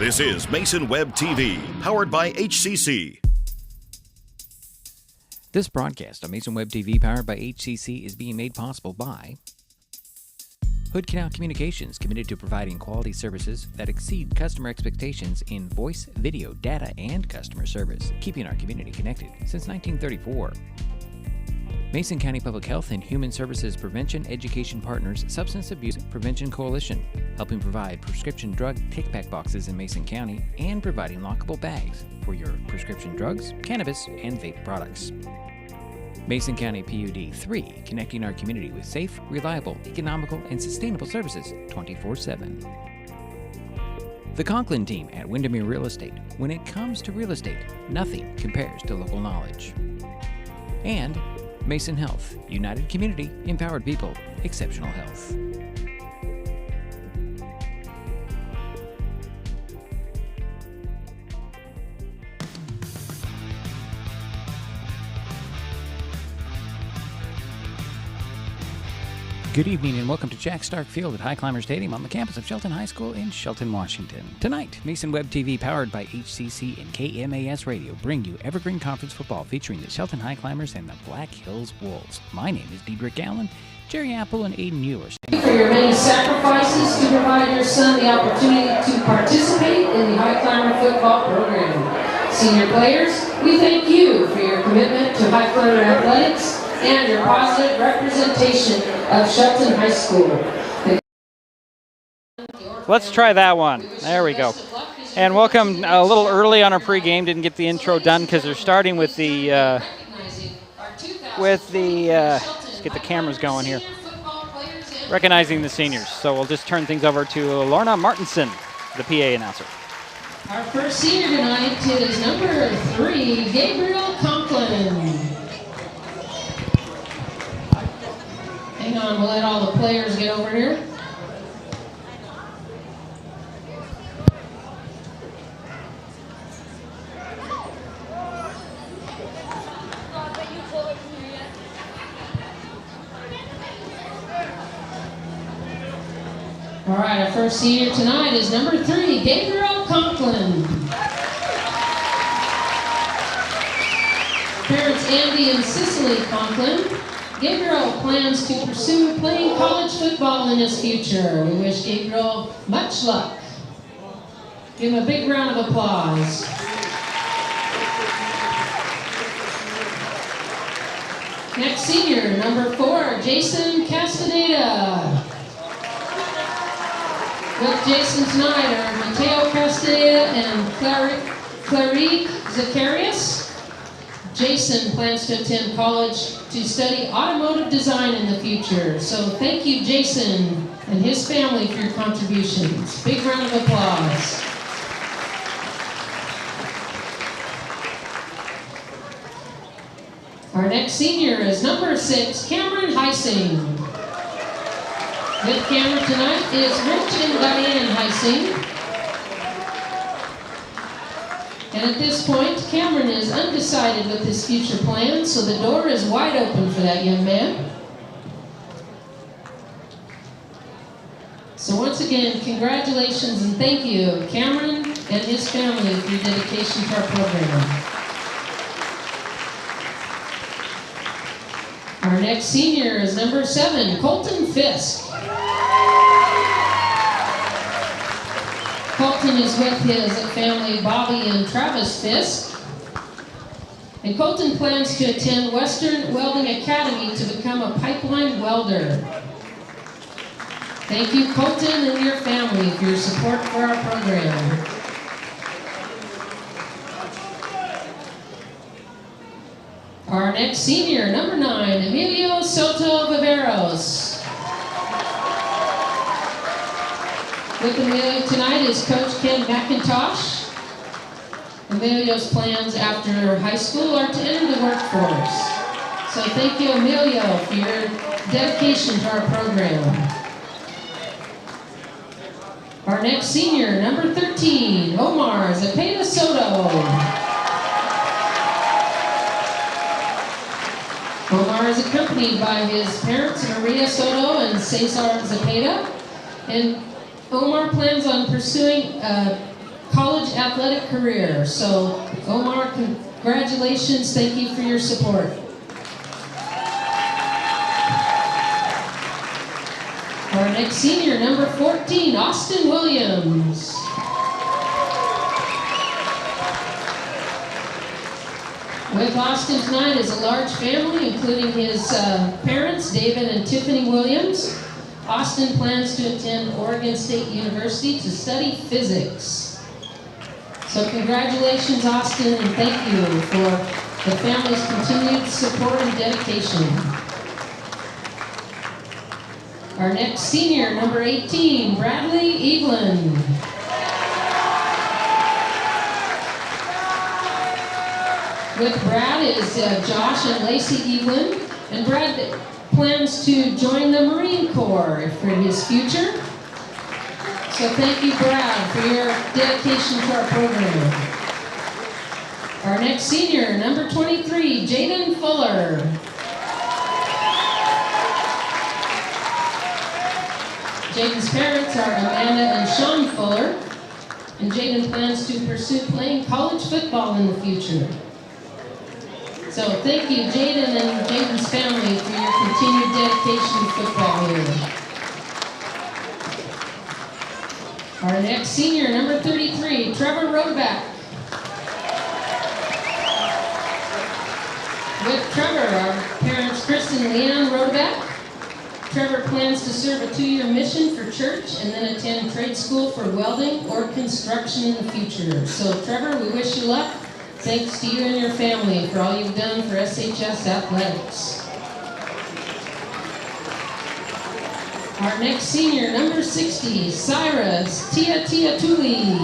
This is Mason Web TV, powered by HCC. This broadcast on Mason Web TV, powered by HCC, is being made possible by Hood Canal Communications, committed to providing quality services that exceed customer expectations in voice, video, data, and customer service, keeping our community connected since 1934. Mason County Public Health and Human Services Prevention Education Partners Substance Abuse Prevention Coalition, helping provide prescription drug take-back boxes in Mason County and providing lockable bags for your prescription drugs, cannabis, and vape products. Mason County PUD 3, connecting our community with safe, reliable, economical, and sustainable services 24/7. The Conklin team at Windermere Real Estate. When it comes to real estate, nothing compares to local knowledge. And Mason Health, united community, empowered people, exceptional health. Good evening and welcome to Jack Stark Field at Highclimbers Stadium on the campus of Shelton High School in Shelton, Washington. Tonight, Mason Web TV, powered by HCC and KMAS Radio, bring you Evergreen Conference Football featuring the Shelton Highclimbers and the Black Hills Wolves. My name is Diedrich Allen. Jerry Apple and Aiden Mueller. For your many sacrifices to provide your son the opportunity to participate in the Highclimber football program. Senior players, we thank you for your commitment to Highclimber athletics and your positive representation of Shelton High School. Let's try that one. There we go. And welcome a little early on our pregame. Didn't get the intro done because they're starting with let's get the cameras going here. Recognizing the seniors. So we'll just turn things over to Lorna Martinson, the PA announcer. Our first senior tonight is number 3, Gabriel Conklin. Hang on, we'll let all the players get over here. All right, our first senior tonight is number 3, Gabriel Conklin. Parents Andy and Cicely Conklin. Gabriel plans to pursue playing college football in his future. We wish Gabriel much luck. Give him a big round of applause. Next senior, number 4, Jason Castaneda. With Jason tonight are Mateo Castaneda and Clarice Zacharias. Jason plans to attend college to study automotive design in the future. So thank you, Jason and his family, for your contributions. Big round of applause. Our next senior is number 6, Cameron Heising. With Cameron tonight is Rich and Diane Heising. And at this point, Cameron is undecided with his future plans, so the door is wide open for that young man. So once again, congratulations and thank you, Cameron and his family, for your dedication to our program. Our next senior is number 7, Colton Fisk. Colton is with his family, Bobby and Travis Fisk. And Colton plans to attend Western Welding Academy to become a pipeline welder. Thank you, Colton and your family, for your support for our program. Our next senior, number 9, Emilio Soto Viveros. With Emilio tonight is Coach Ken McIntosh. Emilio's plans after high school are to enter the workforce. So thank you, Emilio, for your dedication to our program. Our next senior, number 13, Omar Zepeda Soto. Omar is accompanied by his parents, Maria Soto and Cesar Zepeda. And Omar plans on pursuing college athletic career. So, Omar, congratulations. Thank you for your support. Our next senior, number 14, Austin Williams. With Austin tonight is a large family, including his parents, David and Tiffany Williams. Austin plans to attend Oregon State University to study physics. So congratulations, Austin, and thank you for the family's continued support and dedication. Our next senior, number 18, Bradley Evelyn. With Brad is Josh and Lacey Evelyn, and Brad plans to join the Marine Corps for his future. So thank you, Brad, for your dedication to our program. Our next senior, number 23, Jaden Fuller. Jaden's parents are Amanda and Sean Fuller, and Jaden plans to pursue playing college football in the future. So thank you, Jaden and Jaden's family, for your continued dedication to football here. Our next senior, number 33, Trevor Rodeback. With Trevor, our parents, Kristen and Leanne Rodeback. Trevor plans to serve a 2-year mission for church and then attend trade school for welding or construction in the future. So Trevor, we wish you luck. Thanks to you and your family for all you've done for SHS Athletics. Our next senior, number 60, Cyrus Tia Tuli.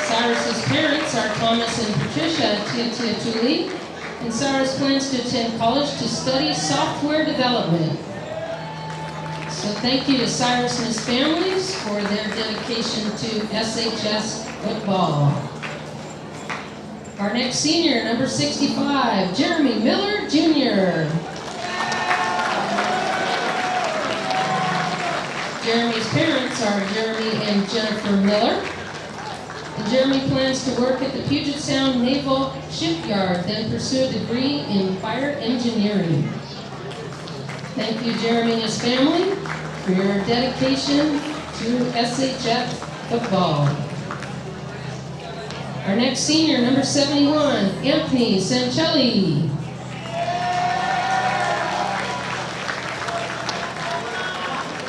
Cyrus's parents are Thomas and Patricia Tia Tuli, and Cyrus plans to attend college to study software development. So thank you to Cyrus and his families for their dedication to SHS football. Our next senior, number 65, Jeremy Miller Jr. Jeremy's parents are Jeremy and Jennifer Miller. And Jeremy plans to work at the Puget Sound Naval Shipyard, then pursue a degree in fire engineering. Thank you, Jeremy and his family, for your dedication to SHF football. Our next senior, number 71, Anthony Sancelli.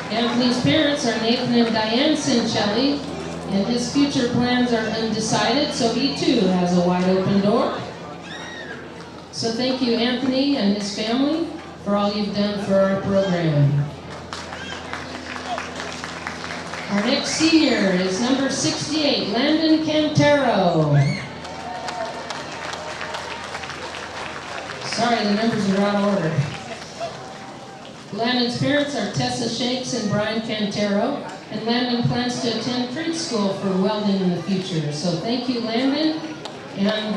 Anthony's parents are Nathan and Diane Sancelli, and his future plans are undecided, so he too has a wide open door. So thank you, Anthony and his family, for all you've done for our program. Our next senior is number 68, Landon Cantero. Sorry, the numbers are out of order. Landon's parents are Tessa Shanks and Brian Cantero, and Landon plans to attend trade school for welding in the future. So thank you, Landon, and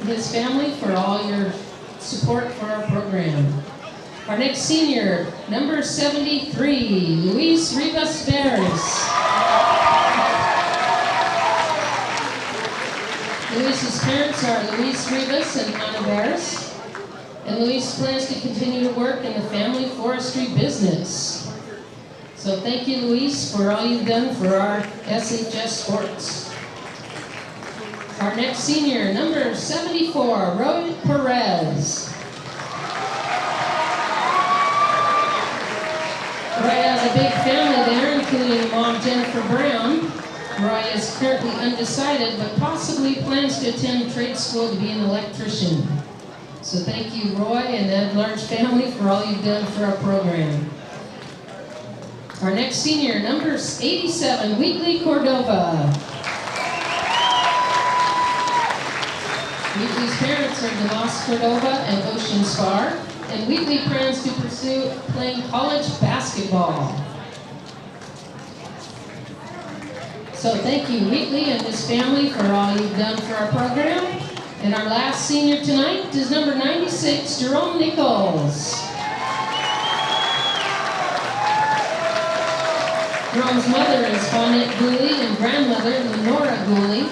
his family for all your support for our program. Our next senior, number 73, Luis Rivas Bears. Luis's parents are Luis Rivas and Ana Bears, and Luis plans to continue to work in the family forestry business. So thank you, Luis, for all you've done for our SHS sports. Our next senior, number 74, Roy Perez. Roy has a big family there, including mom Jennifer Brown. Roy is currently undecided, but possibly plans to attend trade school to be an electrician. So thank you, Roy, and that large family for all you've done for our program. Our next senior, number 87, Wheatley Cordova. Wheatley's parents are Demas Cordova and Ocean Spar, and Wheatley plans to pursue playing college basketball. So thank you, Wheatley and his family, for all you've done for our program. And our last senior tonight is number 96, Jerome Nichols. Jerome's mother is Fawnette Gooley and grandmother Lenora Gooley.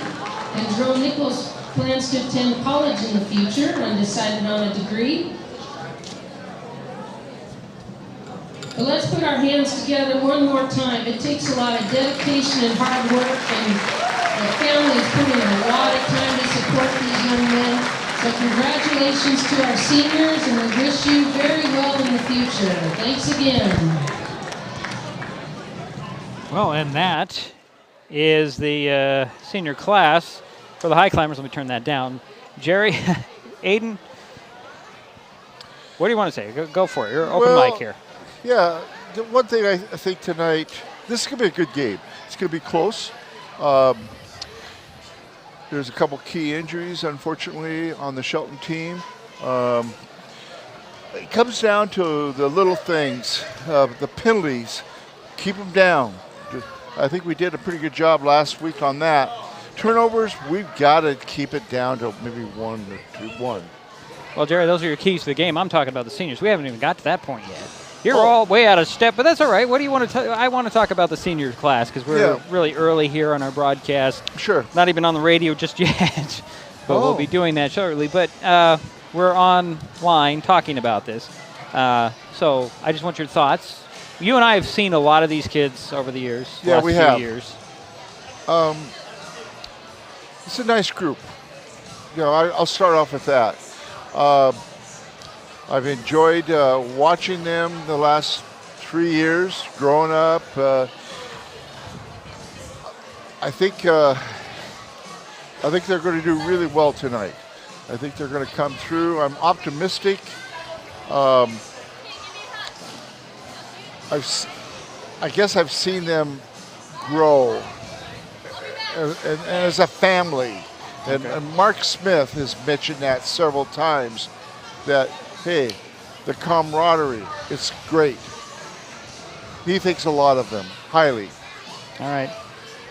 And Jerome Nichols plans to attend college in the future, undecided on a degree. But let's put our hands together one more time. It takes a lot of dedication and hard work, and the family is putting a lot of time to support these young men. So congratulations to our seniors, and we wish you very well in the future. Thanks again. Well, and that is the senior class for the Highclimbers. Let me turn that down. Jerry, Aiden, what do you want to say? Go for it. You're open mic here. Yeah, the one thing I think tonight, this is going to be a good game. It's going to be close. There's a couple key injuries, unfortunately, on the Shelton team. It comes down to the little things, the penalties. Keep them down. I think we did a pretty good job last week on that. Turnovers, we've got to keep it down to maybe 1 or 2. Well, Jerry, those are your keys to the game. I'm talking about the seniors. We haven't even got to that point yet. You're all way out of step, but that's all right. What do you want to I want to talk about the seniors class because we're really early here on our broadcast. Sure. Not even on the radio just yet, but we'll be doing that shortly. But we're online talking about this. So I just want your thoughts. You and I have seen a lot of these kids over the years. Yeah, we have. Years. It's a nice group. You know, I'll start off with that. I've enjoyed watching them the last 3 years, growing up. I think they're going to do really well tonight. I think they're going to come through. I'm optimistic. I guess I've seen them grow and as a family. And Mark Smith has mentioned that several times, that, hey, the camaraderie, it's great. He thinks a lot of them, highly. All right.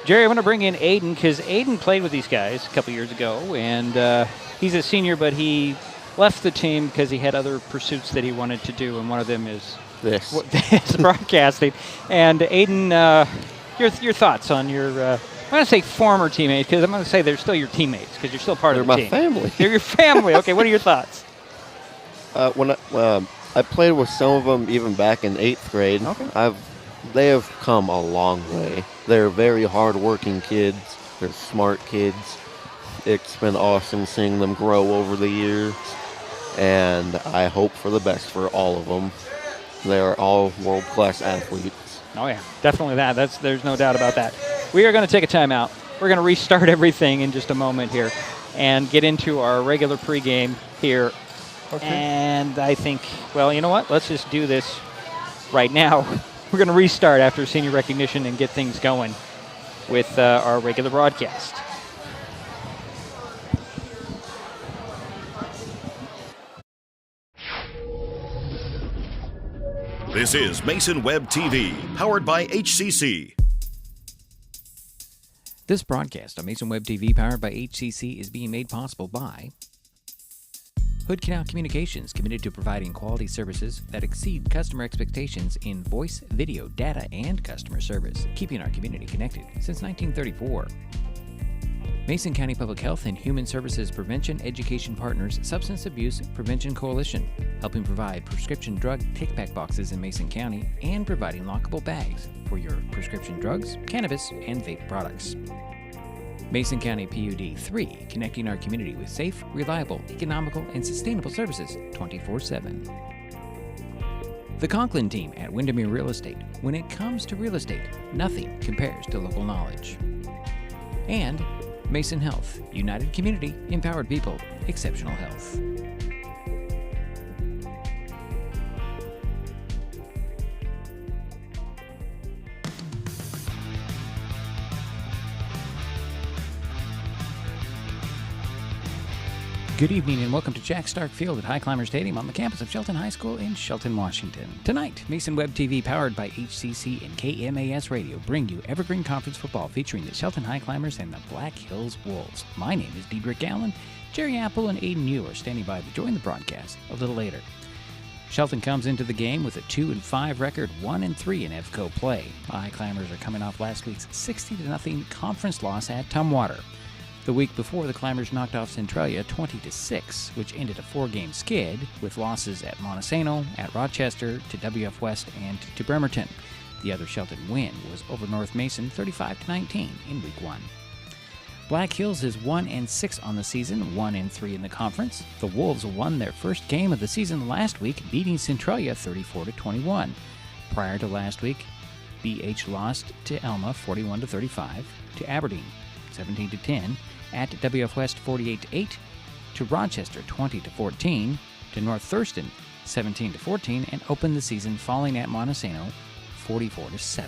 Jerry, I'm going to bring in Aiden because Aiden played with these guys a couple years ago, and he's a senior, but he left the team because he had other pursuits that he wanted to do, and one of them is this. It's broadcasting. And Aiden, your thoughts on your, I'm going to say former teammates because I'm going to say they're still your teammates because you're still part of the team. They're my family. They're your family. Okay, what are your thoughts? When I played with some of them even back in 8th grade. Okay. They have come a long way. They're very hard-working kids. They're smart kids. It's been awesome seeing them grow over the years, and I hope for the best for all of them. They're all world-class athletes. Oh, yeah, definitely that. There's no doubt about that. We are going to take a timeout. We're going to restart everything in just a moment here and get into our regular pregame here. Okay. And I think, well, you know what? Let's just do this right now. We're going to restart after senior recognition and get things going with our regular broadcast. This is Mason Web TV, powered by HCC. This broadcast on Mason Web TV, powered by HCC, is being made possible by Hood Canal Communications, committed to providing quality services that exceed customer expectations in voice, video, data, and customer service, keeping our community connected since 1934. Mason County Public Health and Human Services Prevention Education Partners Substance Abuse Prevention Coalition, helping provide prescription drug take-back boxes in Mason County and providing lockable bags for your prescription drugs, cannabis, and vape products. Mason County PUD 3, connecting our community with safe, reliable, economical, and sustainable services 24/7. The Conklin team at Windermere Real Estate. When it comes to real estate, nothing compares to local knowledge. And Mason Health, united community, empowered people, exceptional health. Good evening and welcome to Jack Stark Field at Highclimbers Stadium on the campus of Shelton High School in Shelton, Washington. Tonight, Mason Web TV, powered by HCC and KMAS Radio, bring you Evergreen Conference football featuring the Shelton Highclimbers and the Black Hills Wolves. My name is Diedrich Allen. Jerry Apple and Aiden Yu are standing by to join the broadcast a little later. Shelton comes into the game with a 2-5 record, 1-3 in EVCO play. The Highclimbers are coming off last week's 60-0 conference loss at Tumwater. The week before, the Climbers knocked off Centralia 20-6, which ended a 4-game skid with losses at Montesano, at Rochester, to WF West, and to Bremerton. The other Shelton win was over North Mason 35-19 in Week 1. Black Hills is 1-6 on the season, 1-3 in the conference. The Wolves won their first game of the season last week, beating Centralia 34-21. Prior to last week, BH lost to Elma 41-35, to Aberdeen 17-10, at WF West 48-8, to Rochester 20-14, to North Thurston 17-14, and opened the season falling at Montesano 44-7.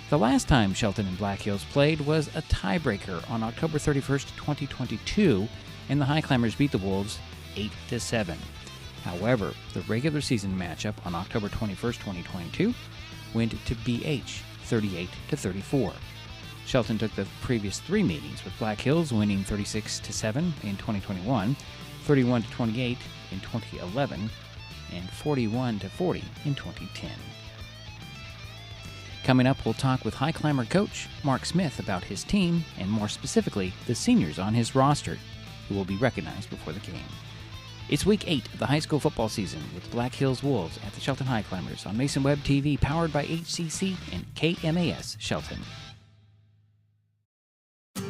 The last time Shelton and Black Hills played was a tiebreaker on October 31st, 2022, and the Highclimbers beat the Wolves 8-7. However, the regular season matchup on October 21st, 2022 went to BH 38-34. Shelton took the previous 3 meetings, with Black Hills winning 36-7 in 2021, 31-28 in 2011, and 41-40 in 2010. Coming up, we'll talk with Highclimber coach Mark Smith about his team, and more specifically, the seniors on his roster, who will be recognized before the game. It's Week 8 of the high school football season, with Black Hills Wolves at the Shelton Highclimbers on Mason Web TV, powered by HCC and KMAS Shelton.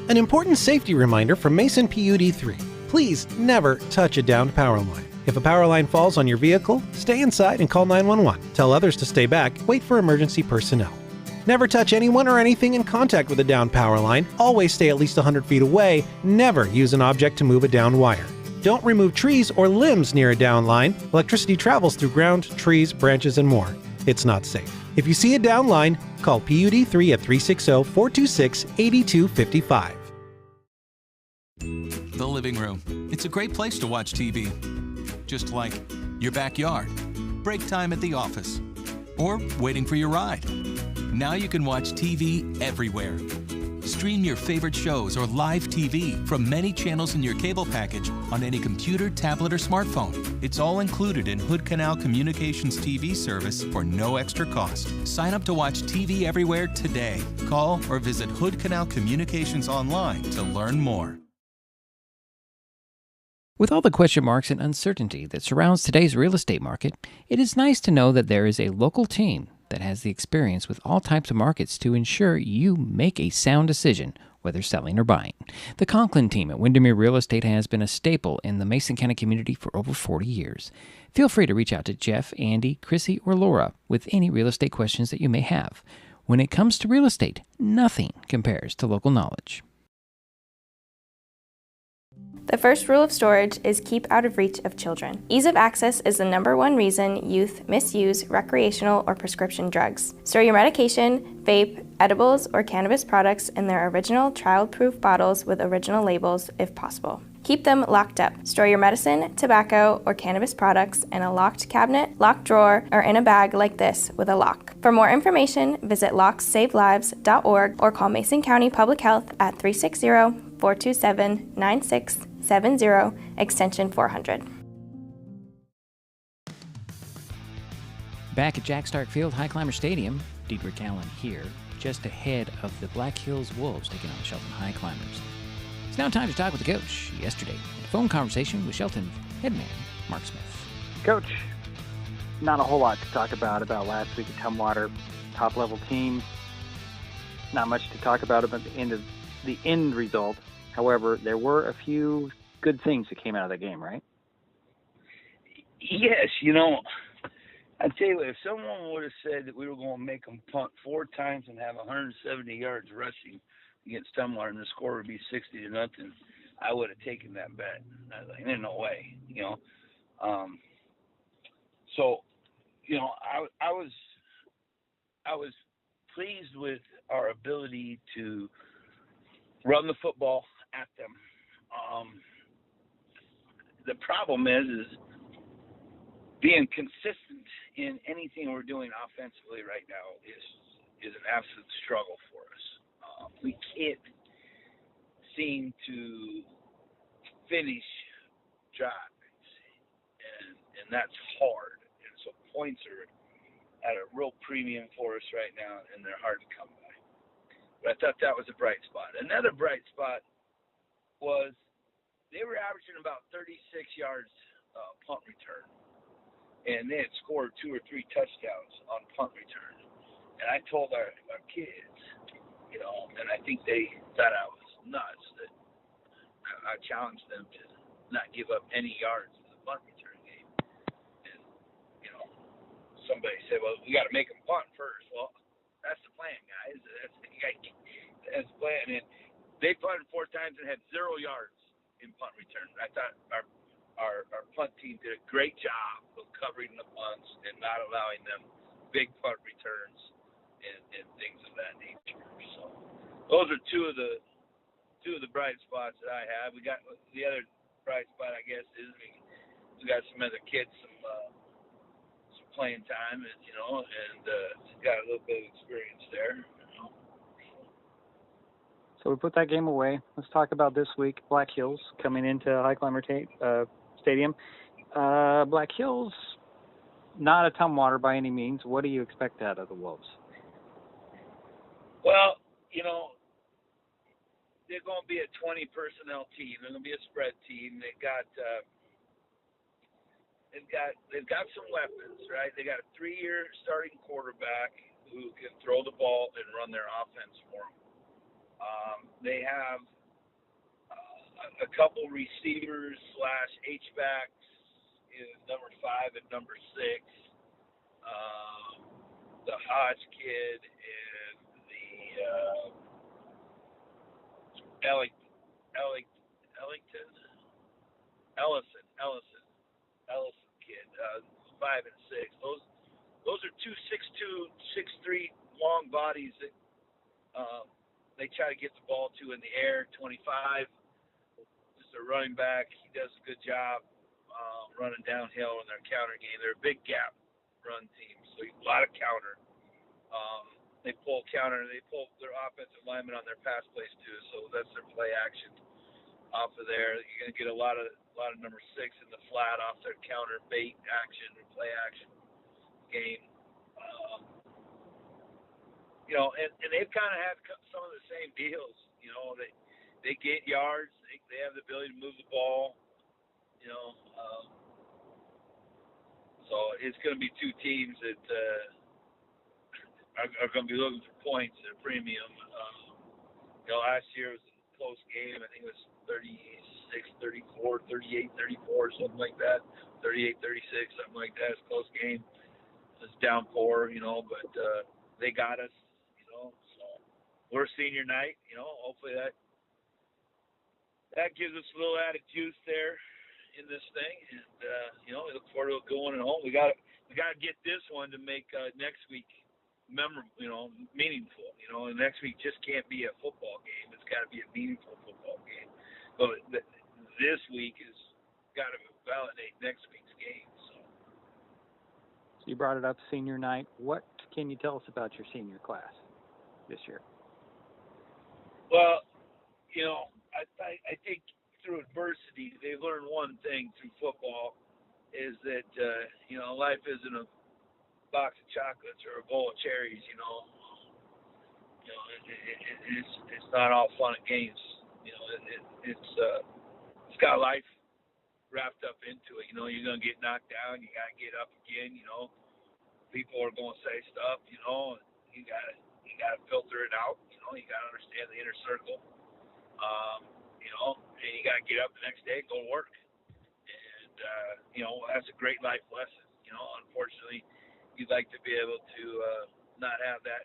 An important safety reminder from Mason PUD 3. Please never touch a downed power line. If a power line falls on your vehicle, stay inside and call 911. Tell others to stay back. Wait for emergency personnel. Never touch anyone or anything in contact with a downed power line. Always stay at least 100 feet away. Never use an object to move a downed wire. Don't remove trees or limbs near a downed line. Electricity travels through ground, trees, branches, and more. It's not safe. If you see a downed line, call PUD 3 at 360-426-8255. The living room. It's a great place to watch TV. Just like your backyard, break time at the office, or waiting for your ride. Now you can watch TV everywhere. Stream your favorite shows or live TV from many channels in your cable package on any computer, tablet, or smartphone. It's all included in Hood Canal Communications TV service for no extra cost. Sign up to watch TV everywhere today. Call or visit Hood Canal Communications online to learn more. With all the question marks and uncertainty that surrounds today's real estate market, it is nice to know that there is a local team that has the experience with all types of markets to ensure you make a sound decision, whether selling or buying. The Conklin team at Windermere Real Estate has been a staple in the Mason County community for over 40 years. Feel free to reach out to Jeff, Andy, Chrissy, or Laura with any real estate questions that you may have. When it comes to real estate, nothing compares to local knowledge. The first rule of storage is keep out of reach of children. Ease of access is the #1 reason youth misuse recreational or prescription drugs. Store your medication, vape, edibles, or cannabis products in their original child-proof bottles with original labels if possible. Keep them locked up. Store your medicine, tobacco, or cannabis products in a locked cabinet, locked drawer, or in a bag like this with a lock. For more information, visit locksavelives.org or call Mason County Public Health at 360-427-9670, extension 400. Back at Jack Stark Field, Highclimber Stadium, Diedrich Allen here, just ahead of the Black Hills Wolves taking on the Shelton Highclimbers. It's now time to talk with the coach. Yesterday, a phone conversation with Shelton's head man, Mark Smith. Coach, not a whole lot to talk about last week at Tumwater. Top-level team. Not much to talk about the end result. However, there were a few good things that came out of the game, right? Yes, I tell you what, if someone would have said that we were going to make them punt 4 times and have 170 yards rushing against Tumwater and the score would be 60-0, I would have taken that bet. I was like, there's no way, I was pleased with our ability to run the football at them. The problem is being consistent in anything we're doing offensively right now is an absolute struggle for us. We can't seem to finish drives, and and that's hard. And so points are at a real premium for us right now, and they're hard to come by. But I thought that was a bright spot. Another bright spot was they were averaging about 36 yards punt return, and they had scored 2 or 3 touchdowns on punt return. And I told our kids, you know, and I think they thought I was nuts, that I challenged them to not give up any yards in the punt return game. And, you know, somebody said, well, we got to make them punt first. Well, that's the plan, guys. That's the plan. And they punted 4 times and had 0 yards in punt return. I thought our punt team did a great job of covering the punts and not allowing them big punt returns and things of that nature. So those are two of the bright spots that I have. We got the other bright spot, I guess, is we got some other kids some playing time, and got a little bit of experience there. So we put that game away. Let's talk about this week. Black Hills coming into Highclimber Stadium. Black Hills, not a tumwater by any means. What do you expect out of the Wolves? Well, they're going to be a 20 personnel team. They're going to be a spread team. They've got some weapons, right? They got a 3-year starting quarterback who can throw the ball and run their offense for them. They have a couple receivers / H-backs in number 5 and number 6. The Hodge kid and the Ellison kid, 5 and 6. Those are 2 6'2", 6'3" long bodies that they try to get the ball to in the air. 25, just a running back. He does a good job running downhill in their counter game. They're a big gap run team, so a lot of counter. They pull counter. They pull their offensive linemen on their pass plays too, so that's their play action off of there. You're gonna get a lot of number 6 in the flat off their counter bait action and play action game. And they've kind of had some of the same deals. They get yards. They have the ability to move the ball. So it's going to be 2 teams that are going to be looking for points at a premium. Last year was a close game. I think it was 36-34, 38-34, something like that. 38-36, something like that. It's a close game. It's downpour, but they got us, So we're senior night, Hopefully that gives us a little added juice there in this thing, and we look forward to going at home. We got to get this one to make next week memorable, meaningful. And next week just can't be a football game. It's got to be a meaningful football game. But this week has got to validate next week's game. So you brought it up, senior night. What can you tell us about your senior class this year? Well, I think through adversity, they've learned one thing through football is that, life isn't a box of chocolates or a bowl of cherries, It's not all fun and games. It's got life wrapped up into it. You're going to get knocked down. You got to get up again, People are going to say stuff, and you got to filter it out. You got to understand the inner circle. And you got to get up the next day and go to work. And, that's a great life lesson. Unfortunately, you'd like to be able to not have that,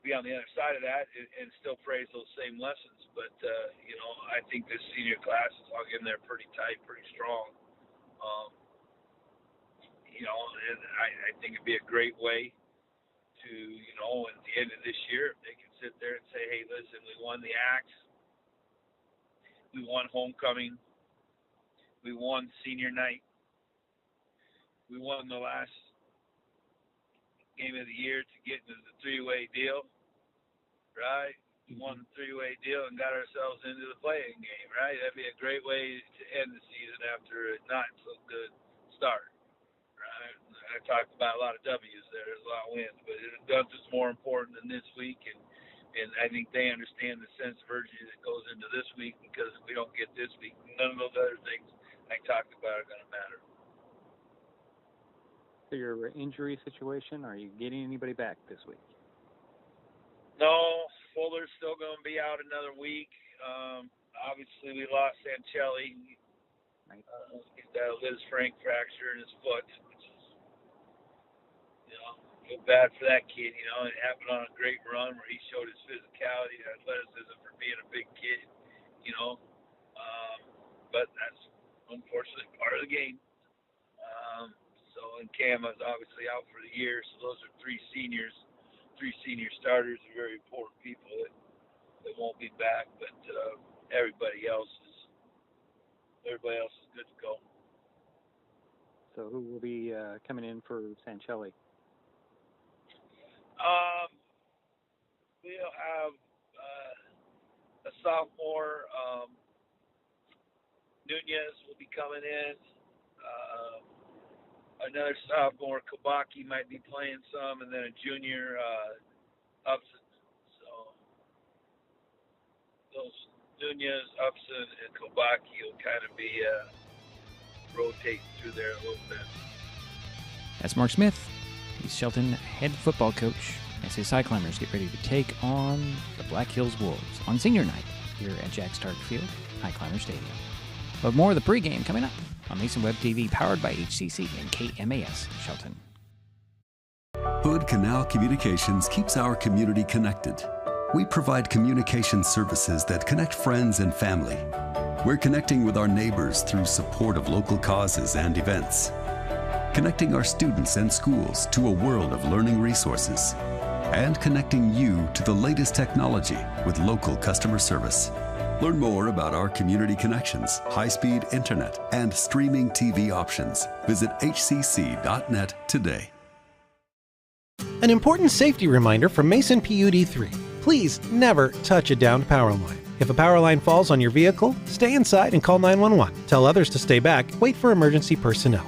be on the other side of that and still praise those same lessons. But, I think this senior class is all in there pretty tight, pretty strong. And I think it'd be a great way to, at the end of this year, if they can sit there and say, hey, listen, we won the Axe. We won homecoming. We won senior night. We won the last game of the year to get into the 3-way deal, right? We won the 3-way deal and got ourselves into the playing game, right? That'd be a great way to end the season after a not so good start. Right? I talked about a lot of W's there. There's a lot of wins, but nothing's more important than this week, and I think they understand the sense of urgency that goes into this week, because if we don't get this week, none of those other things I talked about are going to matter. So your injury situation, are you getting anybody back this week? No, Fuller's still going to be out another week. Obviously, we lost Sancelli. Right. He's got a Liz Frank fracture in his foot, which is, feel bad for that kid. It happened on a great run where he showed his physicality and athleticism for being a big kid, but that's unfortunately part of the game. And Cam is obviously out for the year, so those are three senior starters, are very important people that won't be back, but everybody else is good to go. So who will be coming in for Sancelli? We'll have a sophomore, Nunez will be coming in. Another sophomore, Kabaki, might be playing some, and then a junior, Upson. So those Nunez, Upson, and Kabaki will kind of be rotating through there a little bit. That's Mark Smith. He's Shelton head football coach as his Highclimbers get ready to take on the Black Hills Wolves on senior night here at Jack Stark Field, Highclimber Stadium. But more of the pregame coming up on Mason Web TV, powered by HCC and KMAS Shelton. Hood Canal Communications keeps our community connected. We provide communication services that connect friends and family. We're connecting with our neighbors through support of local causes and events, connecting our students and schools to a world of learning resources, and connecting you to the latest technology with local customer service. Learn more about our community connections, high-speed internet, and streaming TV options. Visit hcc.net today. An important safety reminder from Mason PUD 3. Please never touch a downed power line. If a power line falls on your vehicle, stay inside and call 911. Tell others to stay back. Wait for emergency personnel.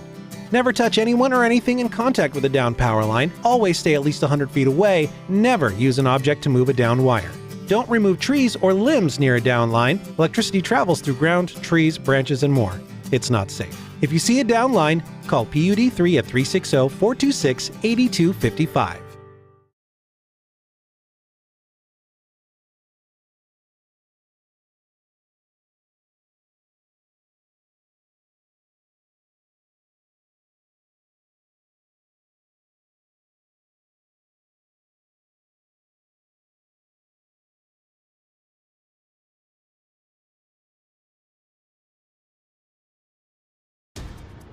Never touch anyone or anything in contact with a downed power line. Always stay at least 100 feet away. Never use an object to move a downed wire. Don't remove trees or limbs near a down line. Electricity travels through ground, trees, branches, and more. It's not safe. If you see a down line, call PUD 3 at 360-426-8255.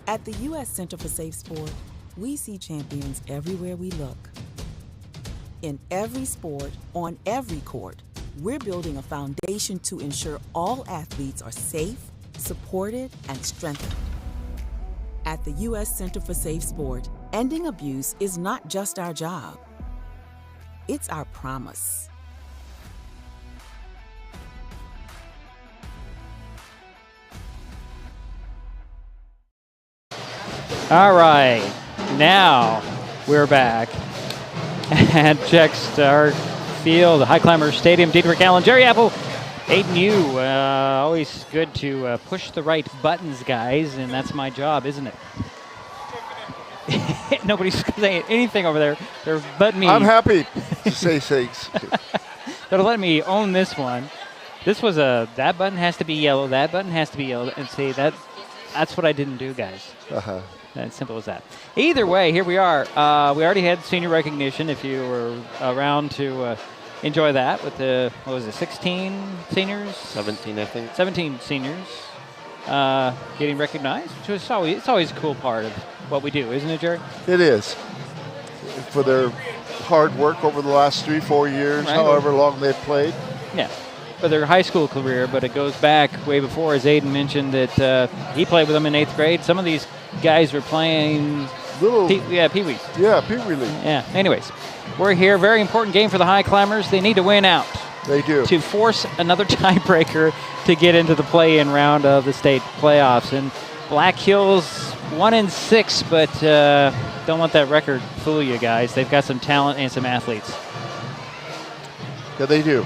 At the U.S. Center for Safe Sport, we see champions everywhere we look. In every sport, on every court, we're building a foundation to ensure all athletes are safe, supported, and strengthened. At the U.S. Center for Safe Sport, ending abuse is not just our job. It's our promise. All right, now we're back at Jack Stark Field, Highclimbers Stadium. Dietrich Allen, Jerry Apple, Aiden Yu. Always good to push the right buttons, guys, and that's my job, isn't it? Nobody's saying anything over there. They're letting me. I'm happy to say things. They're letting me own this one. This was that button has to be yellow. That button has to be yellow. And see that's what I didn't do, guys. As simple as that. Either way, here we are. We already had senior recognition, if you were around to enjoy that with the, 16 seniors? 17, I think. 17 seniors getting recognized, which is it's always a cool part of what we do, isn't it, Jerry? It is. For their hard work over the last 3-4 years, right, however long they've played. Yeah. For their high school career, but it goes back way before, as Aiden mentioned, that he played with them in 8th grade. Some of these guys were playing Pee-wees. Yeah, Pee-wee League. Yeah, anyways, we're here. Very important game for the Highclimbers. They need to win out. They do. To force another tiebreaker to get into the play-in round of the state playoffs. And Black Hills 1-6, but don't let that record fool you guys. They've got some talent and some athletes. Yeah, they do.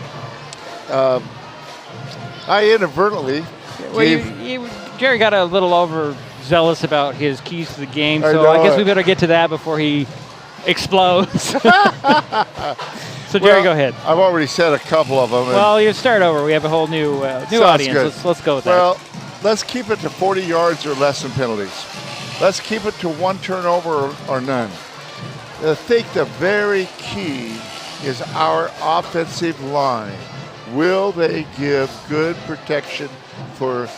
I inadvertently Jerry got a little overzealous about his keys to the game, I so know I guess it. we better get to that before he explodes. So Jerry, go ahead. I've already said a couple of them. Well, you start over. We have a whole new audience. Good. Let's go with Well, let's keep it to 40 yards or less in penalties. Let's keep it to 1 turnover or none. I think the very key is our offensive line. Will they give good protection for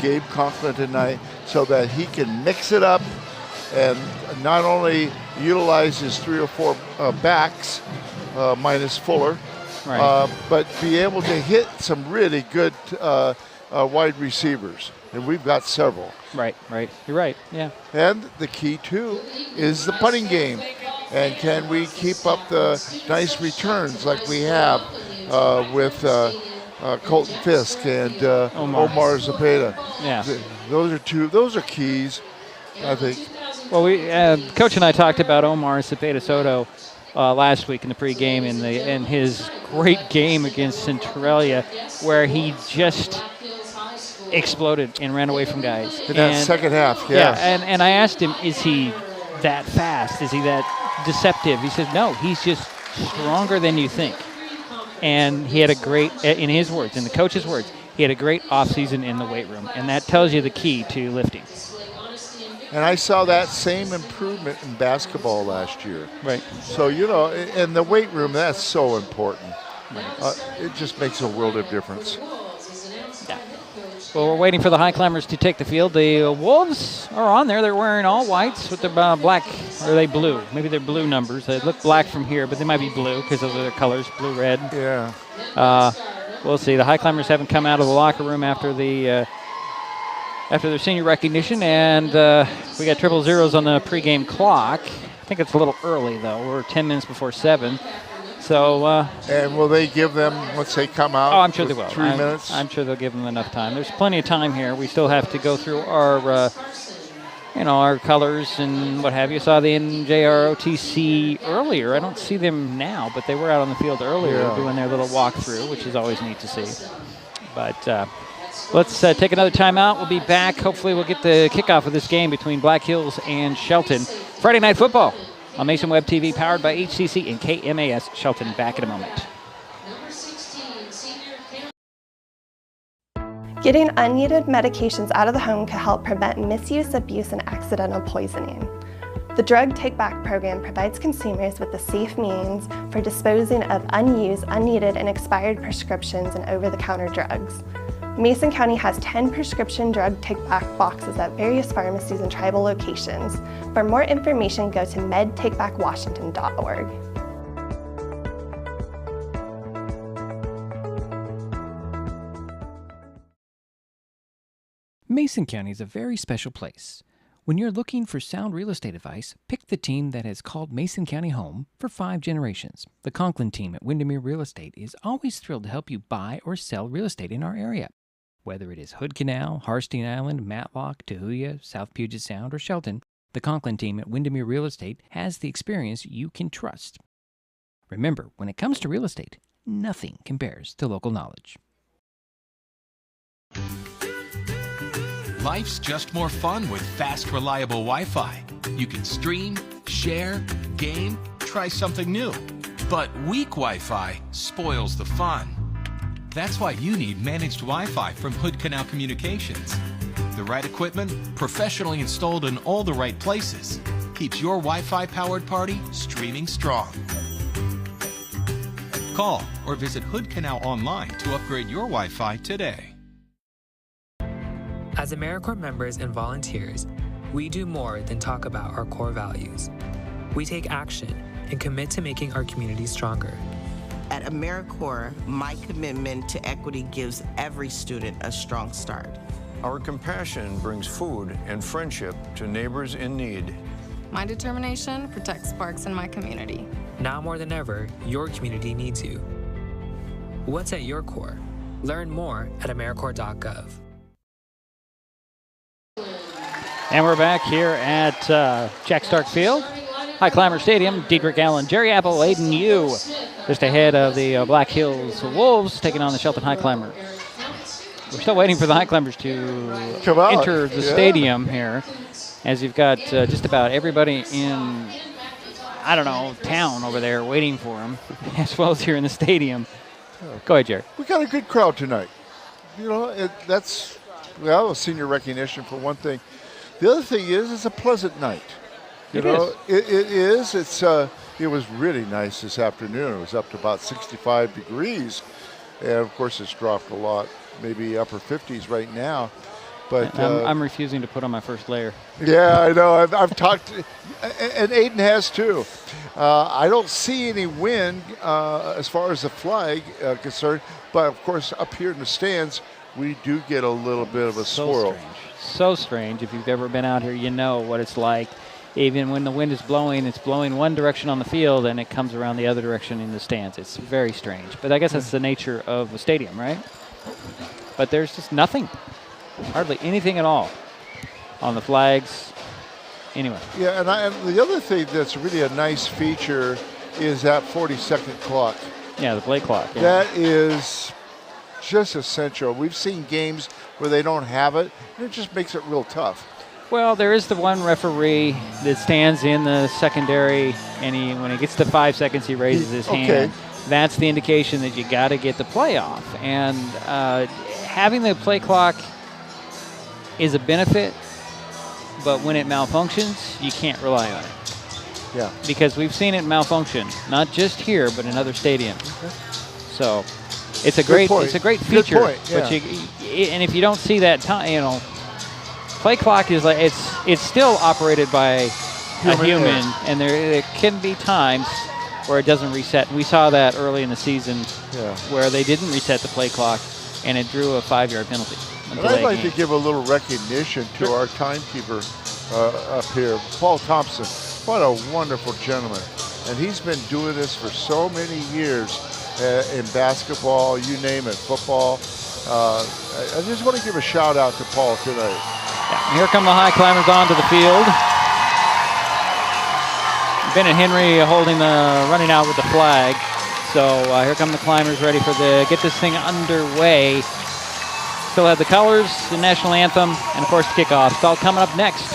Gabe Conklin tonight so that he can mix it up and not only utilize his 3 or 4 backs, minus Fuller, Right. but be able to hit some really good wide receivers. And we've got several. Right. You're right, yeah. And the key, too, is the punting game. And can we keep up the nice returns like we have with Colton Fisk and Omar Zepeda? Yeah. Those are keys, I think. Well, Coach and I talked about Omar Cepeda Soto last week in the pregame in his great game against Centralia, where he just exploded and ran away from guys. In that second half, Yeah, and I asked him, is he that fast? Is he that deceptive? He said, no, he's just stronger than you think. And he had a great, in his words, in the coach's words, he had a great offseason in the weight room, and that tells you the key to lifting. And I saw that same improvement in basketball last year. Right. So, in the weight room, that's so important. It just makes a world of difference. Yeah. Well, we're waiting for the Highclimbers to take the field. The Wolves are on there. They're wearing all whites with their black, or are they blue? Maybe they're blue numbers. They look black from here, but they might be blue because of their colors, blue, red. Yeah. We'll see. The Highclimbers haven't come out of the locker room after their senior recognition, and we got 000s on the pregame clock. I think it's a little early, though. We're 10 minutes before 7. So. And will they give them, once they come out? Oh, I'm sure they will. 3 minutes? I'm sure they'll give them enough time. There's plenty of time here. We still have to go through our, our colors and what have you. Saw the NJROTC earlier. I don't see them now, but they were out on the field earlier doing their little walkthrough, which is always neat to see. But let's take another timeout. We'll be back. Hopefully we'll get the kickoff of this game between Black Hills and Shelton. Friday Night Football on Mason Web TV, powered by HCC and KMAS Shelton. Back in a moment. Getting unneeded medications out of the home can help prevent misuse, abuse, and accidental poisoning. The Drug Take Back program provides consumers with a safe means for disposing of unused, unneeded, and expired prescriptions and over-the-counter drugs. Mason County has 10 prescription drug take-back boxes at various pharmacies and tribal locations. For more information, go to medtakebackwashington.org. Mason County is a very special place. When you're looking for sound real estate advice, pick the team that has called Mason County home for 5 generations. The Conklin team at Windermere Real Estate is always thrilled to help you buy or sell real estate in our area. Whether it is Hood Canal, Harstein Island, Matlock, Tahuya, South Puget Sound, or Shelton, the Conklin team at Windermere Real Estate has the experience you can trust. Remember, when it comes to real estate, nothing compares to local knowledge. Life's just more fun with fast, reliable Wi-Fi. You can stream, share, game, try something new. But weak Wi-Fi spoils the fun. That's why you need managed Wi-Fi from Hood Canal Communications. The right equipment, professionally installed in all the right places, keeps your Wi-Fi powered party streaming strong. Call or visit Hood Canal online to upgrade your Wi-Fi today. As AmeriCorps members and volunteers, we do more than talk about our core values. We take action and commit to making our community stronger. At AmeriCorps, my commitment to equity gives every student a strong start. Our compassion brings food and friendship to neighbors in need. My determination protects parks in my community. Now more than ever, your community needs you. What's at your core? Learn more at AmeriCorps.gov. And we're back here at Jack Stark Field, Highclimbers Stadium. Diedrich Allen, Jerry Apple, Aiden Yu, just ahead of the Black Hills Wolves taking on the Shelton Highclimbers. We're still waiting for the Highclimbers to enter the stadium here, as you've got just about everybody in, I don't know, town over there waiting for them, as well as here in the stadium. Go ahead, Jerry. We got a good crowd tonight. You know, that's senior recognition for one thing. The other thing is, it's a pleasant night. It is. It was really nice this afternoon. It was up to about 65 degrees, and of course it's dropped a lot, maybe upper 50s right now. But I'm refusing to put on my first layer. Yeah, I know. I've talked, and Aiden has too. I don't see any wind as far as the flag concerned, but of course up here in the stands, we do get a little bit of a swirl. So strange. If you've ever been out here, you know what it's like. Even when the wind is blowing, it's blowing one direction on the field, and it comes around the other direction in the stands. It's very strange. But I guess that's the nature of the stadium, right? But there's just nothing. Hardly anything at all on the flags. Anyway. Yeah, and the other thing that's really a nice feature is that 40-second clock. Yeah, the play clock. Yeah. That is just essential. We've seen games where they don't have it, and it just makes it real tough. Well, there is the one referee that stands in the secondary, and when he gets to 5 seconds, he raises his hand. That's the indication that you got to get the play off. And having the play clock is a benefit, but when it malfunctions, you can't rely on it. Yeah. Because we've seen it malfunction, not just here, but in other stadiums. So it's a great feature. Good point, yeah. But and if you don't see that time, play clock is like it's still operated by a human, and there can be times where it doesn't reset. We saw that early in the season where they didn't reset the play clock, and it drew a 5-yard penalty. And I'd like to give a little recognition to our timekeeper up here, Paul Thompson. What a wonderful gentleman. And he's been doing this for so many years in basketball, you name it, football. I just want to give a shout out to Paul tonight. Yeah, here come the Highclimbers onto the field. Ben and Henry running out with the flag. So here come the Climbers ready for get this thing underway. Still have the colors, the national anthem, and of course the kickoff. It's all coming up next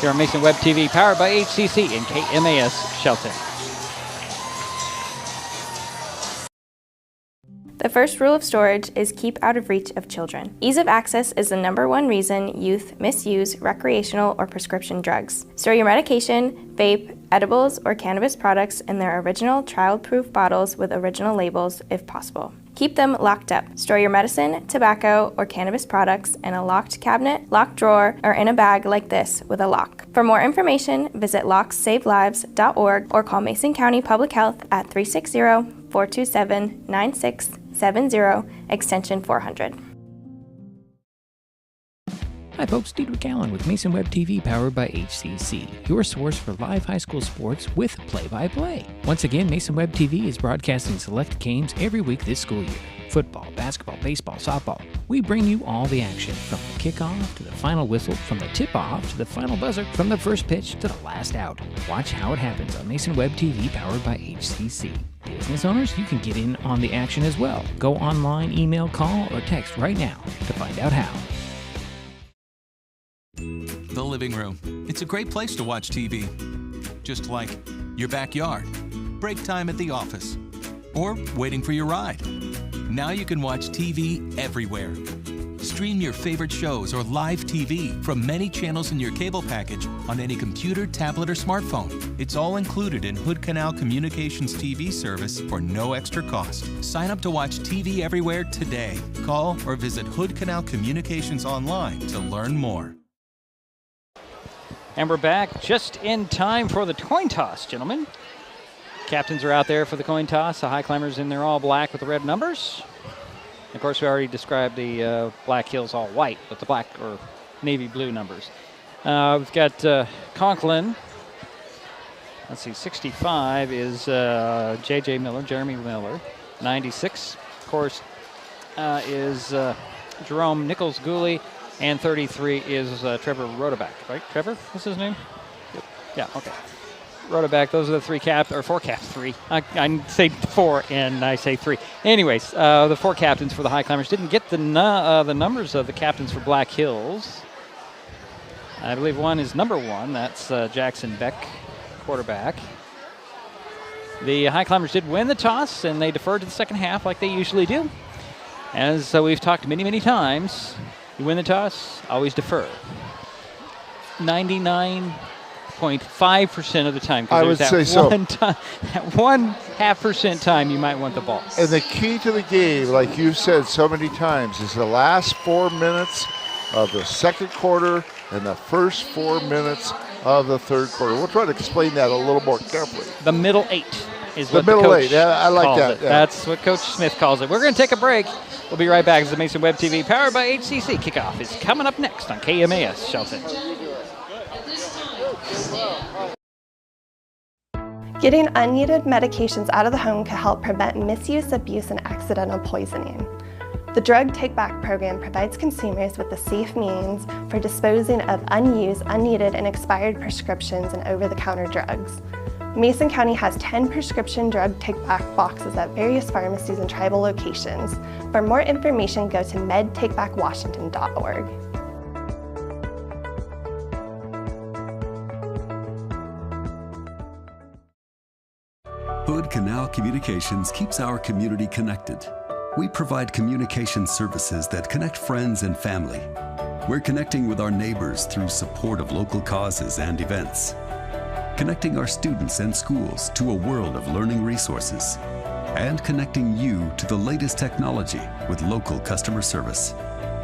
here on Mason Web TV, powered by HCC and KMAS Shelton. The first rule of storage is keep out of reach of children. Ease of access is the #1 reason youth misuse recreational or prescription drugs. Store your medication, vape, edibles, or cannabis products in their original child-proof bottles with original labels if possible. Keep them locked up. Store your medicine, tobacco, or cannabis products in a locked cabinet, locked drawer, or in a bag like this with a lock. For more information, visit locksavelives.org or call Mason County Public Health at 360-427-9670, extension 400. Hi folks, Diedrich Allen with Mason Web TV powered by HCC, your source for live high school sports with play-by-play. Once again, Mason Web TV is broadcasting select games every week this school year. Football, basketball, baseball, softball. We bring you all the action, from the kickoff to the final whistle, from the tip-off to the final buzzer, from the first pitch to the last out. Watch how it happens on Mason Web TV powered by HCC. Business owners, you can get in on the action as well. Go online, email, call, or text right now to find out how. The living room. It's a great place to watch TV. Just like your backyard, break time at the office, or waiting for your ride. Now you can watch TV everywhere. Stream your favorite shows or live TV from many channels in your cable package on any computer, tablet, or smartphone. It's all included in Hood Canal Communications TV service for no extra cost. Sign up to watch TV everywhere today. Call or visit Hood Canal Communications online to learn more. And we're back just in time for the coin toss, gentlemen. Captains are out there for the coin toss. The Highclimbers in there all black with the red numbers. Of course, we already described the Black Hills all white with the black or navy blue numbers. We've got Conklin. Let's see, 65 is J.J. Miller, Jeremy Miller. 96, of course, is Jerome Nichols-Gooley. And 33 is Trevor Rodeback, right? Trevor, what's his name? Yep. Yeah, okay. Rodeback, those are the three. I say 4 and I say 3. Anyways, the 4 captains for the Highclimbers. Didn't get the numbers of the captains for Black Hills. I believe one is number 1. That's Jackson Beck, quarterback. The Highclimbers did win the toss, and they deferred to the second half like they usually do. As we've talked many, many times, you win the toss, always defer. 99.5% of the time. I would say so. That 1.5% time you might want the ball. And the key to the game, like you've said so many times, is the last 4 minutes of the second quarter and the first 4 minutes of the third quarter. We'll try to explain that a little more carefully. The middle 8 is the what middle the coach 8. Yeah, I like calls that. It. Yeah. That's what Coach Smith calls it. We're going to take a break. We'll be right back as the Mason Web TV, powered by HCC. Kickoff is coming up next on KMAS Shelton. Getting unneeded medications out of the home can help prevent misuse, abuse, and accidental poisoning. The Drug Take Back program provides consumers with a safe means for disposing of unused, unneeded, and expired prescriptions and over-the-counter drugs. Mason County has 10 prescription drug take-back boxes at various pharmacies and tribal locations. For more information, go to medtakebackwashington.org. Hood Canal Communications keeps our community connected. We provide communication services that connect friends and family. We're connecting with our neighbors through support of local causes and events. Connecting our students and schools to a world of learning resources. And connecting you to the latest technology with local customer service.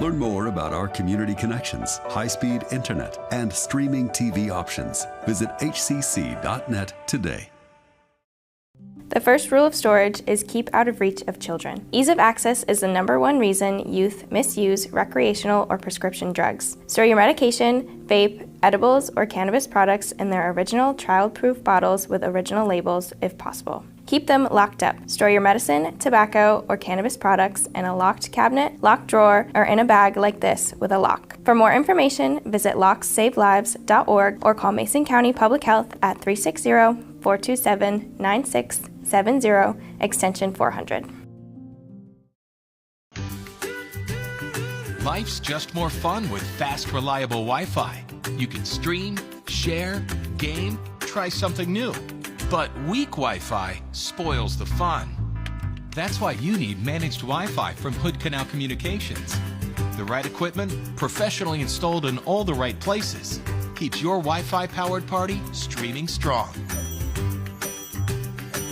Learn more about our community connections, high-speed internet, and streaming TV options. Visit hcc.net today. The first rule of storage is keep out of reach of children. Ease of access is the #1 reason youth misuse recreational or prescription drugs. Store your medication, vape, edibles, or cannabis products in their original child-proof bottles with original labels if possible. Keep them locked up. Store your medicine, tobacco, or cannabis products in a locked cabinet, locked drawer, or in a bag like this with a lock. For more information, visit locksavelives.org or call Mason County Public Health at 360-427-9670, extension 400. Life's just more fun with fast, reliable Wi-Fi. You can stream, share, game, try something new. But weak Wi-Fi spoils the fun. That's why you need managed Wi-Fi from Hood Canal Communications. The right equipment, professionally installed in all the right places, keeps your Wi-Fi powered party streaming strong.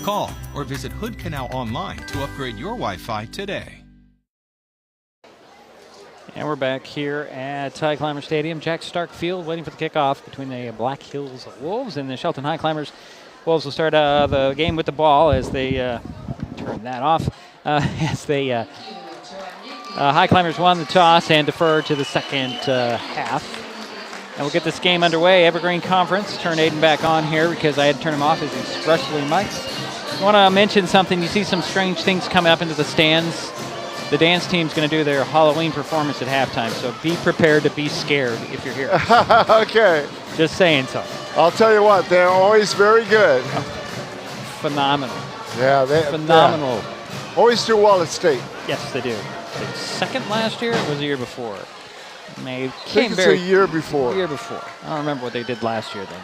Call or visit Hood Canal online to upgrade your Wi-Fi today. And we're back here at Highclimber Stadium, Jack Stark Field, waiting for the kickoff between the Black Hills Wolves and the Shelton Highclimbers. Wolves will start the game with the ball as they turn that off. Highclimbers won the toss and defer to the second half. And we'll get this game underway. Evergreen Conference. Turn Aiden back on here because I had to turn him off as he's wrestling mics. I want to mention something. You see some strange things coming up into the stands. The dance team's going to do their Halloween performance at halftime, so be prepared to be scared if you're here. Okay. Just saying so. I'll tell you what, they're always very good. Phenomenal. Yeah, phenomenal. Yeah. Always do well at state. Yes, they do. Second last year, or was it the year before? I think it's a year before. A year before. I don't remember what they did last year then.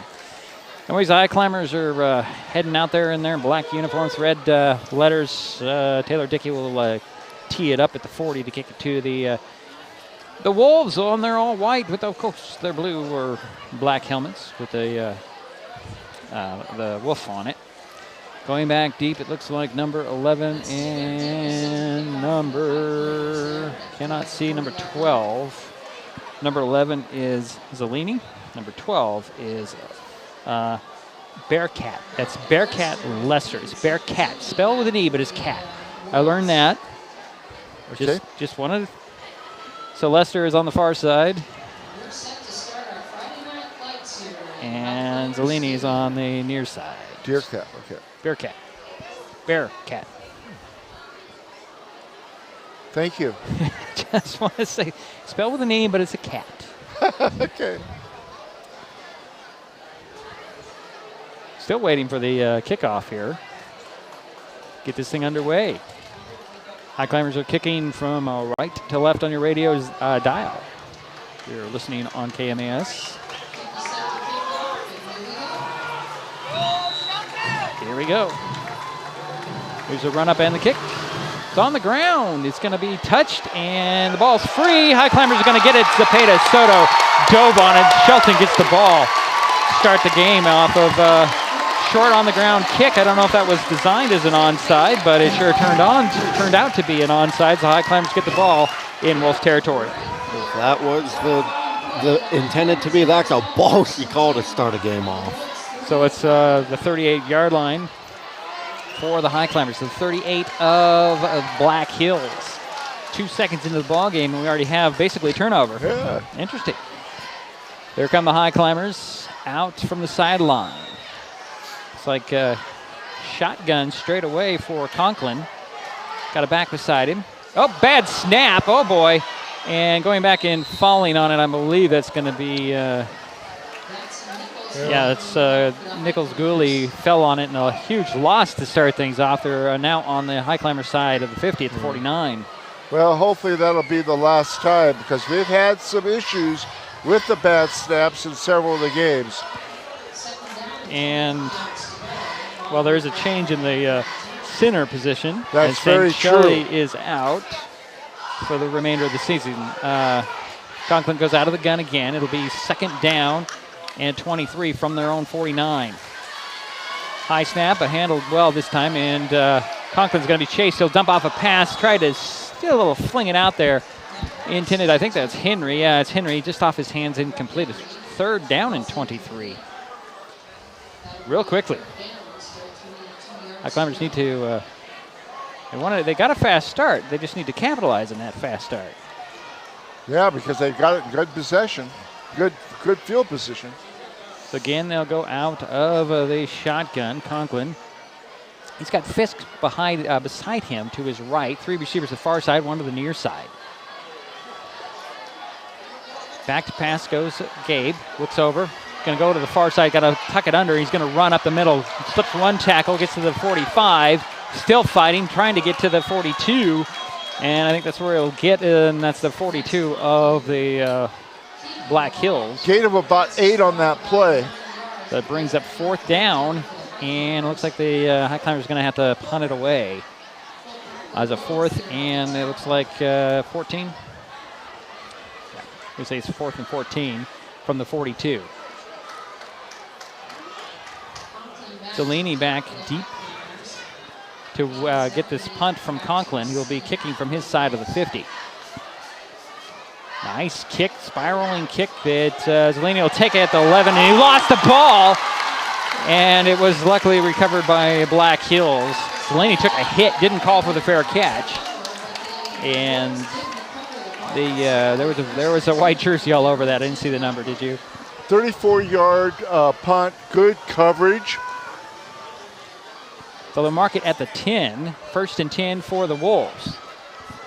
Anyways, the Highclimbers are heading out there in their black uniforms, red letters. Taylor Dickey will tee it up at the 40 to kick it to the Wolves. On they're all white with, of course, their blue or black helmets with the wolf on it. Going back deep, it looks like number 11 and cannot see number 12. Number 11 is Zellini. Number 12 is Bearcat. That's Bearcat Lester. It's Bearcat. Spelled with an E, but it's cat. I learned that. Okay. Just wanted. So Lester is on the far side. And Zellini is on the near side. Bearcat, okay. Bearcat. Bearcat. Thank you. Just want to say, spelled with a name, but it's a cat. Okay. Still waiting for the kickoff here. Get this thing underway. Highclimbers are kicking from right to left on your radio's dial. You're listening on KMAS. Here we go. Here's a run up and the kick. It's on the ground. It's going to be touched, and the ball's free. Highclimbers are going to get it. Zepeda Soto dove on it. Shelton gets the ball. Start the game off of short on the ground kick. I don't know if that was designed as an onside, but it sure turned out to be an onside. So Highclimbers get the ball in Wolf territory. If that was the intended to be, that's a ballsy call to start a game off. So it's the 38-yard line for the Highclimbers, the 38 of Black Hills. 2 seconds into the ball game, and we already have basically a turnover. Yeah. Interesting. There come the Highclimbers out from the sideline. It's like a shotgun straight away for Conklin. Got a back beside him. Oh, bad snap. Oh, boy. And going back and falling on it, I believe that's going to be... it's Nichols Gooley fell on it, and a huge loss to start things off. They're now on the Highclimber side of the 50 at the 49. Well, hopefully that'll be the last time, because we've had some issues with the bad snaps in several of the games. And, well, there is a change in the center position. That's very Shelley true. is out for the remainder of the season. Conklin goes out of the gun again. It'll be second down and 23 from their own 49. High snap, handled well this time, and Conklin's going to be chased. He'll dump off a pass, try to steal a little fling it out there. Intended, I think that's Henry. Yeah, it's Henry, just off his hands, incomplete. It's third down and 23. Real quickly. Highclimbers need to, they got a fast start. They just need to capitalize on that fast start. Yeah, because they got it in good possession, good field position. So again, they'll go out of the shotgun. Conklin. He's got Fisk beside him to his right. 3 receivers to the far side, 1 to the near side. Back to pass goes Gabe. Looks over. Going to go to the far side. Got to tuck it under. He's going to run up the middle. Slips 1 tackle. Gets to the 45. Still fighting. Trying to get to the 42. And I think that's where he'll get. And that's the 42 of the Black Hills. Gain of about 8 on that play. That brings up 4th down. And it looks like the Highclimbers are going to have to punt it away. As a 4th, and it looks like 14. We say it's 4th and 14 from the 42. Delaney back deep to get this punt from Conklin. He'll be kicking from his side of the 50. Nice kick, spiraling kick that Delaney will take it at the 11, and he lost the ball. And it was luckily recovered by Black Hills. Delaney took a hit, didn't call for the fair catch. And there was a white jersey all over that. I didn't see the number, did you? 34-yard punt, good coverage. So they'll mark it at the 10. 1st and 10 for the Wolves.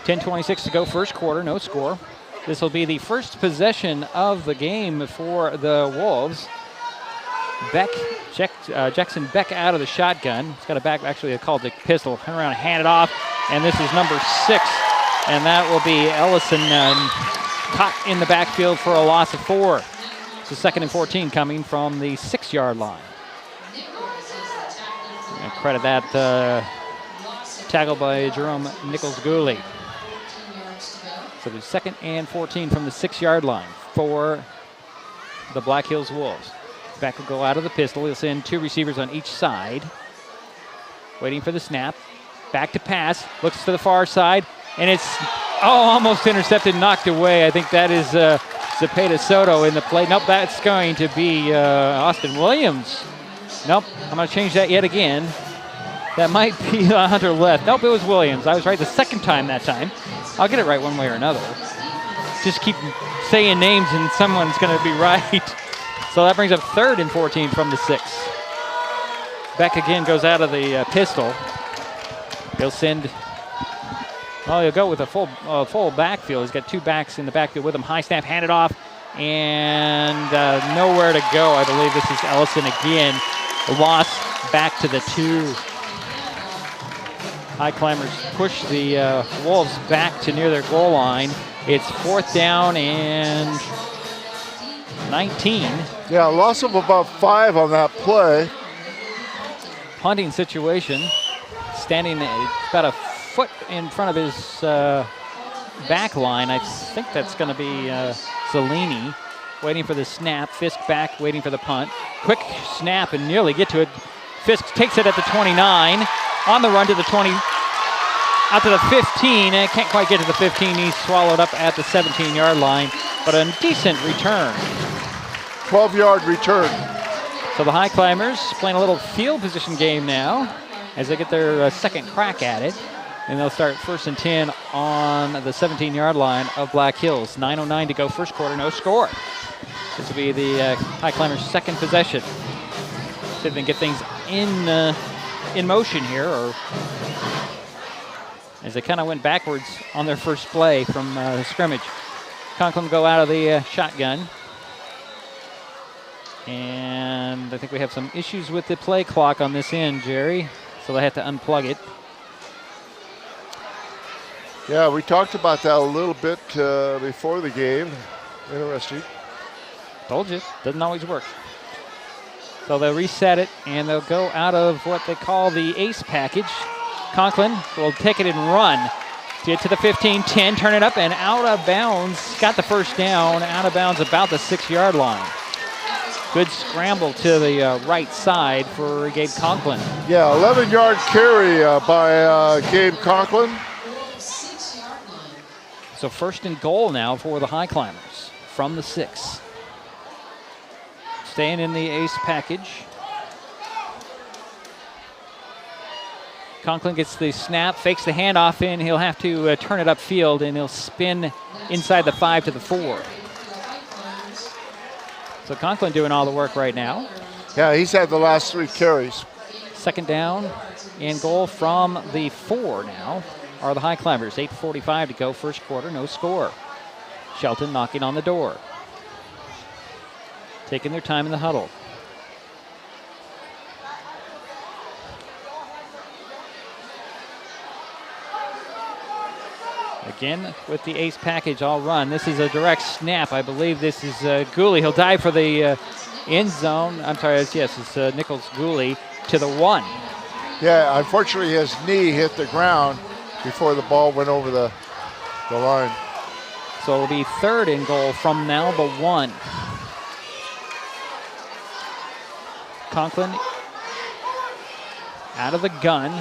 10:26 to go, first quarter, no score. This will be the first possession of the game for the Wolves. Jackson Beck out of the shotgun. He's got a back, actually called the pistol. Turn around and hand it off. And this is number 6. And that will be Ellison caught in the backfield for a loss of 4. So 2nd and 14 coming from the 6-yard line. And credit that tackle by Jerome Nichols-Gooley. So the 2nd and 14 from the 6-yard line for the Black Hills Wolves. Beck will go out of the pistol. He'll send 2 receivers on each side. Waiting for the snap. Back to pass. Looks to the far side. And it's almost intercepted, knocked away. I think that is Zepeda Soto in the play. Nope, that's going to be Austin Williams. Nope, I'm going to change that yet again. That might be Hunter Left. Nope, it was Williams. I was right the second time that time. I'll get it right one way or another. Just keep saying names and someone's going to be right. So that brings up 3rd and 14 from the 6. Beck again goes out of the pistol. He'll send Well, he'll go with a full backfield. He's got two backs in the backfield with him. High snap, handed off, and nowhere to go. I believe this is Ellison again. Loss back to the 2. Highclimbers push the Wolves back to near their goal line. It's 4th down and 19. Yeah, loss of about 5 on that play. Punting situation. Standing about a foot in front of his back line. I think that's going to be Zellini. Waiting for the snap. Fisk back, waiting for the punt. Quick snap and nearly get to it. Fisk takes it at the 29. On the run to the 20. Out to the 15. And can't quite get to the 15. He's swallowed up at the 17-yard line. But a decent return. 12-yard return. So the Highclimbers playing a little field position game now as they get their second crack at it. And they'll start 1st and 10 on the 17-yard line of Black Hills. 9:09 to go, first quarter, no score. This will be the Highclimbers' second possession. See if they can get things in motion here, or as they kind of went backwards on their first play from the scrimmage. Conklin go out of the shotgun. And I think we have some issues with the play clock on this end, Jerry. So they have to unplug it. Yeah, we talked about that a little bit before the game. Interesting. Told you, doesn't always work. So they'll reset it, and they'll go out of what they call the ace package. Conklin will take it and run. Get to the 15, 10, turn it up, and out of bounds. Got the first down, out of bounds about the 6-yard line. Good scramble to the right side for Gabe Conklin. Yeah, 11-yard carry by Gabe Conklin. So 1st and goal now for the Highclimbers from the 6. Staying in the ace package. Conklin gets the snap, fakes the handoff in. He'll have to turn it upfield, and he'll spin inside the 5 to the 4. So Conklin doing all the work right now. Yeah, he's had the last 3 carries. 2nd down and goal from the 4 now are the Highclimbers. 8:45 to go, first quarter, no score. Shelton knocking on the door. Taking their time in the huddle. Again with the ace package, all run. This is a direct snap. I believe this is Gooley. He'll dive for the end zone. I'm sorry, yes, it's Nichols Gooley to the 1. Yeah, unfortunately his knee hit the ground before the ball went over the line. So it'll be 3rd and goal from now the 1. Conklin out of the gun.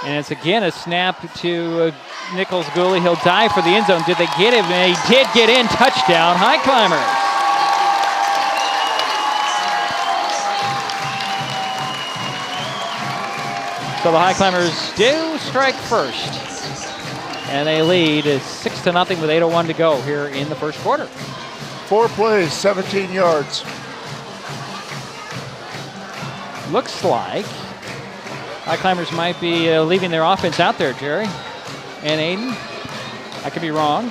And it's again a snap to Nichols Gooley. He'll dive for the end zone. Did they get him? And he did get in. Touchdown, Highclimbers. So the Highclimbers do strike first. And they lead 6-0 with 8:01 to go here in the first quarter. 4 plays, 17 yards. Looks like Highclimbers might be leaving their offense out there, Jerry and Aiden. I could be wrong.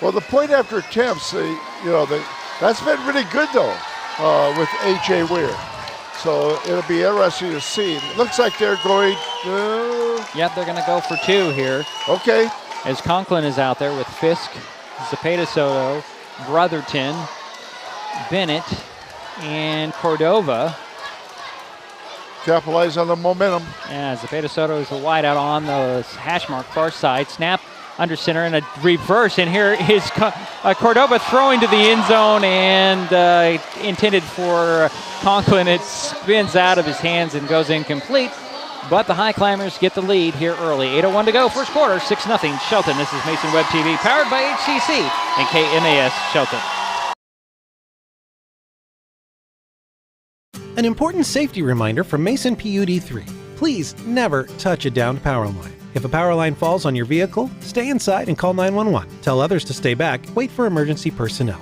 Well, the point after attempts, that's been really good though with A.J. Weir. So it'll be interesting to see. It looks like they're going. Yep, they're going to go for 2 here. Okay. As Conklin is out there with Fisk, Zepeda Soto, Brotherton, Bennett, and Cordova. Capitalize on the momentum. Yeah, Zepeda Soto is the wide out on the hash mark far side. Snap under center and a reverse. And here is Cordova throwing to the end zone and intended for Conklin. It spins out of his hands and goes incomplete. But the Highclimbers get the lead here early. 8:01 to go, first quarter, 6-0 Shelton. This is Mason Web TV, powered by HCC and KMAS Shelton. An important safety reminder from Mason PUD3. Please never touch a downed power line. If a power line falls on your vehicle, stay inside and call 911. Tell others to stay back, wait for emergency personnel.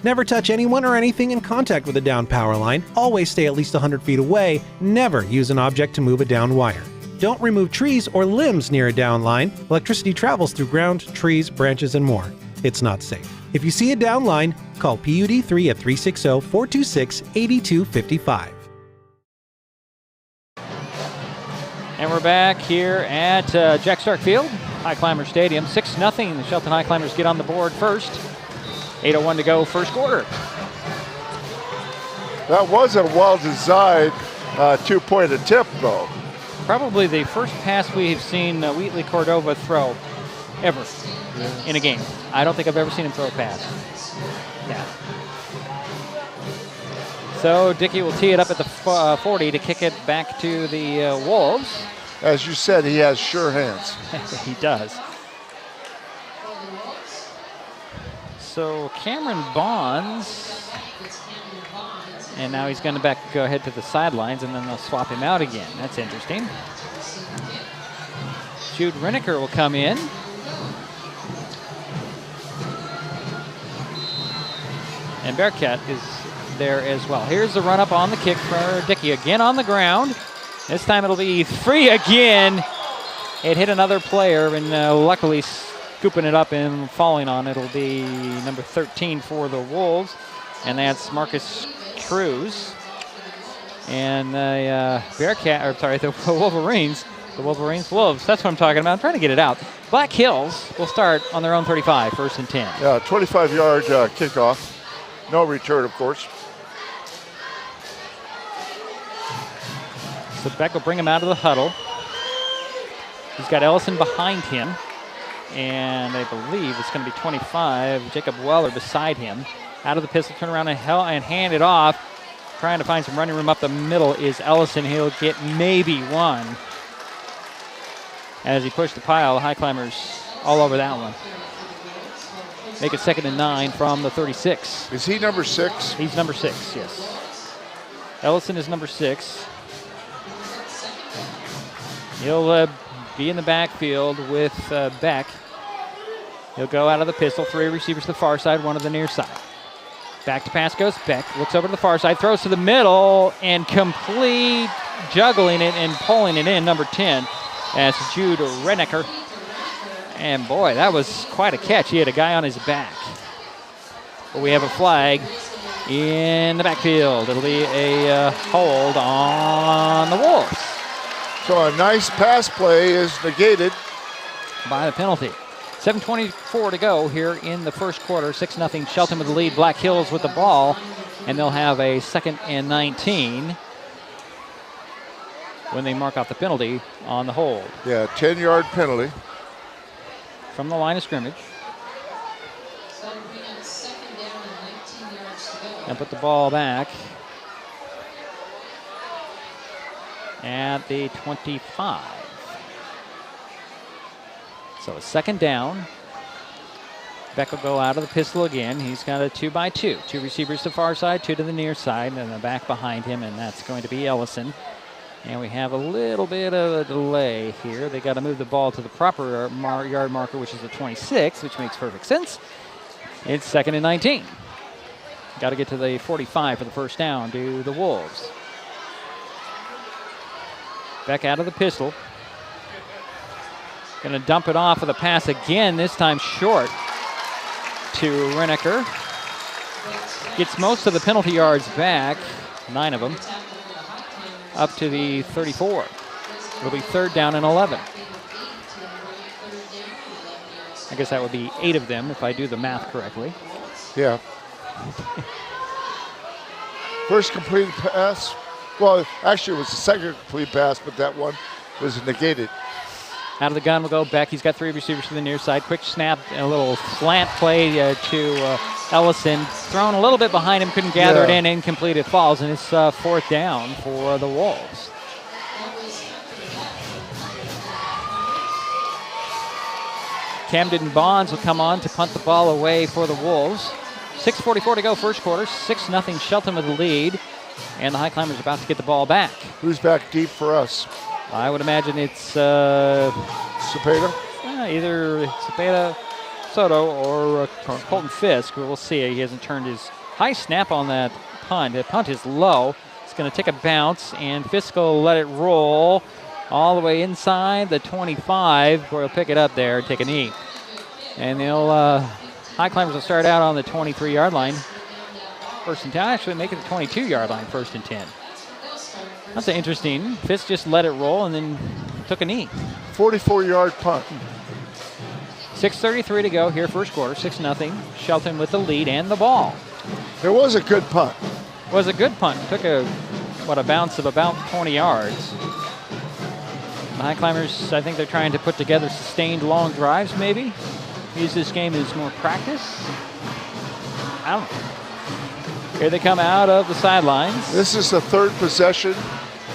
Never touch anyone or anything in contact with a downed power line. Always stay at least 100 feet away. Never use an object to move a downed wire. Don't remove trees or limbs near a downed line. Electricity travels through ground, trees, branches, and more. It's not safe. If you see a downed line, call PUD3 at 360-426-8255. And we're back here at Jack Stark Field, Highclimbers Stadium. 6-0. The Shelton Highclimbers get on the board first. 8:01 to go, first quarter. That was a well-designed two-point attempt, though. Probably the first pass we've seen Wheatley Cordova throw ever in a game. I don't think I've ever seen him throw a pass. Yeah. So Dickey will tee it up at the 40 to kick it back to the Wolves. As you said, he has sure hands. He does. So Cameron Bonds, and now he's going to go ahead to the sidelines, and then they'll swap him out again. That's interesting. Jude Reneker will come in. And Bearcat is there as well. Here's the run up on the kick for Dickey. Again on the ground. This time it'll be free again. It hit another player, and luckily scooping it up and falling on it'll be number 13 for the Wolves, and that's Marcus Cruz. And the Wolves. That's what I'm talking about. I'm trying to get it out. Black Hills will start on their own 35, first and 10. Yeah, 25-yard kickoff. No return, of course. So Beck will bring him out of the huddle. He's got Ellison behind him. And I believe it's going to be 25. Jacob Weller beside him. Out of the pistol, turn around and hand it off. Trying to find some running room up the middle is Ellison. He'll get maybe one. As he pushed the pile, the Highclimbers all over that one. Make it 2nd and 9 from the 36. Is he number 6? He's number 6, yes. Ellison is number 6. He'll be in the backfield with Beck. He'll go out of the pistol. 3 receivers to the far side, 1 to the near side. Back to pass goes Beck. Looks over to the far side, throws to the middle, and complete juggling it and pulling it in, number 10. That's Jude Reneker. And boy, that was quite a catch. He had a guy on his back. But we have a flag in the backfield. It'll be a hold on the Wolves. So a nice pass play is negated by the penalty. 7:24 to go here in the first quarter. 6-0 Shelton with the lead. Black Hills with the ball. And they'll have a 2nd and 19 when they mark off the penalty on the hold. Yeah, 10-yard penalty. From the line of scrimmage. And put the ball back at the 25. So a 2nd down. Beck will go out of the pistol again. He's got a 2-by-2. 2 receivers to the far side, 2 to the near side, and the back behind him, and that's going to be Ellison. And we have a little bit of a delay here. They got to move the ball to the proper yard marker, which is the 26, which makes perfect sense. It's 2nd and 19. Got to get to the 45 for the first down to the Wolves. Beck out of the pistol. Going to dump it off with a pass again, this time short to Reneker. Gets most of the penalty yards back, 9 of them. Up to the 34. It'll be 3rd down and 11. I guess that would be 8 of them if I do the math correctly. Yeah. First completed pass. Well, actually it was the second complete pass, but that one was negated. Out of the gun will go Beck. He's got 3 receivers to the near side. Quick snap and a little slant play to Ellison. Thrown a little bit behind him, couldn't gather it in. Incomplete, it falls, and it's 4th down for the Wolves. Camden Bonds will come on to punt the ball away for the Wolves. 6:44 to go, first quarter. 6-0 Shelton with the lead. And the Highclimbers are about to get the ball back. Who's back deep for us? I would imagine it's Cepeda? Either Cepeda, Soto or Colton Fisk. We'll see. He hasn't turned his high snap on that punt. The punt is low. It's going to take a bounce, and Fisk will let it roll all the way inside the 25, where he'll pick it up there and take a knee. And Highclimbers will start out on the 23-yard line. First and 10. Actually, make it the 22-yard line, first and 10. That's interesting. Fisk just let it roll and then took a knee. 44-yard punt. 6:33 to go here, first quarter, 6-0. Shelton with the lead and the ball. It was a good punt. It was a good punt. Took a bounce of about 20 yards. The Highclimbers, I think they're trying to put together sustained long drives, maybe. Use this game as more practice. I don't know. Here they come out of the sidelines. This is the third possession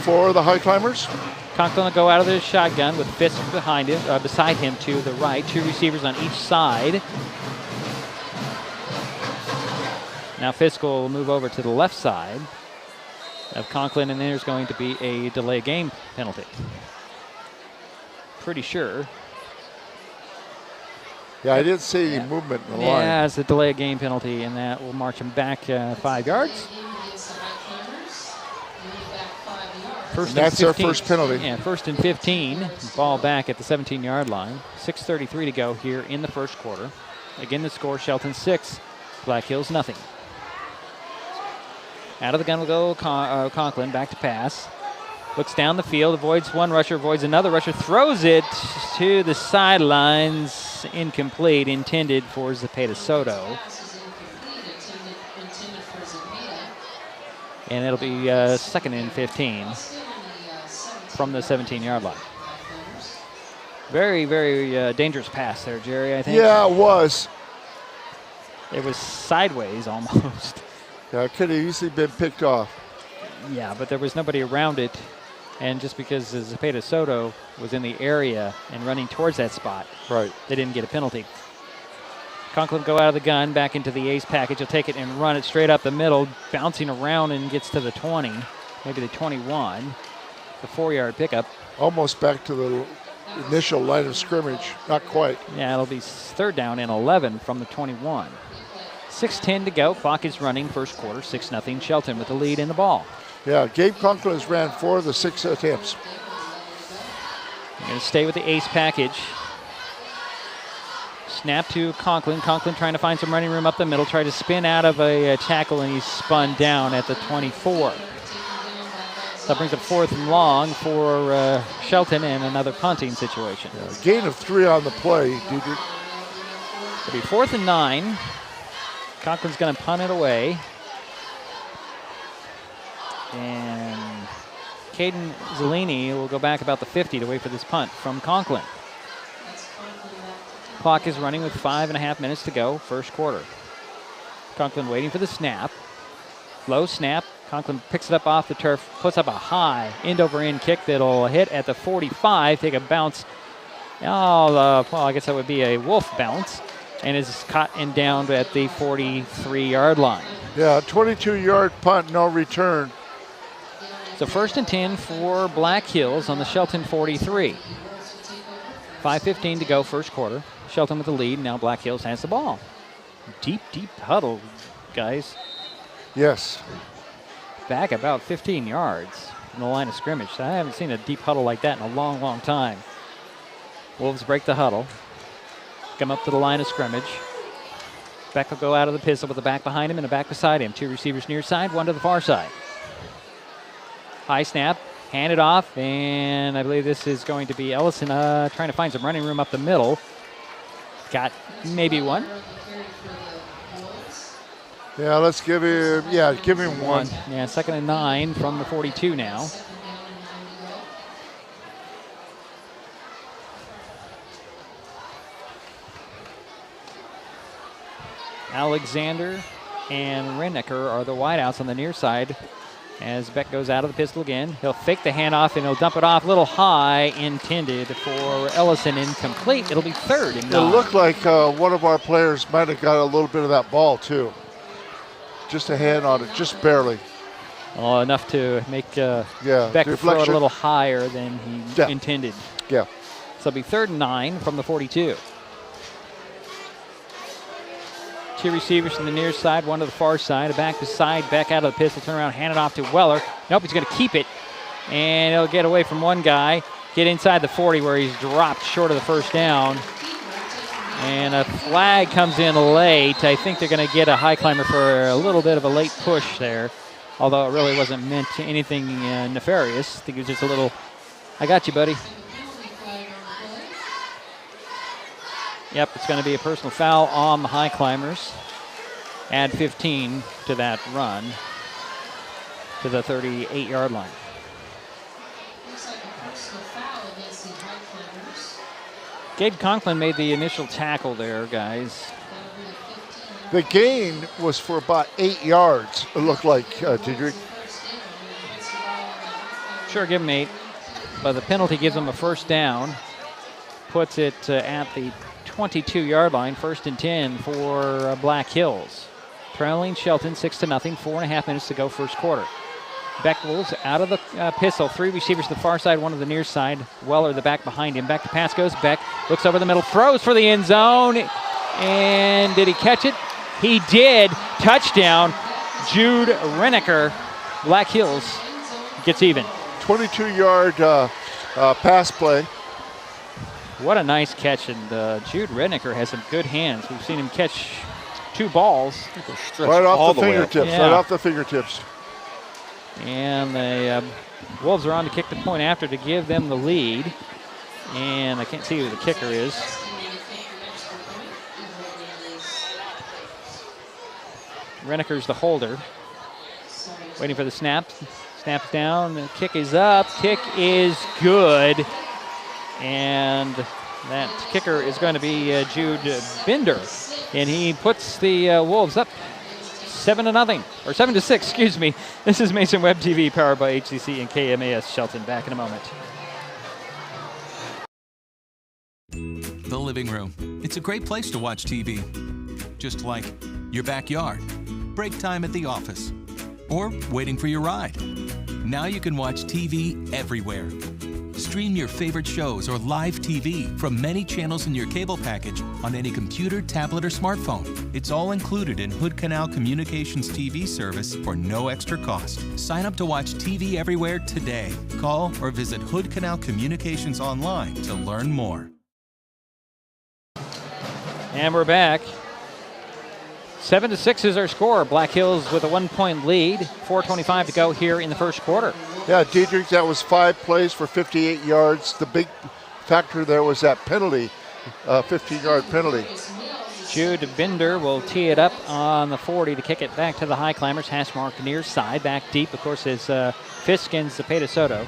for the Highclimbers. Conklin will go out of the shotgun with Fisk beside him to the right. Two receivers on each side. Now Fisk will move over to the left side of Conklin, and there's going to be a delay game penalty. Pretty sure. Yeah, I didn't see any movement in the line. Yeah, it's a delay game penalty, and that will march him back 5 yards. That's their first penalty. Yeah, first and 15. Ball back at the 17-yard line. 6:33 to go here in the first quarter. Again, the score, Shelton 6, Black Hills nothing. Out of the gun will go Conklin, back to pass. Looks down the field, avoids one rusher, avoids another rusher, throws it to the sidelines. Incomplete, intended for Zepeda Soto. And it'll be second and 15 from the 17-yard line. Very, very dangerous pass there, Jerry, I think. Yeah, it was. It was sideways almost. Yeah, it could have easily been picked off. Yeah, but there was nobody around it. And just because Zepeda Soto was in the area and running towards that spot, right, they didn't get a penalty. Conklin go out of the gun, back into the ace package. He'll take it and run it straight up the middle, bouncing around and gets to the 20, maybe the 21. The 4-yard pickup. Almost back to the initial line of scrimmage. Not quite. Yeah, it'll be third down and 11 from the 21. 6:10 to go. Clock is running. First quarter, 6-0. Shelton with the lead in the ball. Yeah, Gabe Conklin has ran 4 of the 6 attempts. You're going to stay with the ace package. Snap to Conklin. Conklin trying to find some running room up the middle. Tried to spin out of a tackle, and he's spun down at the 24. That brings up 4th and long for Shelton and another punting situation. Yeah, gain of 3 on the play. It'll be 4th and 9. Conklin's going to punt it away. And Caden Zellini will go back about the 50 to wait for this punt from Conklin. Clock is running with 5.5 minutes to go, first quarter. Conklin waiting for the snap. Low snap. Conklin picks it up off the turf, puts up a high end-over-end kick that'll hit at the 45, take a bounce. Well, I guess that would be a wolf bounce, and is caught and downed at the 43-yard line. Yeah, 22-yard punt, no return. So first and 10 for Black Hills on the Shelton 43. 5:15 to go, first quarter. Shelton with the lead. Now Black Hills has the ball. Deep, deep huddle, guys. Yes. Back about 15 yards from the line of scrimmage. I haven't seen a deep huddle like that in a long, long time. Wolves break the huddle. Come up to the line of scrimmage. Beck will go out of the pistol with the back behind him and the back beside him. 2 receivers near side, 1 to the far side. High snap, hand it off, and I believe this is going to be Ellison trying to find some running room up the middle. Got maybe 1. Yeah, let's give him, give him 1. Yeah, 2nd and 9 from the 42 now. Alexander and Rennecker are the wideouts on the near side. As Beck goes out of the pistol again, he'll fake the handoff and he'll dump it off a little high, intended for Ellison, incomplete. It'll be 3rd and 9. It looked like one of our players might have got a little bit of that ball too. Just a hand on it, just barely. Oh, enough to make Beck throw it a little higher than he intended. Yeah. So it'll be 3rd and 9 from the 42. Two receivers to the near side, one to the far side. A back to side, back out of the pistol, turn around, hand it off to Weller. Nope, he's going to keep it. And he'll get away from one guy, get inside the 40 where he's dropped short of the first down. And a flag comes in late. I think they're going to get a high climber for a little bit of a late push there, although it really wasn't meant to anything nefarious. I think it was just a little, I got you, buddy. Yep, it's going to be a personal foul on the High Climbers. Add 15 to that run to the 38-yard line. Looks like a personal foul against the High Climbers. Gabe Conklin made the initial tackle there, guys. The gain was for about 8 yards, it looked like, Diedrich. Sure, give him 8. But the penalty gives him a first down. Puts it at the 22-yard line, 1st and 10 for Black Hills. Trailing Shelton 6-0, 4.5 minutes to go, first quarter. Beckles out of the pistol. 3 receivers to the far side, 1 to the near side. Weller, the back behind him. Back to pass goes. Beck looks over the middle, throws for the end zone. And did he catch it? He did. Touchdown. Jude Reneker. Black Hills gets even. 22-yard pass play. What a nice catch, and Jude Rednecker has some good hands. We've seen him catch 2 balls. Right off the fingertips, right off the fingertips. And the Wolves are on to kick the point after to give them the lead. And I can't see who the kicker is. Renecker's the holder. Waiting for the snap. Snaps down, the kick is up, kick is good. And that kicker is going to be Jude Binder. And he puts the Wolves up 7-0, or 7-6, excuse me. This is Mason Web TV, powered by HCC and KMAS Shelton. Back in a moment. The living room. It's a great place to watch TV. Just like your backyard, break time at the office, or waiting for your ride. Now you can watch TV everywhere. Stream your favorite shows or live TV from many channels in your cable package on any computer, tablet, or smartphone. It's all included in Hood Canal Communications TV service for no extra cost. Sign up to watch TV everywhere today. Call or visit Hood Canal Communications online to learn more. And we're back. 7-6 is our score. Black Hills with a 1-point lead. 4:25 to go here in the first quarter. Yeah, Diedrich, that was 5 plays for 58 yards. The big factor there was that penalty, 15-yard penalty. Jude Binder will tee it up on the 40 to kick it back to the High Climbers. Hash mark near side. Back deep, of course, is Fisk and Zepeda Soto.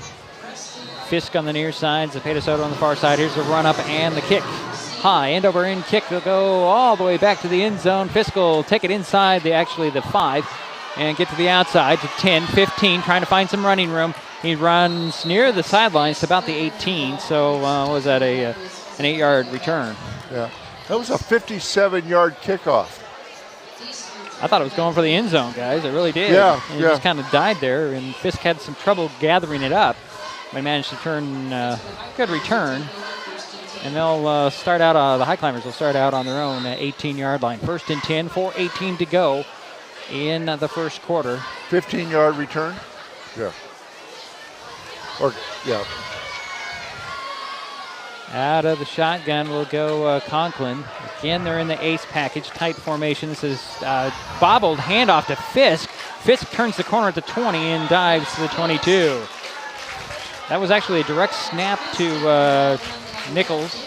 Fisk on the near side, Zepeda Soto on the far side. Here's the run up and the kick. High, end over end kick. They'll go all the way back to the end zone. Fisk will take it inside the 5 and get to the outside to 10, 15, trying to find some running room. He runs near the sidelines to about the 18, so was that an 8-yard return? Yeah, that was a 57-yard kickoff. I thought it was going for the end zone, guys. It really did. Yeah, and it just kind of died there, and Fisk had some trouble gathering it up. But he managed to turn good return. And they'll start out, the High Climbers will start out on their own 18-yard line. 1st and 10, 4:18 to go in the first quarter. 15-yard return? Yeah. Yeah. Out of the shotgun will go Conklin. Again, they're in the ace package, tight formation. This is bobbled handoff to Fisk. Fisk turns the corner at the 20 and dives to the 22. That was actually a direct snap to Nichols,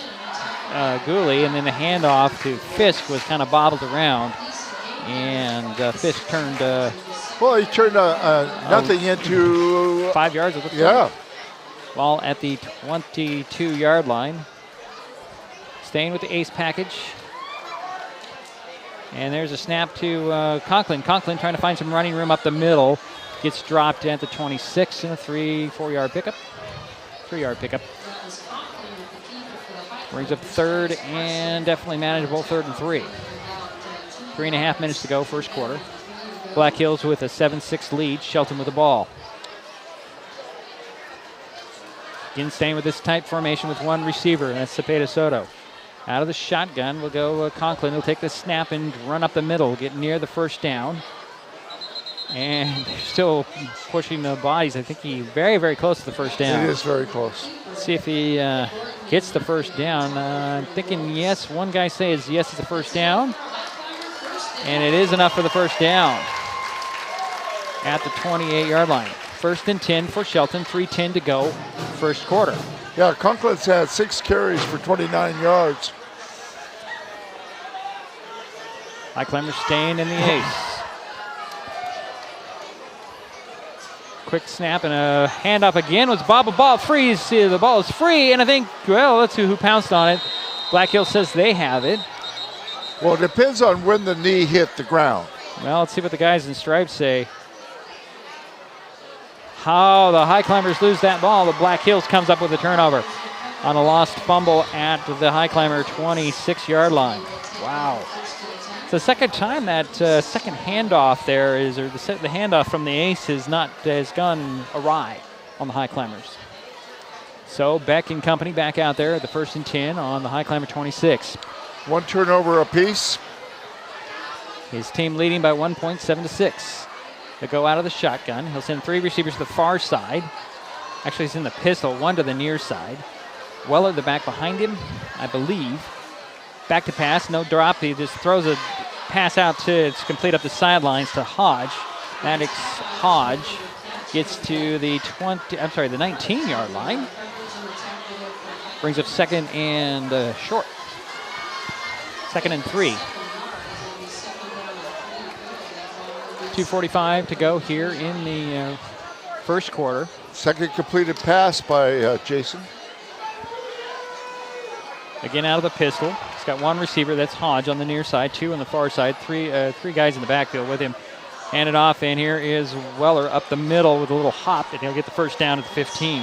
Gooley, and then the handoff to Fisk was kind of bobbled around, and Fisk turned. Well, he turned nothing into 5 yards. It looks like. While at the 22-yard line, staying with the ace package, and there's a snap to Conklin. Conklin trying to find some running room up the middle, gets dropped at the 26 and a 3-4-yard pickup. 3-yard pickup. Brings up 3rd and definitely manageable 3rd and 3. 3.5 minutes to go, first quarter. Black Hills with a 7-6 lead. Shelton with the ball. Again, staying with this tight formation with one receiver, and that's Zepeda Soto. Out of the shotgun will go Conklin. He'll take the snap and run up the middle, get near the first down. And still pushing the bodies. I think he's very, very close to the first down. It is very close. Let's see if he gets the first down. I'm thinking yes. One guy says yes, it's the first down. And it is enough for the first down at the 28-yard line. 1st and 10 for Shelton, 3:10 to go, first quarter. Yeah, Conklin's had 6 carries for 29 yards. Highclimbers staying in the ace. Quick snap and a handoff again was Bob. A ball frees. The ball is free, and I think, well, let's see who pounced on it. Black Hills says they have it. Well, it depends on when the knee hit the ground. Well, let's see what the guys in stripes say. How the Highclimbers lose that ball. The Black Hills comes up with a turnover on a lost fumble at the Highclimber 26-yard line. Wow. It's the second time that second handoff there is, or the handoff from the ace has gone awry on the Highclimbers. So Beck and company back out there at the 1st and 10 on the Highclimber 26. 1 turnover apiece. His team leading by 1 point, 7-6. They go out of the shotgun. He'll send 3 receivers to the far side. Actually, he's in the pistol, 1 to the near side. Weller, the back behind him, I believe. Back to pass, no drop. He just throws a pass out to complete up the sidelines to Hodge. Maddox Hodge gets to the 19-yard line. Brings up 2nd and short. 2nd and 3. 2:45 to go here in the first quarter. Second completed pass by Jason. Again out of the pistol. He's got 1 receiver, that's Hodge on the near side, 2 on the far side, three guys in the backfield with him. Hand it off, and here is Weller up the middle with a little hop, and he'll get the first down at the 15.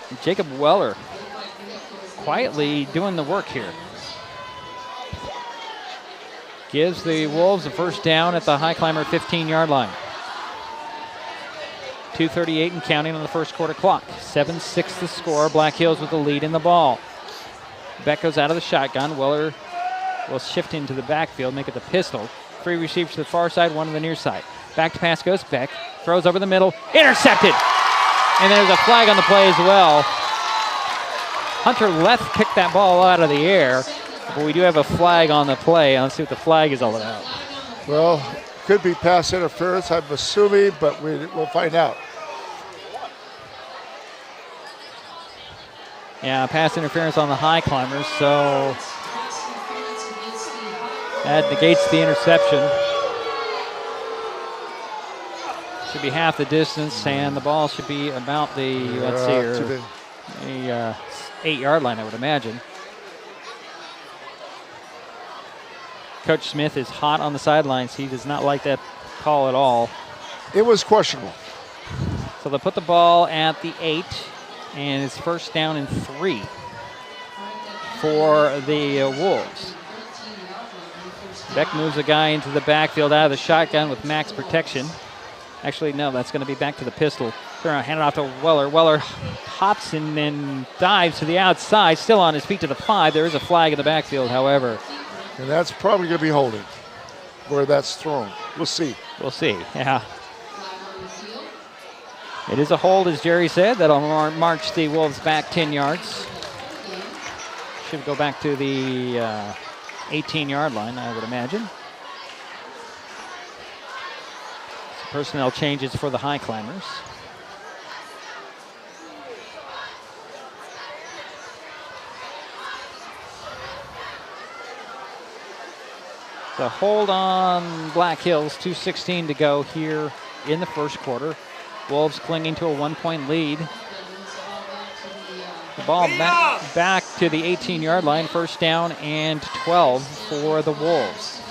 And Jacob Weller quietly doing the work here. Gives the Wolves a first down at the Highclimber 15-yard line. 2:38 and counting on the first quarter clock. 7-6 the score. Black Hills with the lead in the ball. Beck goes out of the shotgun. Weller will shift into the backfield, make it the pistol. 3 receivers to the far side, 1 to the near side. Back to pass goes Beck. Throws over the middle. Intercepted! And there's a flag on the play as well. Hunter Leth kicked that ball out of the air. But we do have a flag on the play. Let's see what the flag is all about. Well, could be pass interference, I'm assuming, but we'll find out. Yeah, pass interference on the Highclimbers, so that negates the interception. Should be half the distance, and the ball should be about the, let's see here, the 8-yard line, I would imagine. Coach Smith is hot on the sidelines. He does not like that call at all. It was questionable. So they'll put the ball at the 8, and it's first down and 3 for the Wolves. Beck moves a guy into the backfield out of the shotgun with max protection. Actually, no, that's going to be back to the pistol. Turn around, hand it off to Weller. Weller hops and then dives to the outside, still on his feet to the 5. There is a flag in the backfield, however. And that's probably going to be holding where that's thrown. We'll see. We'll see, yeah. It is a hold, as Jerry said. That'll march the Wolves back 10 yards. Should go back to the 18-yard line, I would imagine. Some personnel changes for the Highclimbers. The hold on Black Hills, 2:16 to go here in the first quarter. Wolves clinging to a 1-point lead. The ball back to the 18-yard line, first down and 12 for the Wolves.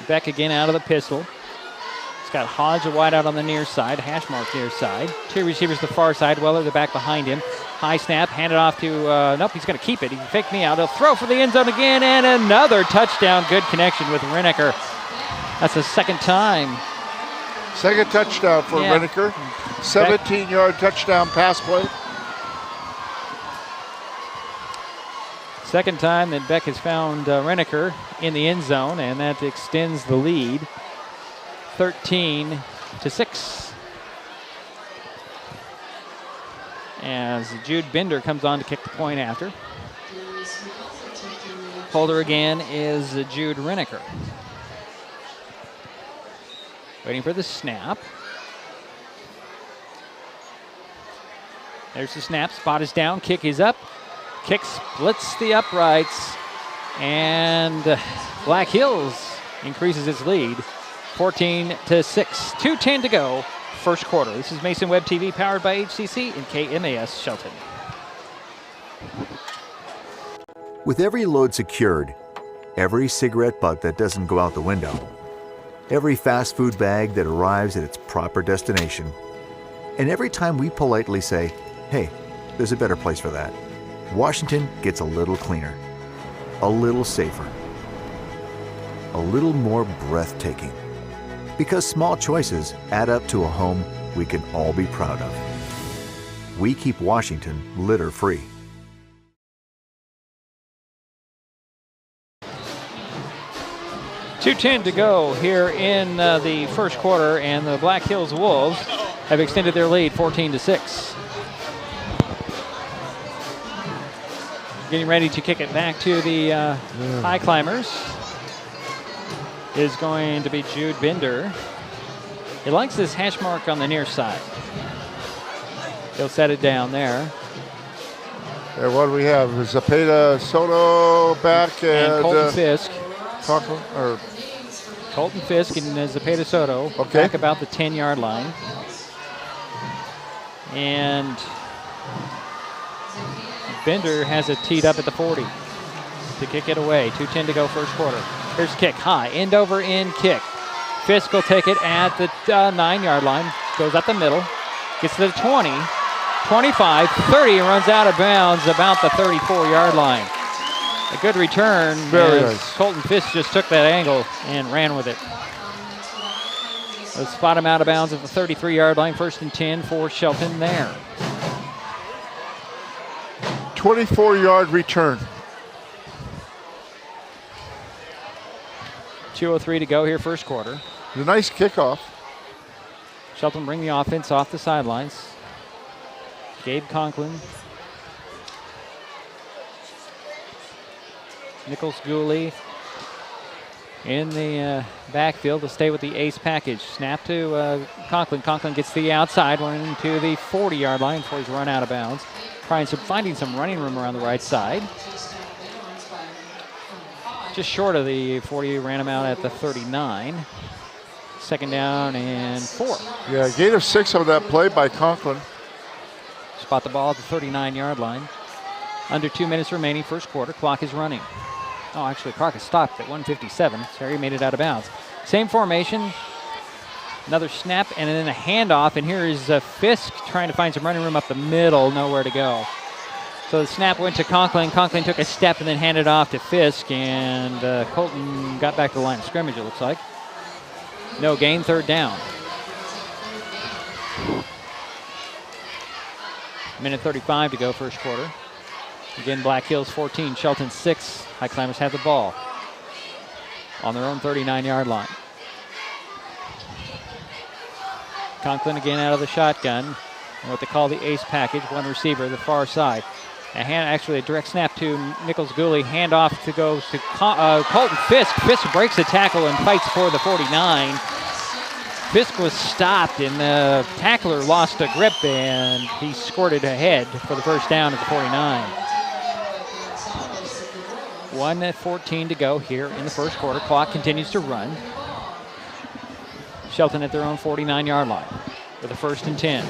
Beck again out of the pistol. He's got Hodge, a wide out on the near side, hash mark near side. 2 receivers to the far side, Weller the back behind him. High snap, handed off to, nope, he's going to keep it. He can fake me out. He'll throw for the end zone again, and another touchdown. Good connection with Reneker. That's the second time. Second touchdown for Reneker. 17-yard touchdown pass play. Second time that Beck has found Reneker in the end zone, and that extends the lead 13-6. As Jude Bender comes on to kick the point after. Holder again is Jude Reneker. Waiting for the snap. There's the snap. Spot is down. Kick is up. Kick splits the uprights. And Black Hills increases its lead 14-6. 2:10 to go. First quarter. This is Mason Web TV powered by HCC and KMAS Shelton. With every load secured, every cigarette butt that doesn't go out the window, every fast food bag that arrives at its proper destination, and every time we politely say, hey, there's a better place for that, Washington gets a little cleaner, a little safer, a little more breathtaking. Because small choices add up to a home we can all be proud of. We keep Washington litter-free. .210 to go here in the first quarter, and the Black Hills Wolves have extended their lead 14-6. Getting ready to kick it back to the Highclimbers is going to be Jude Bender. He likes this hash mark on the near side. He'll set it down there. And what do we have? Zapata Soto back and Colton Fisk. Colton Fisk and Zapata Soto back about the 10-yard line. And Bender has it teed up at the 40 to kick it away. 2:10 to go first quarter. Here's a kick, high, end over end kick. Fisk will take it at the 9-yard line. Goes up the middle, gets to the 20, 25, 30, and runs out of bounds about the 34-yard line. A good return. Very nice. Colton Fisk just took that angle and ran with it. Let's spot him out of bounds at the 33-yard line. 1st and 10 for Shelton there. 24-yard return. 2:03 to go here, first quarter. A nice kickoff. Shelton bring the offense off the sidelines. Gabe Conklin. Nichols Gooley in the backfield to stay with the ace package. Snap to Conklin. Conklin gets the outside, running to the 40-yard line before he's run out of bounds. Finding some running room around the right side. Just short of the 40, ran him out at the 39. 2nd down and 4. Yeah, gain of 6 on that play by Conklin. Spot the ball at the 39-yard line. Under 2 minutes remaining, first quarter. Clock is running. Oh, actually, the clock has stopped at 1:57. Terry made it out of bounds. Same formation. Another snap and then a handoff. And here is Fisk trying to find some running room up the middle. Nowhere to go. So the snap went to Conklin. Conklin took a step and then handed off to Fisk. And Colton got back to the line of scrimmage, it looks like. No gain, 3rd down. Minute 35 to go, first quarter. Again, Black Hills 14, Shelton 6. Highclimbers have the ball on their own 39-yard line. Conklin again out of the shotgun. What they call the ace package, one receiver, the far side. Actually a direct snap to Nichols Gooley. Handoff to go to Colton Fisk. Fisk breaks the tackle and fights for the 49. Fisk was stopped and the tackler lost a grip and he squirted ahead for the first down at the 49. 1:14 to go here in the first quarter. Clock continues to run. Shelton at their own 49-yard line with a 1st and 10.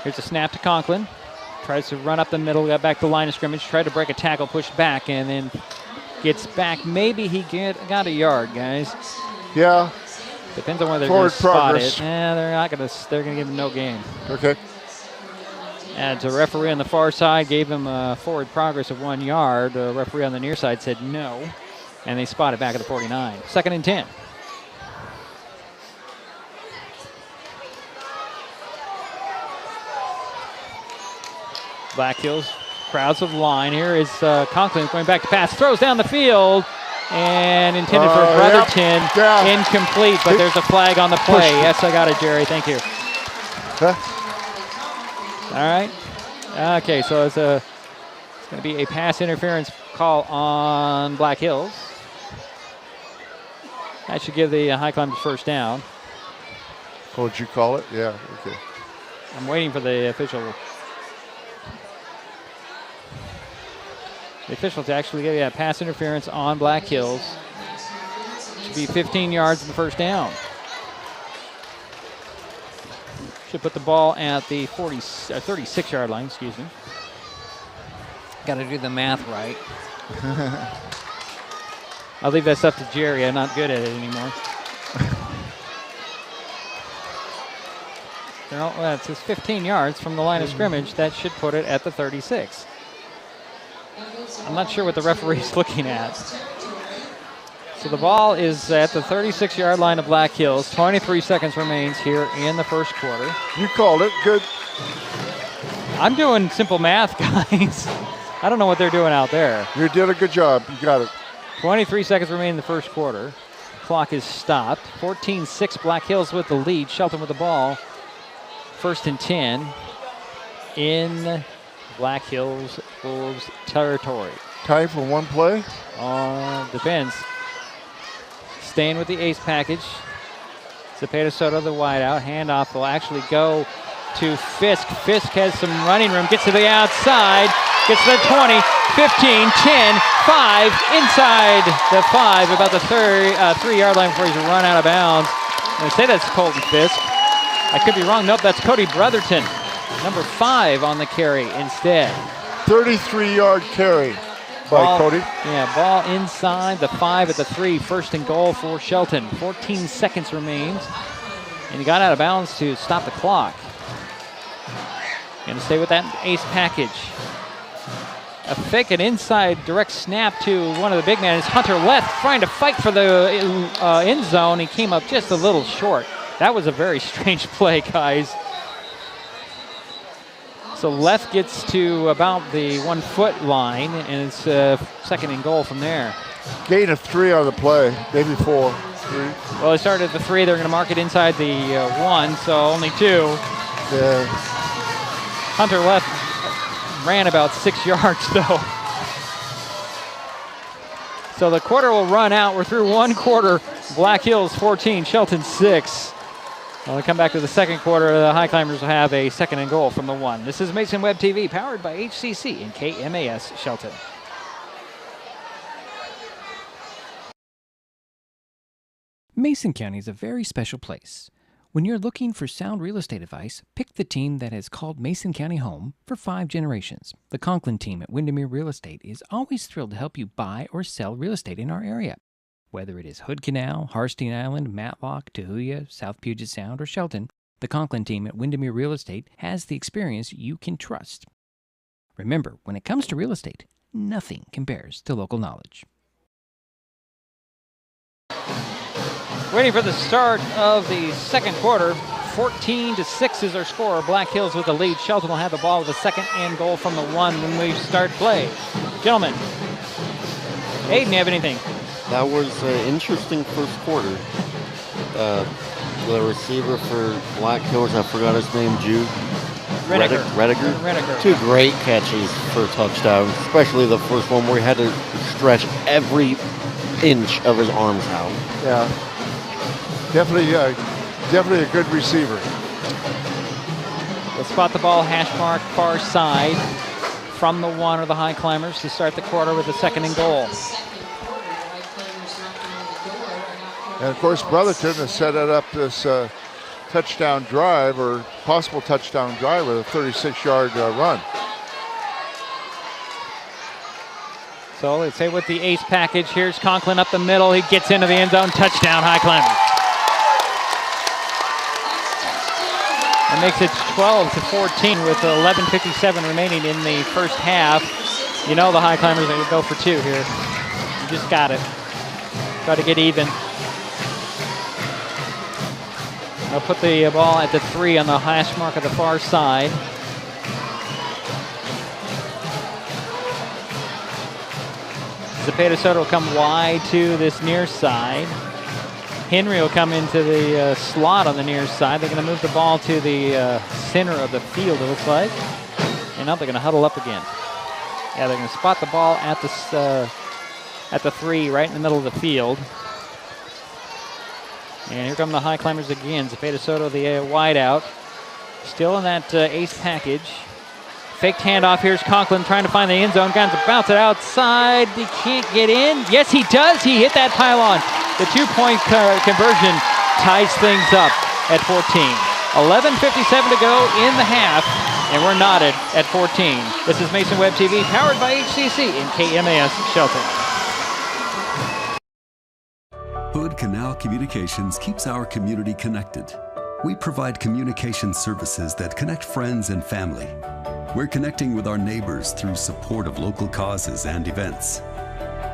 Here's a snap to Conklin. Tries to run up the middle, got back to the line of scrimmage, tried to break a tackle, pushed back, and then gets back. Maybe he got a yard, guys. Yeah. Depends on whether they're going to spot it. They're not going to. They're going to give him no gain. Okay. And the referee on the far side gave him a forward progress of 1 yard. The referee on the near side said no, and they spot it back at the 49. 2nd and 10. Black Hills crowds of line. Here is Conklin going back to pass. Throws down the field. And intended for Brotherton. Yep. Yeah. Incomplete, but there's a flag on the play. Yes, I got it, Jerry. Thank you. Huh? All right. Okay, so it's going to be a pass interference call on Black Hills. That should give the Highclimbers first down. What would you call it? Yeah, okay. I'm waiting for the official. The official to actually give you a pass interference on Black Hills. Should be 15 yards in the first down. Should put the ball at the 36-yard line, excuse me. Got to do the math right. I'll leave that stuff to Jerry. I'm not good at it anymore. Well, it says 15 yards from the line of scrimmage. That should put it at the 36. I'm not sure what the referee's looking at. So the ball is at the 36-yard line of Black Hills. 23 seconds remains here in the first quarter. You called it. Good. I'm doing simple math, guys. I don't know what they're doing out there. You did a good job. You got it. 23 seconds remain in the first quarter. Clock is stopped. 14-6 Black Hills with the lead. Shelton with the ball. 1st and 10 in Black Hills Wolves territory. Time for one play? Depends. Staying with the ace package. Cepeda Soto, the wideout. Handoff will actually go to Fisk. Fisk has some running room. Gets to the outside. Gets to the 20, 15, 10, 5. Inside the 5. About the 3-yard line before he's run out of bounds. I'm going to say that's Colton Fisk. I could be wrong. Nope, that's Cody Brotherton. Number 5 on the carry instead. 33-yard carry by Cody. Yeah, ball inside the 5 at the 3. 1st and goal for Shelton. 14 seconds remains. And he got out of bounds to stop the clock. Going to stay with that ace package. A fake and inside direct snap to one of the big men is Hunter Left trying to fight for the end zone. He came up just a little short. That was a very strange play, guys. So Left gets to about the 1-foot line, and it's 2nd and goal from there. Gain of 3 on the play, maybe 4, 3. Well, they started at the 3. They're going to mark it inside the 1, so only 2. Yeah. Hunter Left ran about 6 yards, though. So the quarter will run out. We're through one quarter. Black Hills 14, Shelton 6. When we come back to the second quarter, the Highclimbers will have a 2nd and goal from the 1. This is Mason Web TV, powered by HCC and KMAS Shelton. Mason County is a very special place. When you're looking for sound real estate advice, pick the team that has called Mason County home for 5 generations. The Conklin team at Windermere Real Estate is always thrilled to help you buy or sell real estate in our area. Whether it is Hood Canal, Harstein Island, Matlock, Tahuya, South Puget Sound, or Shelton, the Conklin team at Windermere Real Estate has the experience you can trust. Remember, when it comes to real estate, nothing compares to local knowledge. Waiting for the start of the second quarter. 14-6 is our score. Black Hills with the lead. Shelton will have the ball with a 2nd and goal from the 1 when we start play. Gentlemen, Aiden, you have anything? That was an interesting first quarter. The receiver for Black Hills, I forgot his name, Jude. Rediger. 2 great catches for touchdowns, especially the first one where he had to stretch every inch of his arms out. Yeah. Definitely a good receiver. We'll spot the ball, hash mark, far side from the 1 of the Highclimbers to start the quarter with a 2nd and goal. And of course, Brotherton has set it up this touchdown drive, or possible touchdown drive, with a 36-yard run. So let's say with the ace package, here's Conklin up the middle. He gets into the end zone, touchdown, Highclimbers. That makes it 12-14 with 11:57 remaining in the first half. You know the Highclimbers are going to go for 2 here. You just got it. Got to get even. They'll put the ball at the 3 on the hash mark of the far side. Zepeda Soto will come wide to this near side. Henry will come into the slot on the near side. They're going to move the ball to the center of the field, it looks like. And now they're going to huddle up again. Yeah, they're going to spot the ball at the 3 right in the middle of the field. And here come the Highclimbers again. Zepeda Soto, the wide out. Still in that ace package. Faked handoff. Here's Conklin trying to find the end zone. Guns to bounce it outside. He can't get in. Yes, he does. He hit that pylon. The 2-point conversion ties things up at 14. 11:57 to go in the half, and we're knotted at 14. This is Mason Web TV, powered by HCC in KMAS Shelton. Hood Canal Communications keeps our community connected. We provide communication services that connect friends and family. We're connecting with our neighbors through support of local causes and events.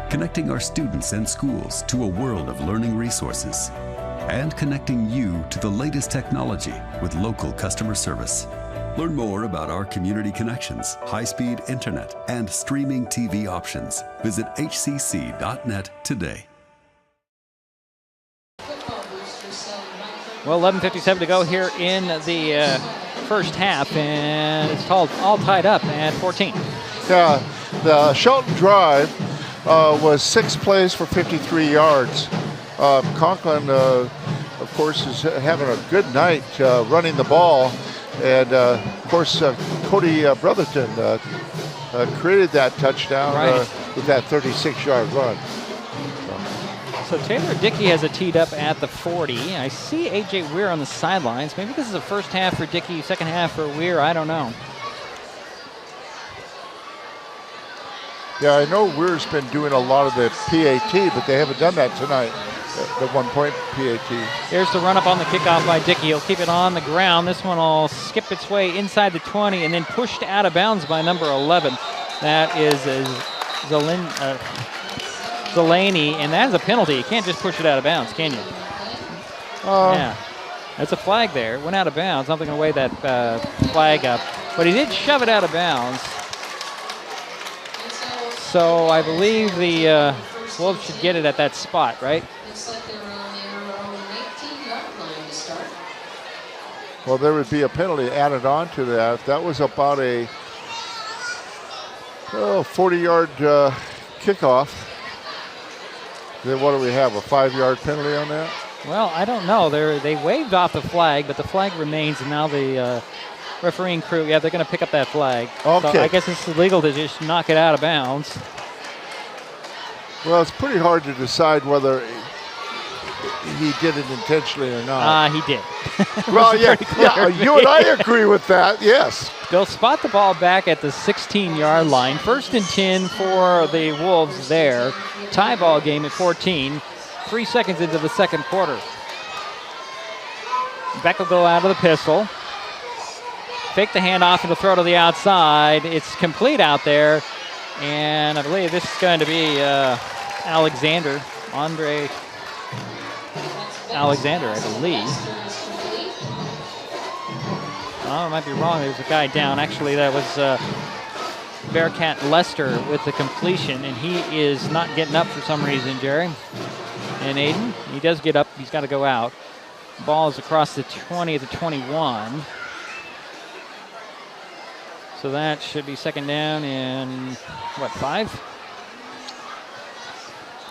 Connecting our students and schools to a world of learning resources. And connecting you to the latest technology with local customer service. Learn more about our community connections, high-speed internet, and streaming TV options. Visit hcc.net today. Well, 11:57 to go here in the first half, and it's all tied up at 14. Yeah, the Shelton drive was 6 plays for 53 yards. Conklin, of course, is having a good night running the ball. And, of course, Cody Brotherton created that touchdown with that 36-yard run. So Taylor Dickey has it teed up at the 40. I see A.J. Weir on the sidelines. Maybe this is the first half for Dickey, second half for Weir. I don't know. Yeah, I know Weir's been doing a lot of the PAT, but they haven't done that tonight, the 1-point PAT. Here's the run up on the kickoff by Dickey. He'll keep it on the ground. This one will skip its way inside the 20 and then pushed out of bounds by number 11. That is Delaney, and that is a penalty. You can't just push it out of bounds, can you? Yeah, that's a flag there. Went out of bounds. I'm not going to weigh that flag up. But he did shove it out of bounds. So I believe the Wolves should get it at that spot, right? Looks like they're on their own 18-yard line to start. Well, there would be a penalty added on to that. That was about a 40-yard kickoff. Then what do we have, a 5-yard penalty on that? Well, I don't know. They waved off the flag, but the flag remains, and now the refereeing crew, they're going to pick up that flag. Okay. So I guess it's illegal to just knock it out of bounds. Well, it's pretty hard to decide whether he did it intentionally or not. He did. Well, yeah, you and I agree with that, yes. They'll spot the ball back at the 16-yard line. 1st and 10 for the Wolves there. Tie ball game at 14. 3 seconds into the second quarter. Beck will go out of the pistol. Fake the handoff and the throw to the outside. It's complete out there. And I believe this is going to be Andre Alexander, I believe. Oh, I might be wrong. There's a guy down. Actually, that was Bearcat Lester with the completion, and he is not getting up for some reason, Jerry. And Aiden, he does get up. He's got to go out. Ball is across the 20 to 21. So that should be second down in, 5?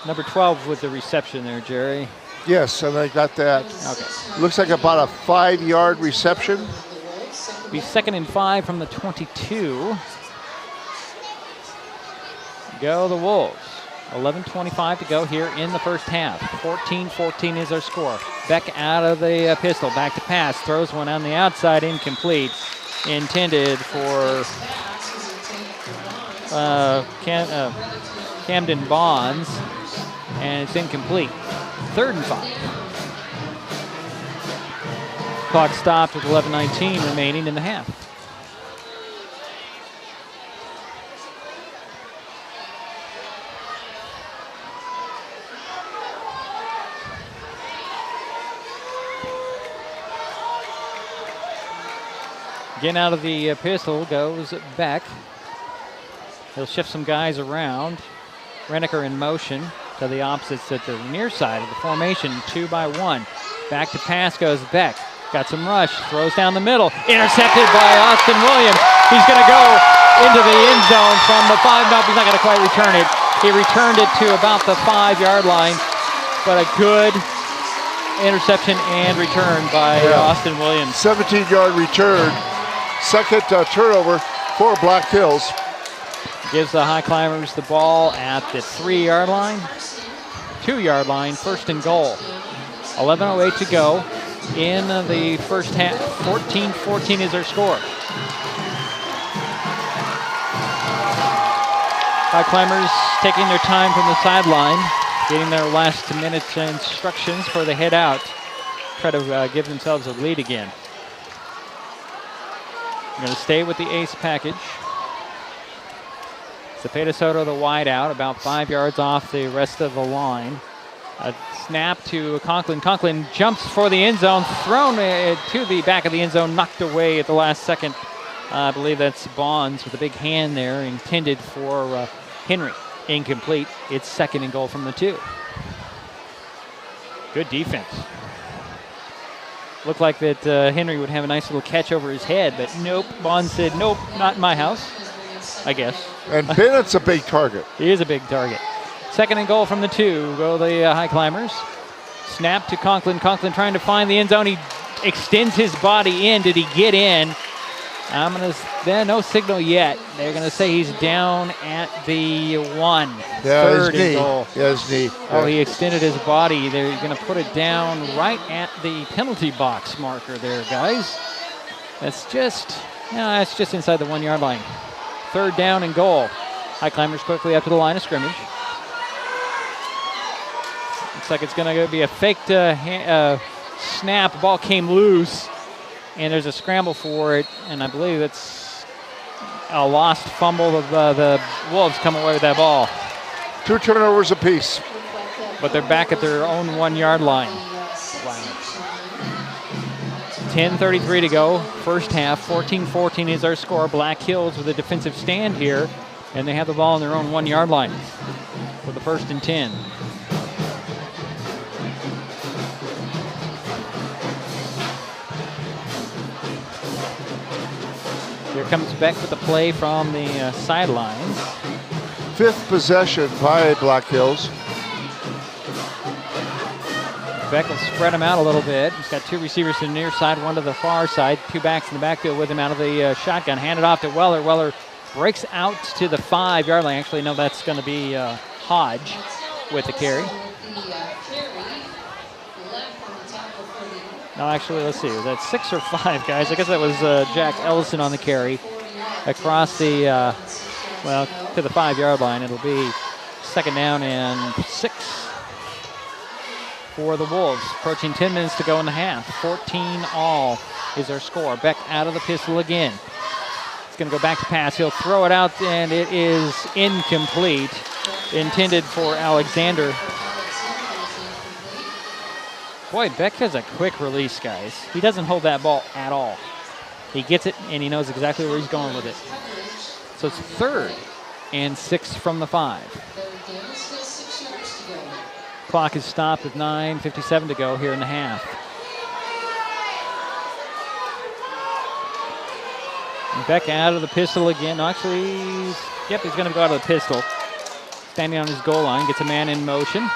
Number 12 with the reception there, Jerry. Yes, and they got that. Okay. Looks like about a 5-yard reception. Be 2nd and 5 from the 22. Go the Wolves. 11:25 to go here in the first half. 14-14 is our score. Beck out of the pistol. Back to pass. Throws one on the outside. Incomplete. Intended for Camden Bonds. And it's incomplete. 3rd and 5. Clock stopped with 11:19 remaining in the half. Again, out of the pistol goes Beck. He'll shift some guys around. Renneker in motion to the opposites at the near side of the formation, 2 by 1. Back to pass goes Beck. Got some rush, throws down the middle. Intercepted by Austin Williams. He's going to go into the end zone from the 5. Nope, he's not going to quite return it. He returned it to about the 5-yard line, but a good interception and return by Austin Williams. 17-yard return. Second turnover for Black Hills. Gives the Highclimbers the ball at the 3-yard line, 2-yard line, first and goal. 11:08 to go in the first half. 14-14 is our score. Highclimbers taking their time from the sideline, getting their last minute instructions for the head out. Try to give themselves a lead again. We're going to stay with the ace package. Cepeda Soto, the wide out, about 5 yards off the rest of the line. A snap to Conklin. Conklin jumps for the end zone, thrown to the back of the end zone, knocked away at the last second. I believe that's Bonds with a big hand there, intended for Henry. Incomplete. It's second and goal from the 2. Good defense. Looked like that Henry would have a nice little catch over his head, but nope. Bonds said, nope, not in my house, I guess. And Bennett's a big target. He is a big target. Second and goal from the 2. Go the Highclimbers. Snap to Conklin. Conklin trying to find the end zone. He extends his body in. Did he get in? No signal yet. They're going to say he's down at the 1. Yeah, Third his knee. and goal. Yeah, his knee. Oh, he extended his body. They're going to put it down right at the penalty box marker there, guys. That's just inside the 1-yard line. Third down and goal. Highclimbers quickly up to the line of scrimmage. Looks like it's going to be a faked snap. The ball came loose, and there's a scramble for it, and I believe it's a lost fumble of the Wolves come away with that ball. 2 turnovers apiece. But they're back at their own 1-yard line. Wow. 10:33 to go, first half. 14-14 is our score. Black Hills with a defensive stand here, and they have the ball on their own 1-yard line for the 1st and 10. Here comes Beck with the play from the sidelines. 5th possession by Black Hills. Beck will spread him out a little bit. He's got 2 receivers to the near side, 1 to the far side, 2 backs in the backfield with him out of the shotgun. Handed off to Weller. Weller breaks out to the 5-yard line. Actually, no, that's going to be Hodge with the carry. No, actually, let's see. Was that 6 or 5, guys? I guess that was Jack Ellison on the carry across the, to the 5-yard line. It'll be 2nd down and 6 for the Wolves. Approaching 10 minutes to go in the half. 14-all is our score. Beck out of the pistol again. It's going to go back to pass. He'll throw it out, and it is incomplete. Intended for Alexander. Boy, Beck has a quick release, guys. He doesn't hold that ball at all. He gets it, and he knows exactly where he's going with it. So it's 3rd and 6 from the 5. Clock is stopped with 9:57 to go here in the half. And Beck out of the pistol again. Actually, he's going to go out of the pistol. Standing on his goal line, gets a man in motion.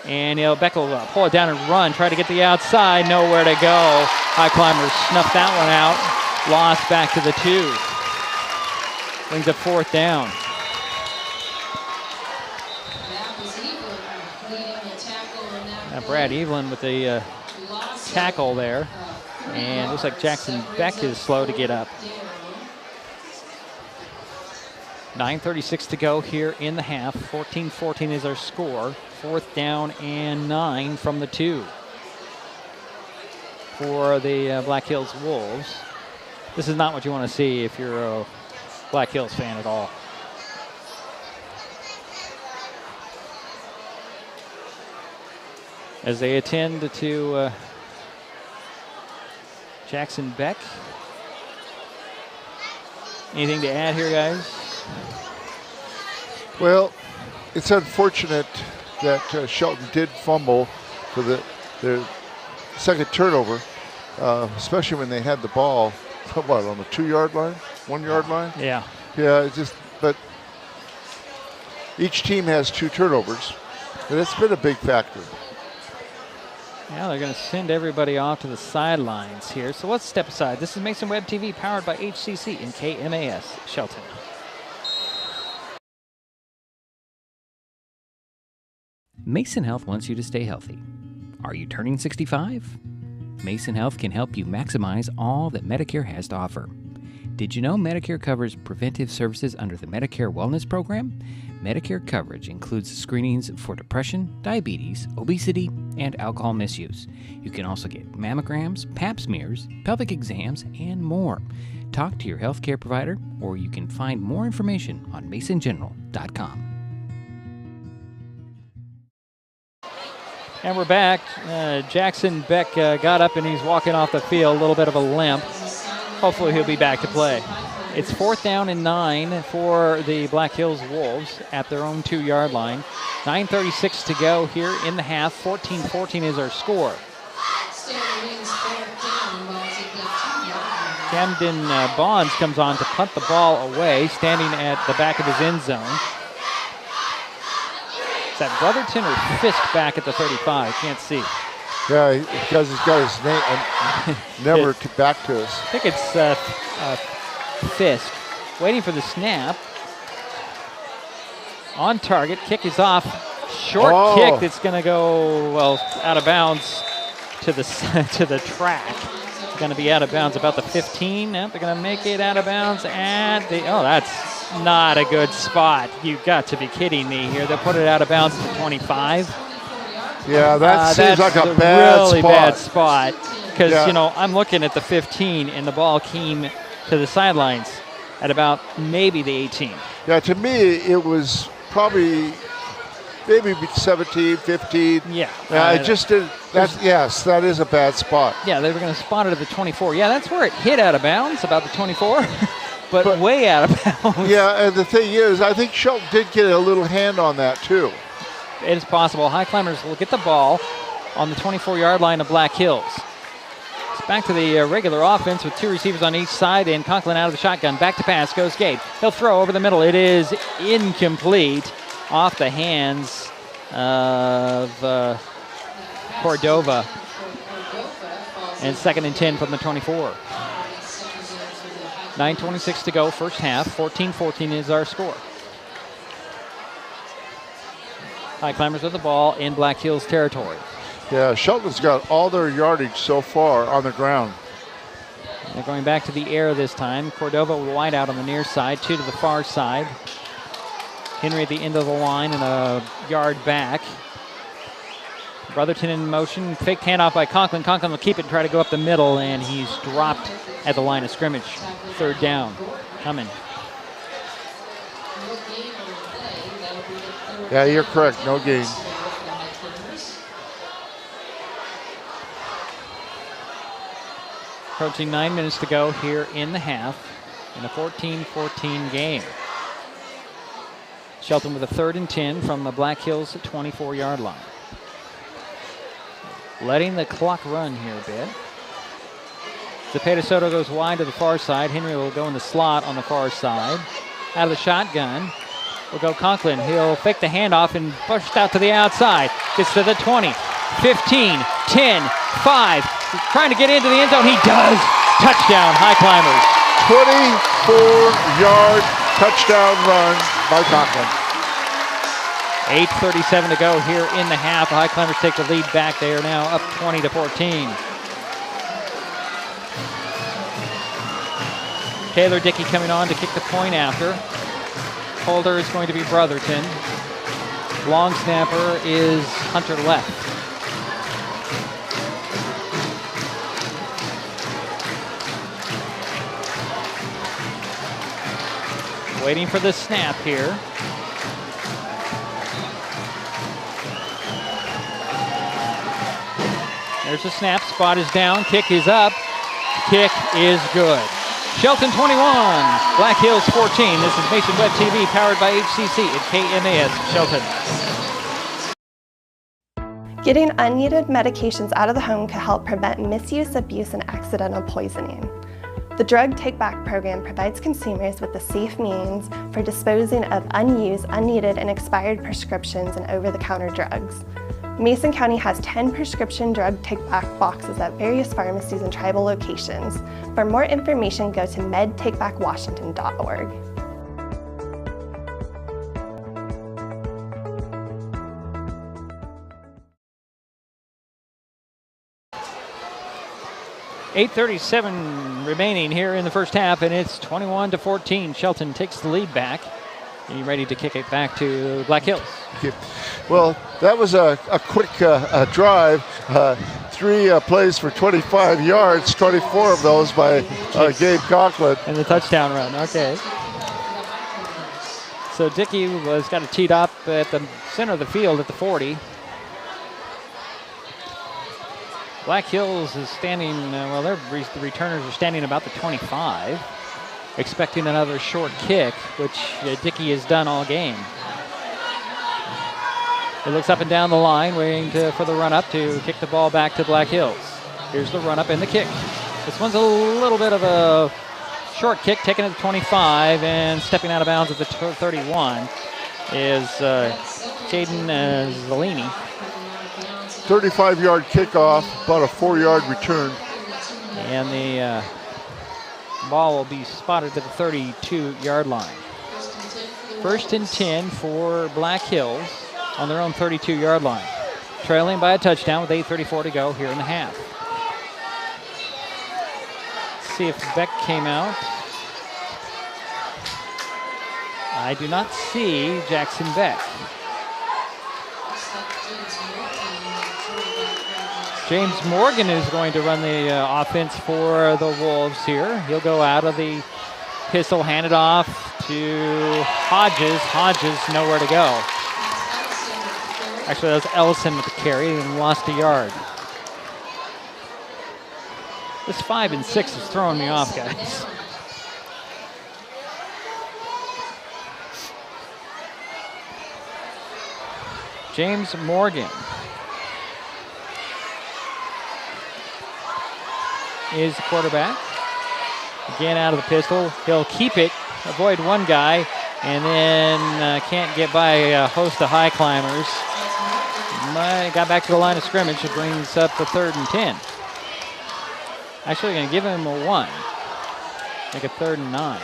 And Beck will pull it down and run, try to get the outside, nowhere to go. Highclimbers snuffed that one out. Lost back to the 2. Brings up 4th down. Now Brad Evelyn with the tackle there. And looks like Jackson Beck is slow to get up. 9:36 to go here in the half. 14-14 is our score. 4th down and 9 from the 2 for the Black Hills Wolves. This is not what you want to see if you're a Black Hills fan at all. As they attend to Jackson Beck. Anything to add here, guys? Well, it's unfortunate that Shelton did fumble for their second turnover, especially when they had the ball, what, on the 2-yard line, 1-yard line? Yeah. Yeah, but each team has 2 turnovers, and it's been a big factor. Yeah, they're going to send everybody off to the sidelines here. So let's step aside. This is Mason Web TV, powered by HCC and KMAS Shelton. Mason Health wants you to stay healthy. Are you turning 65? Mason Health can help you maximize all that Medicare has to offer. Did you know Medicare covers preventive services under the Medicare Wellness Program? Medicare coverage includes screenings for depression, diabetes, obesity, and alcohol misuse. You can also get mammograms, pap smears, pelvic exams, and more. Talk to your healthcare provider, or you can find more information on masongeneral.com. And we're back. Jackson Beck got up and he's walking off the field, a little bit of a limp. Hopefully he'll be back to play. It's 4th down and 9 for the Black Hills Wolves at their own 2-yard line. 9:36 to go here in the half. 14-14 is our score. Camden Bonds comes on to punt the ball away, standing at the back of his end zone. Is that Brotherton or Fisk back at the 35? Can't see. Yeah, because he's got his name never back to us. I think it's Fisk. Waiting for the snap. On target. Kick is off. Short kick that's going to go, well, out of bounds to the track. It's going to be out of bounds about the 15. They're going to make it out of bounds at the, that's not a good spot. You've got to be kidding me here. They'll put it out of bounds to 25. Yeah, that seems like a really bad spot. Because, I'm looking at the 15 and the ball came to the sidelines at about maybe the 18. Yeah, to me, it was probably maybe 17, 15. Yeah. It just did. Yes, that is a bad spot. Yeah, they were going to spot it at the 24. Yeah, that's where it hit out of bounds, about the 24. but way out of bounds. Yeah, and the thing is, I think Shelton did get a little hand on that too. It is possible. Highclimbers will get the ball on the 24-yard line of Black Hills. It's back to the regular offense with 2 receivers on each side, and Conklin out of the shotgun. Back to pass goes Gabe. He'll throw over the middle. It is incomplete, off the hands of Cordova. And 2nd and 10 from the 24. 9:26 to go, first half. 14-14 is our score. Highclimbers with the ball in Black Hills territory. Yeah, Shelton's got all their yardage so far on the ground. They're going back to the air this time. Cordova wide out on the near side, 2 to the far side. Henry at the end of the line and a yard back. Brotherton in motion, fake handoff by Conklin. Conklin will keep it and try to go up the middle, and he's dropped at the line of scrimmage. 3rd down, coming. Yeah, you're correct, no gain. Approaching 9 minutes to go here in the half in a 14-14 game. Shelton with a 3rd and 10 from the Black Hills 24-yard line. Letting the clock run here a bit. Zepeda Soto goes wide to the far side. Henry will go in the slot on the far side. Out of the shotgun will go Conklin. He'll fake the handoff and push it out to the outside. Gets to the 20, 15, 10, 5. Trying to get into the end zone. He does. Touchdown, Highclimbers. 24-yard touchdown run by Conklin. 8:37 to go here in the half. The Highclimbers take the lead back. They are now up 20-14. Taylor Dickey coming on to kick the point after. Holder is going to be Brotherton. Long snapper is Hunter Left. Waiting for the snap here. There's the snap. Spot is down. Kick is up. Kick is good. Shelton 21, Black Hills 14. This is Mason Web TV powered by HCC at KMAS Shelton. Getting unneeded medications out of the home can help prevent misuse, abuse, and accidental poisoning. The Drug Take Back program provides consumers with a safe means for disposing of unused, unneeded, and expired prescriptions and over-the-counter drugs. Mason County has 10 prescription drug take-back boxes at various pharmacies and tribal locations. For more information, go to medtakebackwashington.org. .837 remaining here in the first half, and it's 21-14. Shelton takes the lead back. Are you ready to kick it back to Black Hills? Well, that was a quick drive. 3 plays for 25 yards, 24 of those by Gabe Conklin. And the touchdown run, okay. So Dickey was got it teed up at the center of the field at the 40. Black Hills is standing, the returners are standing about the 25, expecting another short kick, which Dickey has done all game. He looks up and down the line, waiting for the run up to kick the ball back to Black Hills. Here's the run up and the kick. This one's a little bit of a short kick, taken at the 25, and stepping out of bounds at the 31 is Jaden Zellini. 35-yard kickoff, about a 4-yard return. And the ball will be spotted at the 32-yard line. First and 10 for Black Hills on their own 32-yard line. Trailing by a touchdown with 8:34 to go here in the half. Let's see if Beck came out. I do not see Jackson Beck. James Morgan is going to run the offense for the Wolves here. He'll go out of the pistol, hand it off to Hodges. Hodges nowhere to go. Actually, that was Ellison with the carry and lost a yard. This 5 and 6 is throwing me off, guys. James Morgan is the quarterback. Again, out of the pistol. He'll keep it, avoid one guy, and then can't get by a host of high climbers. Got back to the line of scrimmage. It brings up the 3rd and 10. Actually, going to give him a 1. Make it 3rd and 9.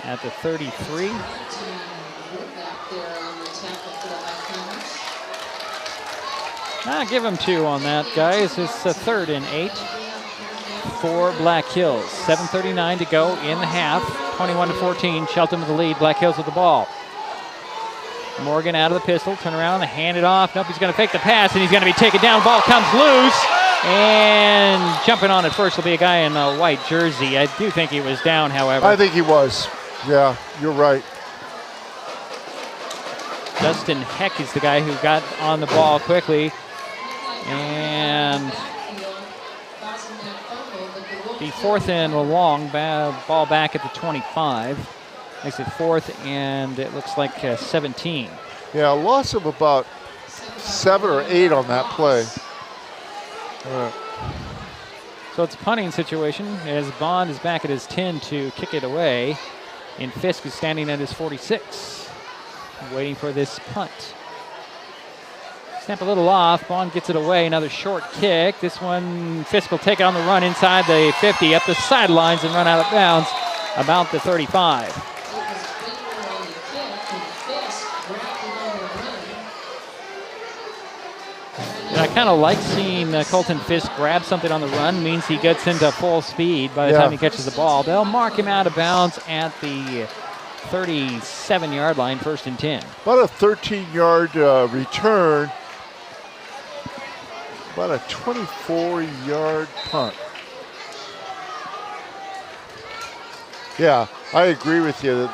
At the 33. Give him 2 on that, guys. It's a 3rd and 8 for Black Hills. 7:39 to go in the half. 21-14. Shelton with the lead. Black Hills with the ball. Morgan out of the pistol. Turn around and hand it off. Nope, he's going to fake the pass, and he's going to be taken down. Ball comes loose. And jumping on it first will be a guy in a white jersey. I do think he was down, however. I think he was. Yeah, you're right. Dustin Heck is the guy who got on the ball quickly. And the 4th and long, ball back at the 25. Makes it 4th, and it looks like 17. Yeah, a loss of about 7 or 8 on that play. So it's a punting situation as Bond is back at his 10 to kick it away. And Fisk is standing at his 46, waiting for this punt. Snap a little off. Bond gets it away. Another short kick. This one, Fisk will take it on the run inside the 50, up the sidelines and run out of bounds about the 35. I kind of like seeing Colton Fisk grab something on the run. Means he gets into full speed by the time he catches the ball. They'll mark him out of bounds at the 37-yard line, 1st and 10. About a 13-yard return. About a 24-yard punt. Yeah, I agree with you.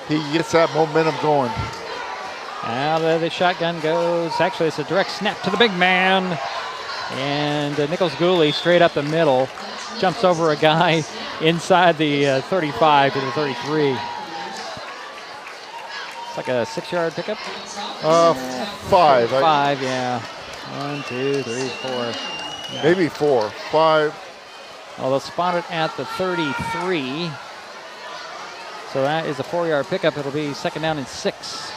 He gets that momentum going. Out of the shotgun goes. Actually, it's a direct snap to the big man. And Nichols Gooley straight up the middle, jumps over a guy inside the 35 to the 33. It's like a 6-yard pickup? 5. 5, yeah. 1, 2, 3, 4. Yeah. Maybe 4. 5. Well, they'll spot it at the 33. So that is a 4-yard pickup. It'll be 2nd down and 6.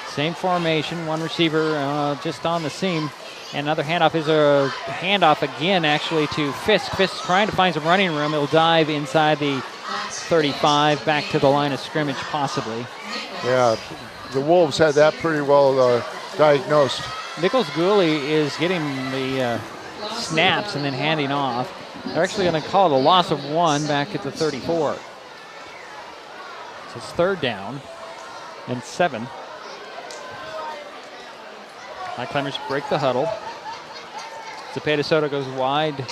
Same formation, one receiver just on the seam. And another handoff is a handoff again, actually, to Fisk. Fisk trying to find some running room. He'll dive inside the 35, back to the line of scrimmage, possibly. Yeah, the Wolves had that pretty well diagnosed. Nichols Gooley is getting the snaps and then handing off. They're actually going to call it a loss of 1 back at the 34. So it's 3rd down and 7. Highclimbers break the huddle. Zepeda Soto goes wide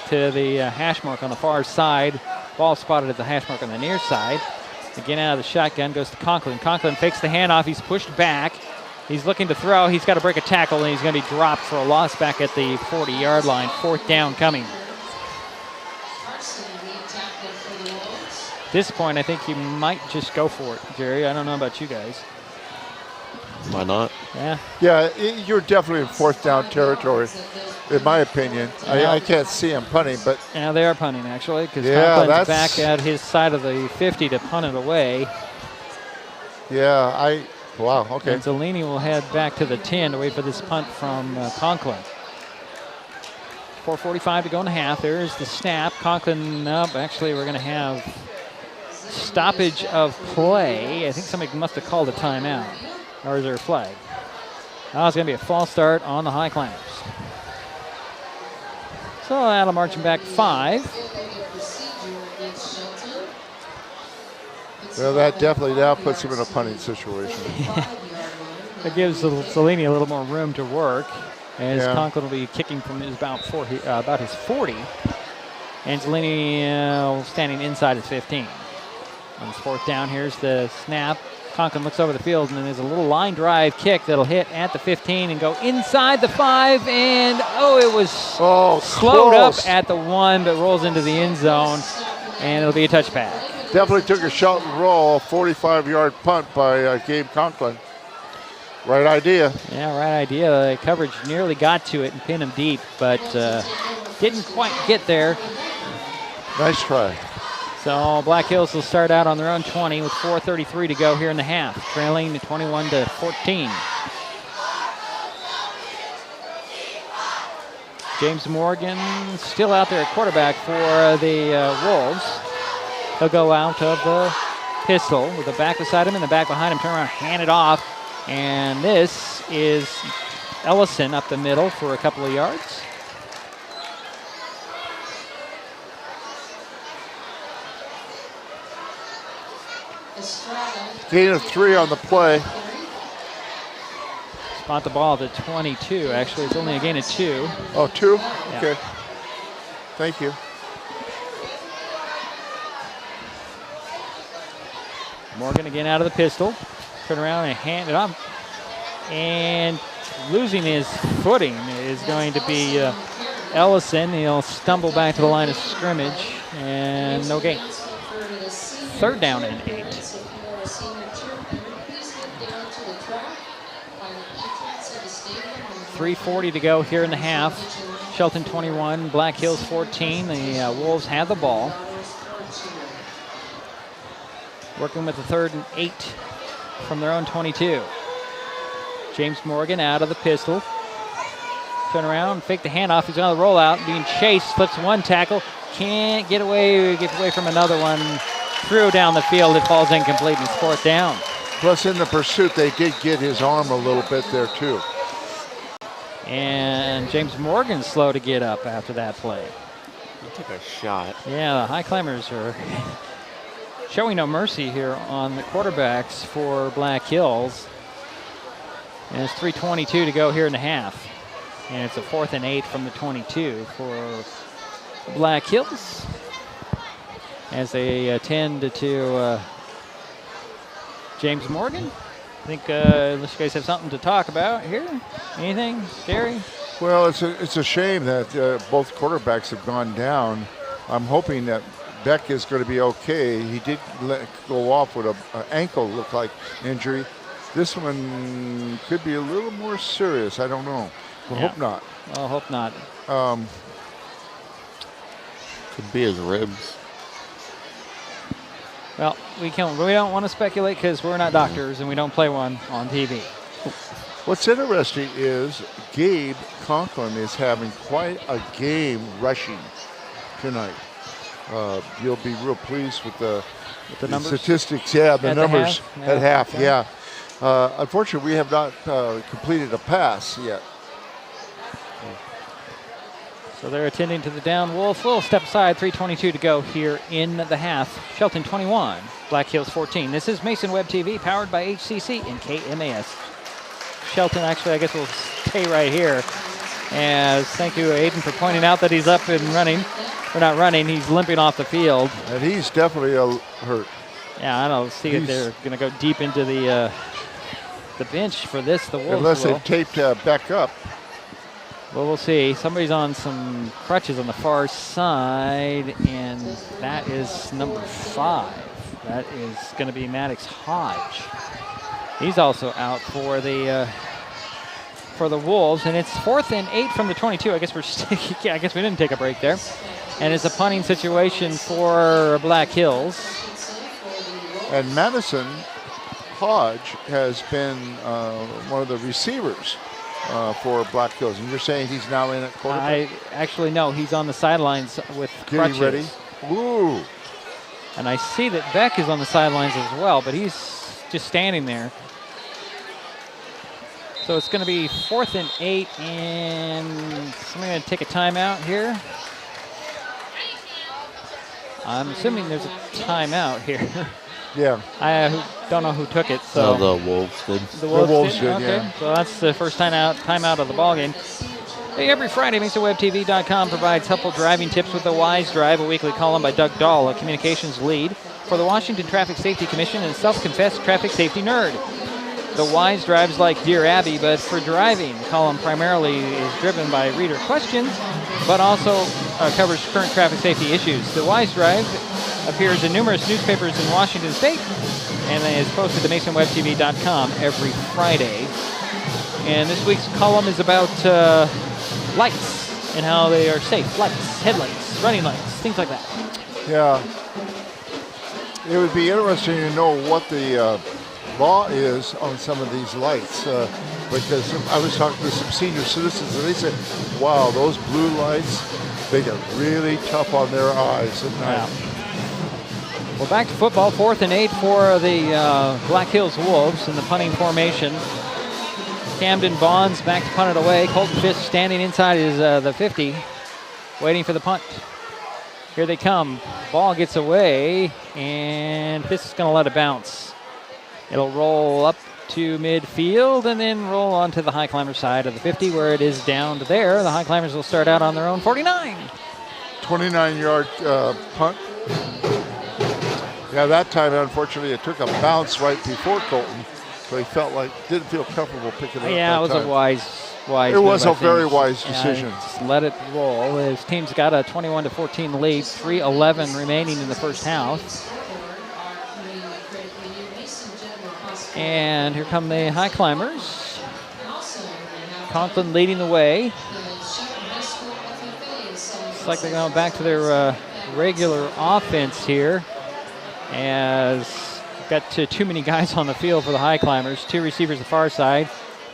to the hash mark on the far side. Ball spotted at the hash mark on the near side. Again out of the shotgun goes to Conklin. Conklin fakes the handoff. He's pushed back. He's looking to throw. He's got to break a tackle, and he's going to be dropped for a loss back at the 40-yard line. 4th down coming. At this point, I think you might just go for it, Jerry. I don't know about you guys. Why not? Yeah. Yeah, you're definitely in 4th down territory, in my opinion. Yeah. I can't see him punting, but... Yeah, they are punting, actually, because that's... Conklin's back at his side of the 50 to punt it away. Yeah, wow, okay. And Zellini will head back to the 10 to wait for this punt from Conklin. 4:45 to go in the half. There's the snap. Conklin up. Actually, we're going to have stoppage of play. I think somebody must have called a timeout. Or is there a flag? Now it's going to be a false start on the Highclimbers. So that'll march him back 5. Well, that definitely now puts him in a punting situation. It gives Zellini a little more room to work, as Yeah. Conklin will be kicking from his about his 40, and Zellini standing inside his 15. On his 4th down, here's the snap. Conklin looks over the field, and then there's a little line drive kick that'll hit at the 15 and go inside the 5, and it was slowed up at the 1, but rolls into the end zone, and it'll be a touchback. Definitely took a shot and roll, 45-yard punt by Gabe Conklin. Right idea. Yeah, right idea. The coverage nearly got to it and pinned him deep, but didn't quite get there. Nice try. So Black Hills will start out on their own 20 with 4:33 to go here in the half, trailing 21-14. James Morgan still out there at quarterback for the Wolves. He'll go out of the pistol with the back beside him and the back behind him, turn around, hand it off. And this is Ellison up the middle for a couple of yards. Gain of 3 on the play. Spot the ball at the 22, actually. It's only a gain of 2. Oh, 2? Yeah. Okay. Thank you. Morgan again out of the pistol. Turn around and hand it up. And losing his footing is going to be Ellison. He'll stumble back to the line of scrimmage, and no gain. 3rd down and 8. 3:40 to go here in the half. Shelton 21, Black Hills 14. The Wolves have the ball. Working with the 3rd and 8 from their own 22. James Morgan out of the pistol. Turn around, fake the handoff. He's on the rollout, being chased, flips one tackle. Can't get away, gets away from another one. Threw down the field, it falls incomplete, and it's 4th down. Plus, in the pursuit, they did get his arm a little bit there, too. And James Morgan's slow to get up after that play. He took a shot. Yeah, the Highclimbers are showing no mercy here on the quarterbacks for Black Hills. And it's 3:22 to go here in the half. And it's a 4th and 8 from the 22 for Black Hills, as they tend to James Morgan. I think unless you guys have something to talk about here. Anything, Gary? Well, it's a shame that both quarterbacks have gone down. I'm hoping that Beck is going to be okay. He did go off with an ankle, look like, injury. This one could be a little more serious. I don't know. Well, hope not. Well, hope not. Could be his ribs. Well, we don't want to speculate because we're not doctors and we don't play one on TV. What's interesting is Gabe Conklin is having quite a game rushing tonight. You'll be real pleased with the numbers? Statistics. Yeah, the numbers at half. Okay. Yeah. Unfortunately, we have not completed a pass yet. So they're attending to the down. Wolf will step aside. 3:22 to go here in the half. Shelton 21, Black Hills 14. This is Mason Web TV, powered by HCC and KMAS. Shelton, actually, I guess we'll stay right here. As thank you, Aiden, for pointing out that he's up and running. Or not running, he's limping off the field. And he's definitely hurt. Yeah, I don't see if they're going to go deep into the bench for this. The Wolves unless will. they taped Beck up. Well, we'll see. Somebody's on some crutches on the far side, and that is number 5. That is going to be Maddox Hodge. He's also out for the Wolves, and it's 4th and 8 from the 22. I guess I guess we didn't take a break there. And it's a punting situation for Black Hills. And Madison Hodge has been one of the receivers for Black Hills. And you're saying he's now in at quarterback? Actually, no, he's on the sidelines with crutches. Getting ready. Ooh. And I see that Beck is on the sidelines as well, but he's just standing there. So it's going to be 4th and 8, and somebody going to take a timeout here. I'm assuming there's a timeout here. Yeah. I don't know who took it. So the Wolves did. The Wolves did, okay. Yeah. So that's the first timeout of the ballgame. Hey, every Friday, MesaWebTV.com provides helpful driving tips with the Wise Drive, a weekly column by Doug Dahl, a communications lead for the Washington Traffic Safety Commission and self-confessed traffic safety nerd. The Wise Drive's like Dear Abby, but for driving. The column primarily is driven by reader questions, but also covers current traffic safety issues. The Wise Drive appears in numerous newspapers in Washington State and is posted to MasonWebTV.com every Friday. And this week's column is about lights and how they are safe. Lights, headlights, running lights, things like that. Yeah. It would be interesting to know what the law is on some of these lights, because I was talking to some senior citizens and they said, wow, those blue lights, they get really tough on their eyes at night. Yeah. Well, back to football, 4th and 8 for the Black Hills Wolves in the punting formation. Camden Bonds back to punt it away. Colton Fisk standing inside his the 50, waiting for the punt. Here they come. Ball gets away, and Fisk is going to let it bounce. It'll roll up to midfield and then roll onto the Highclimber side of the 50 where it is down to there. The Highclimbers will start out on their own 49. 29-yard punt. Yeah, that time, unfortunately, it took a bounce right before Colton, so he didn't feel comfortable picking it up. Yeah, it was a wise it was a very wise decision. Just let it roll. His team's got a 21-14 lead, 3:11 remaining in the first half. And here come the Highclimbers. Conklin leading the way. Looks like they're going back to their regular offense here, as got too many guys on the field for the Highclimbers. 2 receivers the far side,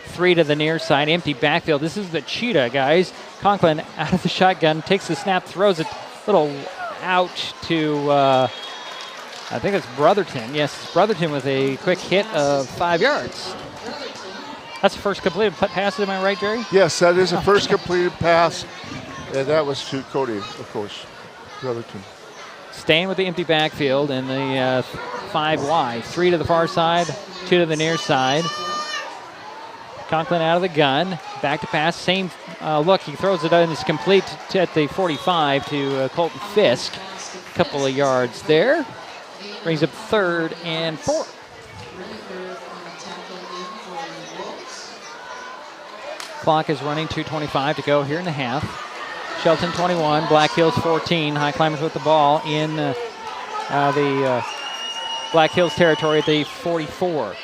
3 to the near side, empty backfield. This is the cheetah, guys. Conklin out of the shotgun, takes the snap, throws it little out to I think it's Brotherton. Yes, Brotherton with a quick hit of 5 yards. That's the first completed pass, am I right, Jerry? Yes, that is the first completed pass, and that was to Cody, of course, Brotherton. Staying with the empty backfield and the 5 wide. 3 to the far side, 2 to the near side. Conklin out of the gun, back to pass, same look, he throws it in, it's complete at the 45 to Colton Fisk. A couple of yards there. Brings up 3rd and 4. Clock is running, 2:25 to go here in the half. Shelton 21, Black Hills 14. High Climbers with the ball in the Black Hills territory at the 44.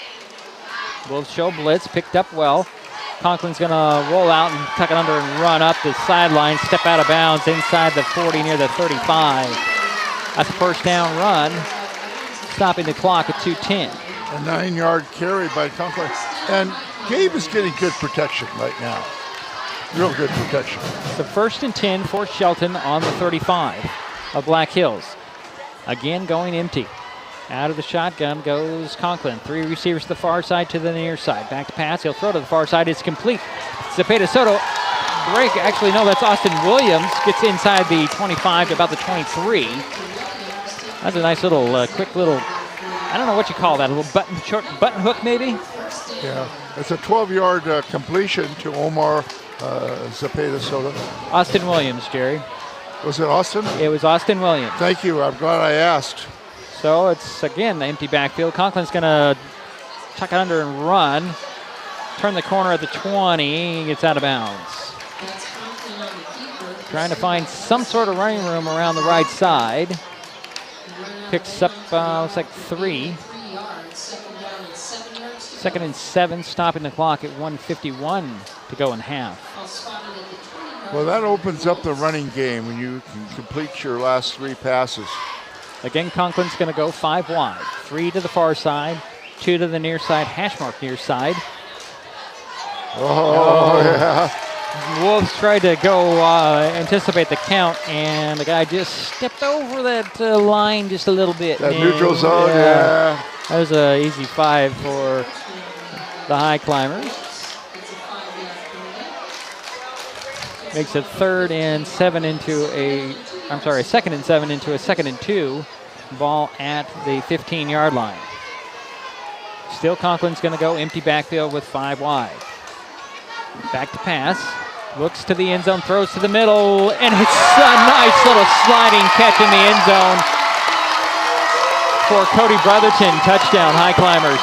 Wolves show blitz, picked up well. Conklin's going to roll out and tuck it under and run up the sideline, step out of bounds inside the 40 near the 35. That's a first down run, stopping the clock at 2:10. A 9-yard carry by Conklin. And Gabe is getting good protection right now. Real good protection. So 1st and 10 for Shelton on the 35 of Black Hills. Again going empty. Out of the shotgun goes Conklin. 3 receivers to the far side to the near side. Back to pass. He'll throw to the far side. It's complete. Zepeda Soto break. Actually, no, that's Austin Williams. Gets inside the 25 to about the 23. That's a nice little, quick little, I don't know what you call that, a little short button hook maybe? Yeah, it's a 12-yard completion to Omar Zepeda Soto. Austin Williams, Jerry. Was it Austin? It was Austin Williams. Thank you. I'm glad I asked. So it's, again, the empty backfield. Conklin's going to tuck it under and run. Turn the corner at the 20. Gets out of bounds. Trying to find some sort of running room around the right side. Picks up, looks like 3. 2nd and 7, stopping the clock at 1:51 to go in half. Well, that opens up the running game when you can complete your last 3 passes. Again, Conklin's going to go 5 wide. 3 to the far side, 2 to the near side, hash mark near side. Yeah. Wolves tried to go anticipate the count, and the guy just stepped over that line just a little bit. That neutral zone, yeah. That was an easy 5 for the High Climbers. Makes it 2nd and 7 into a 2nd and 2. Ball at the 15-yard line. Still Conklin's going to go empty backfield with 5 wide. Back to pass. Looks to the end zone, throws to the middle, and it's a nice little sliding catch in the end zone for Cody Brotherton. Touchdown, High Climbers.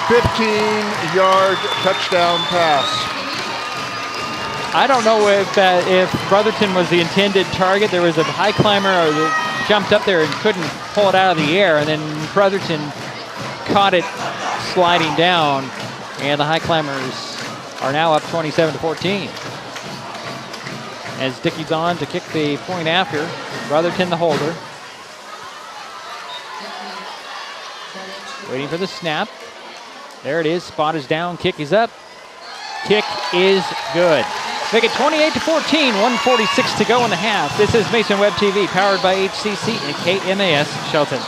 15-yard touchdown pass. I don't know if Brotherton was the intended target. There was a High Climber that jumped up there and couldn't pull it out of the air, and then Brotherton caught it sliding down, and the High Climbers are now up 27-14. As Dickey's on to kick the point after, Brotherton the holder. Waiting for the snap. There it is, spot is down, kick is up. Kick is good. Make it 28-14, 1:46 to go in the half. This is Mason Web TV, powered by HCC and KMAS Shelton.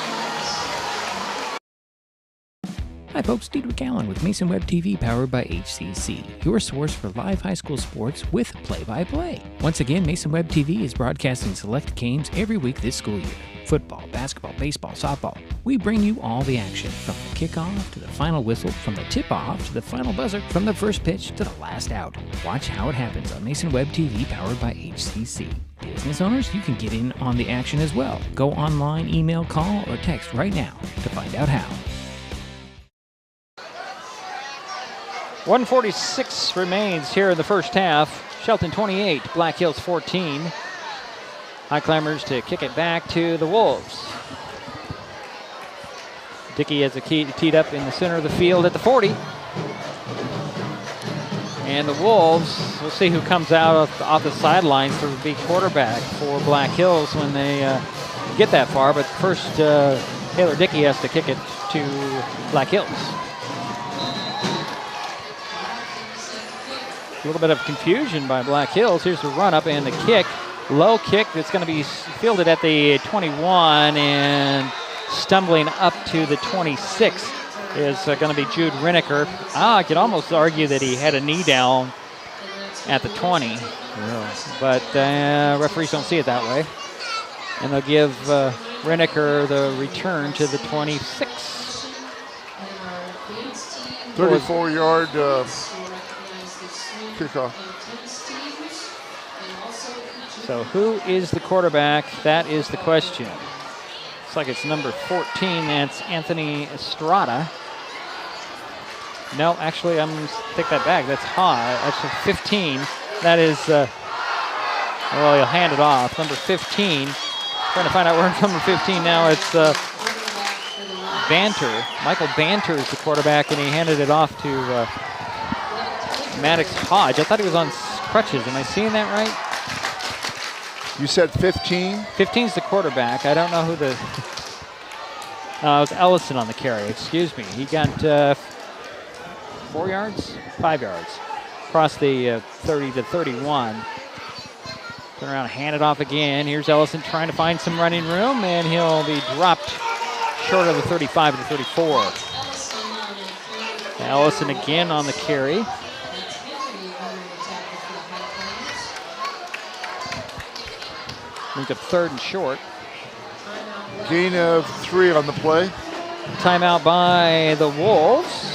Hi folks, Diedrich Allen with Mason Web TV, powered by HCC, your source for live high school sports with play-by-play. Once again, Mason Web TV is broadcasting select games every week this school year. Football, basketball, baseball, softball. We bring you all the action, from the kickoff to the final whistle, from the tip-off to the final buzzer, from the first pitch to the last out. Watch how it happens on Mason Web TV, powered by HCC. Business owners, you can get in on the action as well. Go online, email, call, or text right now to find out how. 1:46 remains here in the first half. Shelton 28, Black Hills 14. High Climbers to kick it back to the Wolves. Dickey has a key teed up in the center of the field at the 40. And the Wolves, we'll see who comes out off the sidelines to be quarterback for Black Hills when they get that far. But first, Taylor Dickey has to kick it to Black Hills. A little bit of confusion by Black Hills. Here's the run up and the kick. Low kick that's going to be fielded at the 21, and stumbling up to the 26 is going to be Jude Riniker. I could almost argue that he had a knee down at the 20. Yeah. But referees don't see it that way. And they'll give Riniker the return to the 26. 34-yard kickoff. So who is the quarterback? That is the question. Looks like it's number 14. That's Anthony Estrada. No, actually, I'm going to take that back. That's high. That's a 15. That is, well, he'll hand it off. Number 15. Trying to find out where number 15 now. It's Banter. Michael Banter is the quarterback, and he handed it off to Maddox Hodge. I thought he was on crutches. Am I seeing that right? You said 15? 15's the quarterback. I don't know who the... it was Ellison on the carry. Excuse me. He got 4 yards? 5 yards. Across the 30 to 31. Turn around and hand it off again. Here's Ellison trying to find some running room, and he'll be dropped short of the 35 to 34. Ellison again on the carry. Moved up 3rd and short. Gain of 3 on the play. Timeout by the Wolves.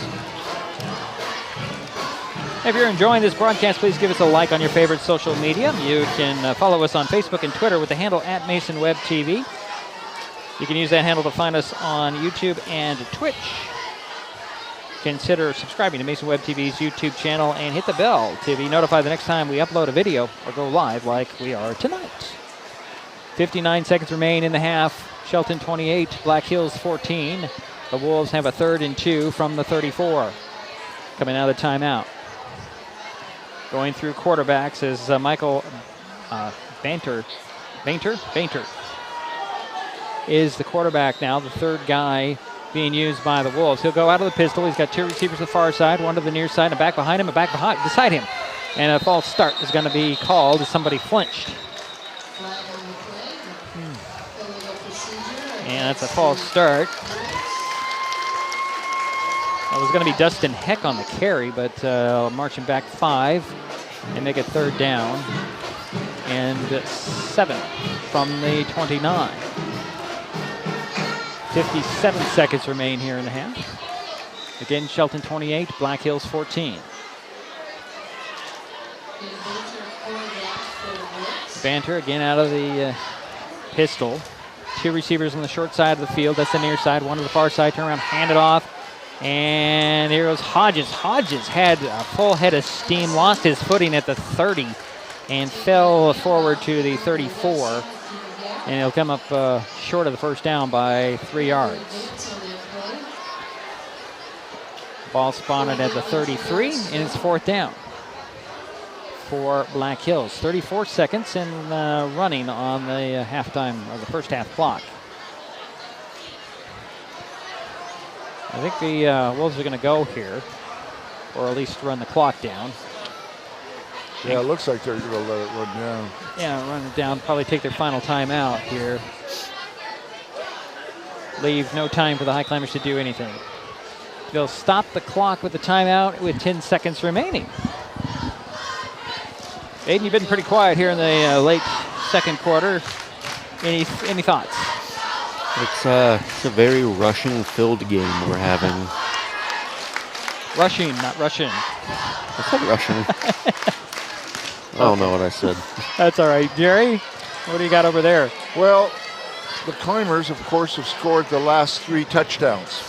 If you're enjoying this broadcast, please give us a like on your favorite social media. You can follow us on Facebook and Twitter with the handle @MasonWebTV. You can use that handle to find us on YouTube and Twitch. Consider subscribing to Mason Web TV's YouTube channel and hit the bell to be notified the next time we upload a video or go live like we are tonight. 59 seconds remain in the half. Shelton 28, Black Hills 14. The Wolves have a 3rd and 2 from the 34. Coming out of the timeout. Going through quarterbacks is Michael Banter is the quarterback now, the 3rd guy being used by the Wolves. He'll go out of the pistol. He's got 2 receivers to the far side, one to the near side, and a back behind him, beside him. And a false start is going to be called as somebody flinched. And that's a false start. It was going to be Dustin Heck on the carry, but marching back 5 and make it 3rd down. And 7 from the 29. 57 seconds remain here in the half. Again, Shelton 28, Black Hills 14. Banter again out of the pistol. 2 receivers on the short side of the field. That's the near side. One to the far side. Turn around, hand it off. And here goes Hodges. Hodges had a full head of steam, lost his footing at the 30, and fell forward to the 34. And he'll come up short of the first down by 3 yards. Ball spotted at the 33, and it's 4th down for Black Hills. 34 seconds and running on the halftime or the first half clock. I think the Wolves are going to go here, or at least run the clock down. Yeah, it looks like they're going to let it run down. Yeah, run it down, probably take their final timeout here. Leave no time for the Highclimbers to do anything. They'll stop the clock with the timeout with 10 seconds remaining. Aiden, you've been pretty quiet here in the late 2nd quarter. Any thoughts? It's a very rushing-filled game we're having. Rushing, not Russian. I said rushing. I don't know what I said. That's all right. Jerry, what do you got over there? Well, the Climbers, of course, have scored the last 3 touchdowns.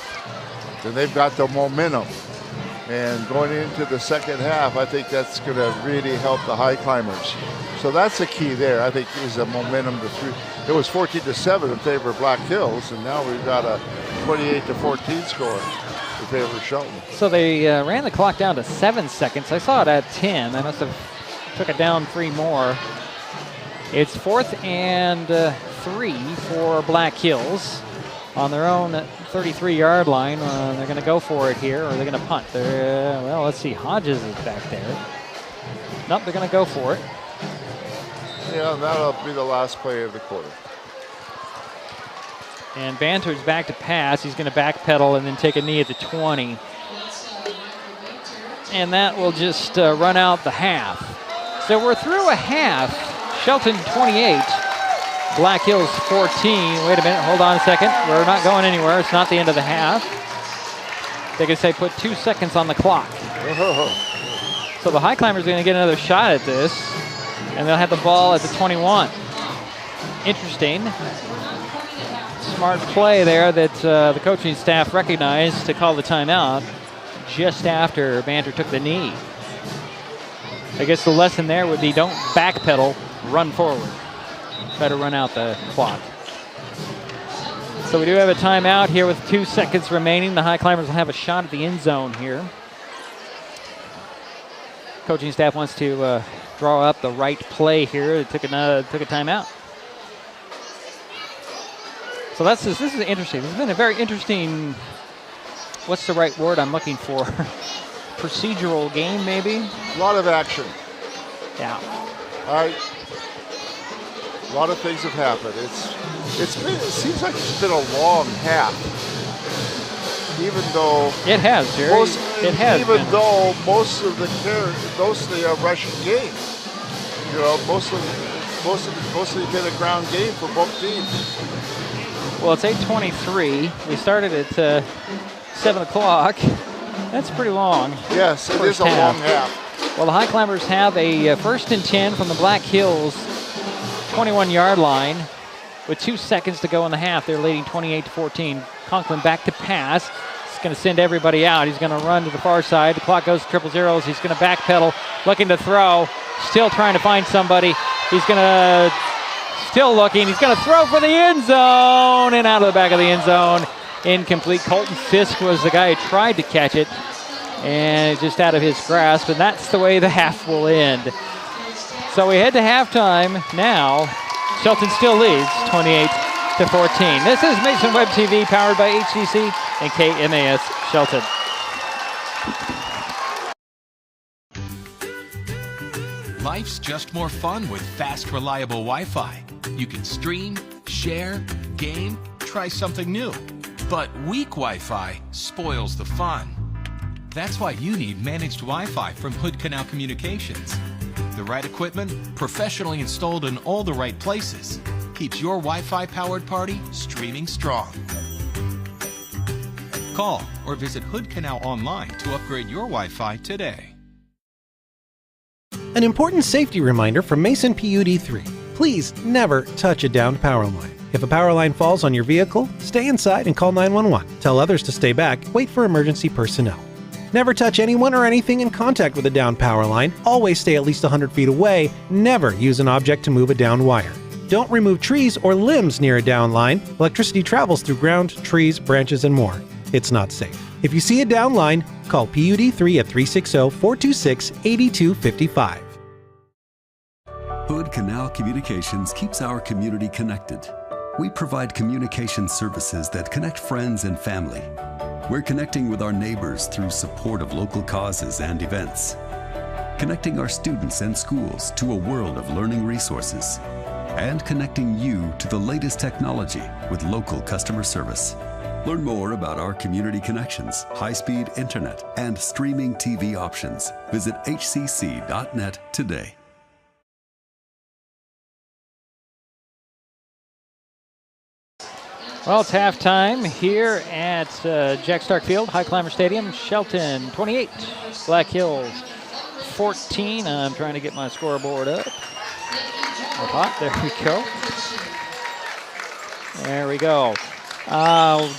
And they've got the momentum. And going into the second half, I think that's going to really help the Highclimbers. So that's the key there, I think, is the momentum to 3. It was 14-7 in favor of Black Hills, and now we've got a 28-14 score in favor of Shelton. So they ran the clock down to 7 seconds. I saw it at 10. They must have took it down 3 more. It's 4th and 3 for Black Hills on their own 33-yard line. They're going to go for it here, or they're going to punt. Well, let's see. Hodges is back there. Nope, they're going to go for it. Yeah, that'll be the last play of the quarter. And Banter's back to pass. He's going to backpedal and then take a knee at the 20. And that will just run out the half. So we're through a half. Shelton 28, Black Hills 14. Wait a minute, hold on a second. We're not going anywhere. It's not the end of the half. They can say put 2 seconds on the clock. So the Highclimbers are going to get another shot at this. And they'll have the ball at the 21. Interesting. Smart play there that the coaching staff recognized to call the timeout. just after Banter took the knee. I guess the lesson there would be don't backpedal, run forward. Try to run out the clock. So we do have a timeout here with 2 seconds remaining. The Highclimbers will have a shot at the end zone here. Coaching staff wants to draw up the right play here. It took a timeout. So this is interesting. This has been a very interesting, what's the right word I'm looking for? Procedural game, maybe? A lot of action. Yeah. A lot of things have happened. It seems like it's been a long half. Even though it has, Jerry. Even though most of the rushing game, mostly been a ground game for both teams. Well, it's 8:23. We started at 7 o'clock. That's pretty long. Yes, it is a long half. Well, the Highclimbers have a 1st and 10 from the Black Hills 21-yard line with 2 seconds to go in the half. They're leading 28-14. Conklin back to pass. He's going to send everybody out. He's going to run to the far side. The clock goes to triple zeros. He's going to backpedal, looking to throw. Still trying to find somebody. He's going to, still looking. He's going to throw for the end zone and out of the back of the end zone. Incomplete. Colton Fisk was the guy who tried to catch it, and just out of his grasp, and that's the way the half will end. So we head to halftime now. Shelton still leads 28-14. This is Mason Web TV, powered by HCC and KMAS Shelton. Life's just more fun with fast, reliable Wi-Fi. You can stream, share, game, try something new. But weak Wi-Fi spoils the fun. That's why you need managed Wi-Fi from Hood Canal Communications. The right equipment, professionally installed in all the right places, keeps your Wi-Fi powered party streaming strong. Call or visit Hood Canal online to upgrade your Wi-Fi today. An important safety reminder from Mason PUD3. Please never touch a downed power line. If a power line falls on your vehicle, stay inside and call 911. Tell others to stay back. Wait for emergency personnel. Never touch anyone or anything in contact with a downed power line. Always stay at least 100 feet away. Never use an object to move a downed wire. Don't remove trees or limbs near a downed line. Electricity travels through ground, trees, branches, and more. It's not safe. If you see a downed line, call PUD3 at 360-426-8255. Hood Canal Communications keeps our community connected. We provide communication services that connect friends and family. We're connecting with our neighbors through support of local causes and events. Connecting our students and schools to a world of learning resources. And connecting you to the latest technology with local customer service. Learn more about our community connections, high-speed internet, and streaming TV options. Visit hcc.net today. Well, it's halftime here at Jack Stark Field, Highclimber Stadium. Shelton 28, Black Hills 14. I'm trying to get my scoreboard up. There we go. There we go. I'm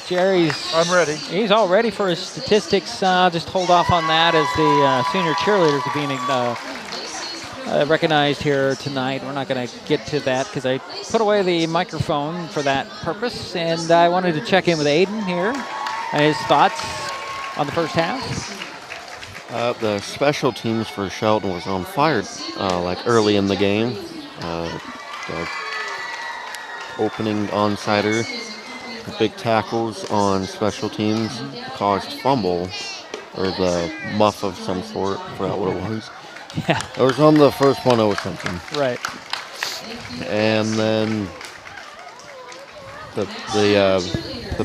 ready. He's all ready for his statistics. Just hold off on that as the senior cheerleaders are being recognized here tonight. We're not going to get to that because I put away the microphone for that purpose, and I wanted to check in with Aiden here and his thoughts on the first half. The special teams for Shelton was on fire like early in the game. The opening onside-er, big tackles on special teams caused fumble or the muff of some sort. Forgot what it was. Yeah. It was on the first one or something. Right. And then the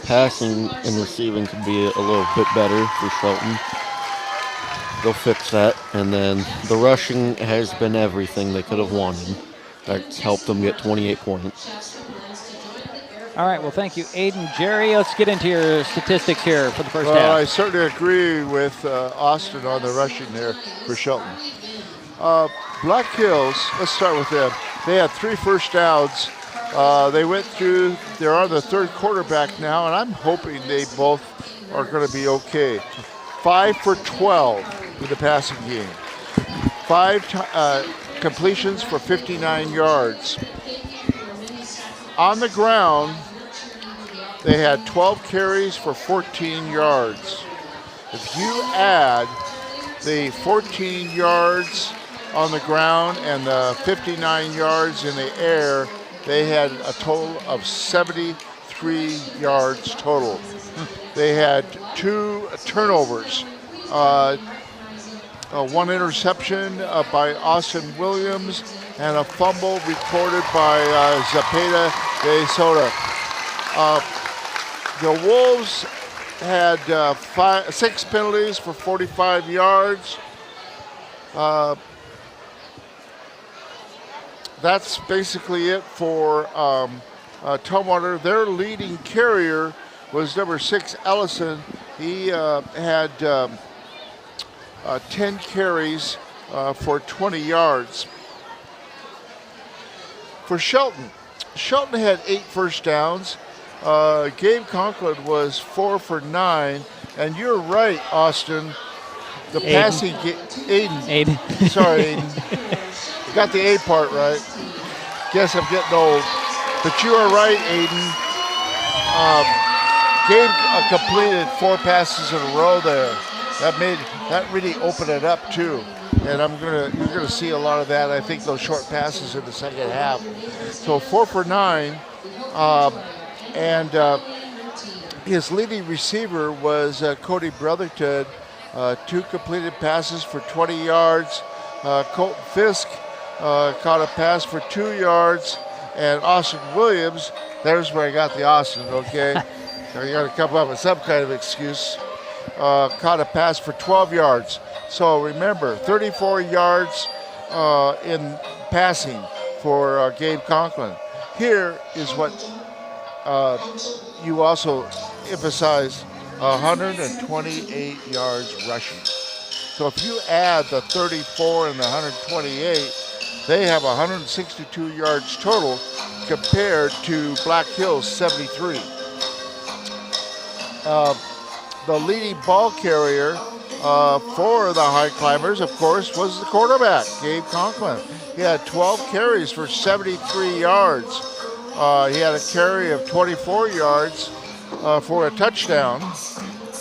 passing and receiving could be a little bit better for Shelton. They'll fix that. And then the rushing has been everything they could have wanted. That's helped them get 28 points. All right, well, thank you, Aiden. Jerry, let's get into your statistics here for the first half. Well, I certainly agree with Austin on the rushing there for Shelton. Black Hills, let's start with them. They had 3 first downs. They went through, they're on the third quarterback now, and I'm hoping they both are going to be okay. 5 for 12 in the passing game. 5 completions for 59 yards. On the ground, they had 12 carries for 14 yards. If you add the 14 yards on the ground and the 59 yards in the air, they had a total of 73 yards total. They had 2 turnovers, 1 interception by Austin Williams, and a fumble recorded by Zapata de Soto. The Wolves had 6 penalties for 45 yards. That's basically it for Tumwater. Their leading carrier was number 6, Ellison. He had 10 carries for 20 yards. For Shelton had 8 first downs. Gabe Conklin was 4 for 9. And you're right, Austin. The passing Aiden. Sorry, Aiden. Got the A part right. Guess I'm getting old. But you are right, Aiden. Gabe completed 4 passes in a row there. That really opened it up too. And you're gonna see a lot of that. I think those short passes in the second half. So 4 for 9, and his leading receiver was Cody Brotherton. 2 completed passes for 20 yards. Colton Fisk caught a pass for 2 yards, and Austin Williams. There's where I got the Austin. Okay, now you got to come up with some kind of excuse. Caught a pass for 12 yards. So remember, 34 yards in passing for Gabe Conklin. Here is what you also emphasize, 128 yards rushing. So if you add the 34 and the 128, they have 162 yards total compared to Black Hills' 73. The leading ball carrier for the Highclimbers, of course, was the quarterback, Gabe Conklin. He had 12 carries for 73 yards. He had a carry of 24 yards for a touchdown.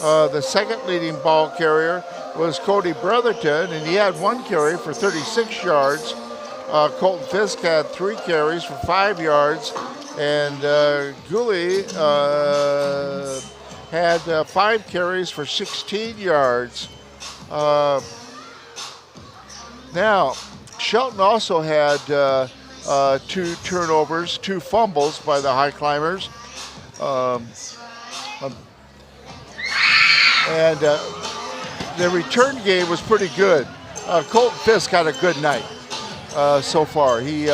The second leading ball carrier was Cody Brotherton, and he had 1 carry for 36 yards. Colton Fisk had 3 carries for 5 yards, and Gooley had 5 carries for 16 yards. Now, Shelton also had 2 turnovers, 2 fumbles by the Highclimbers. And the return game was pretty good. Colton Fisk had a good night so far. He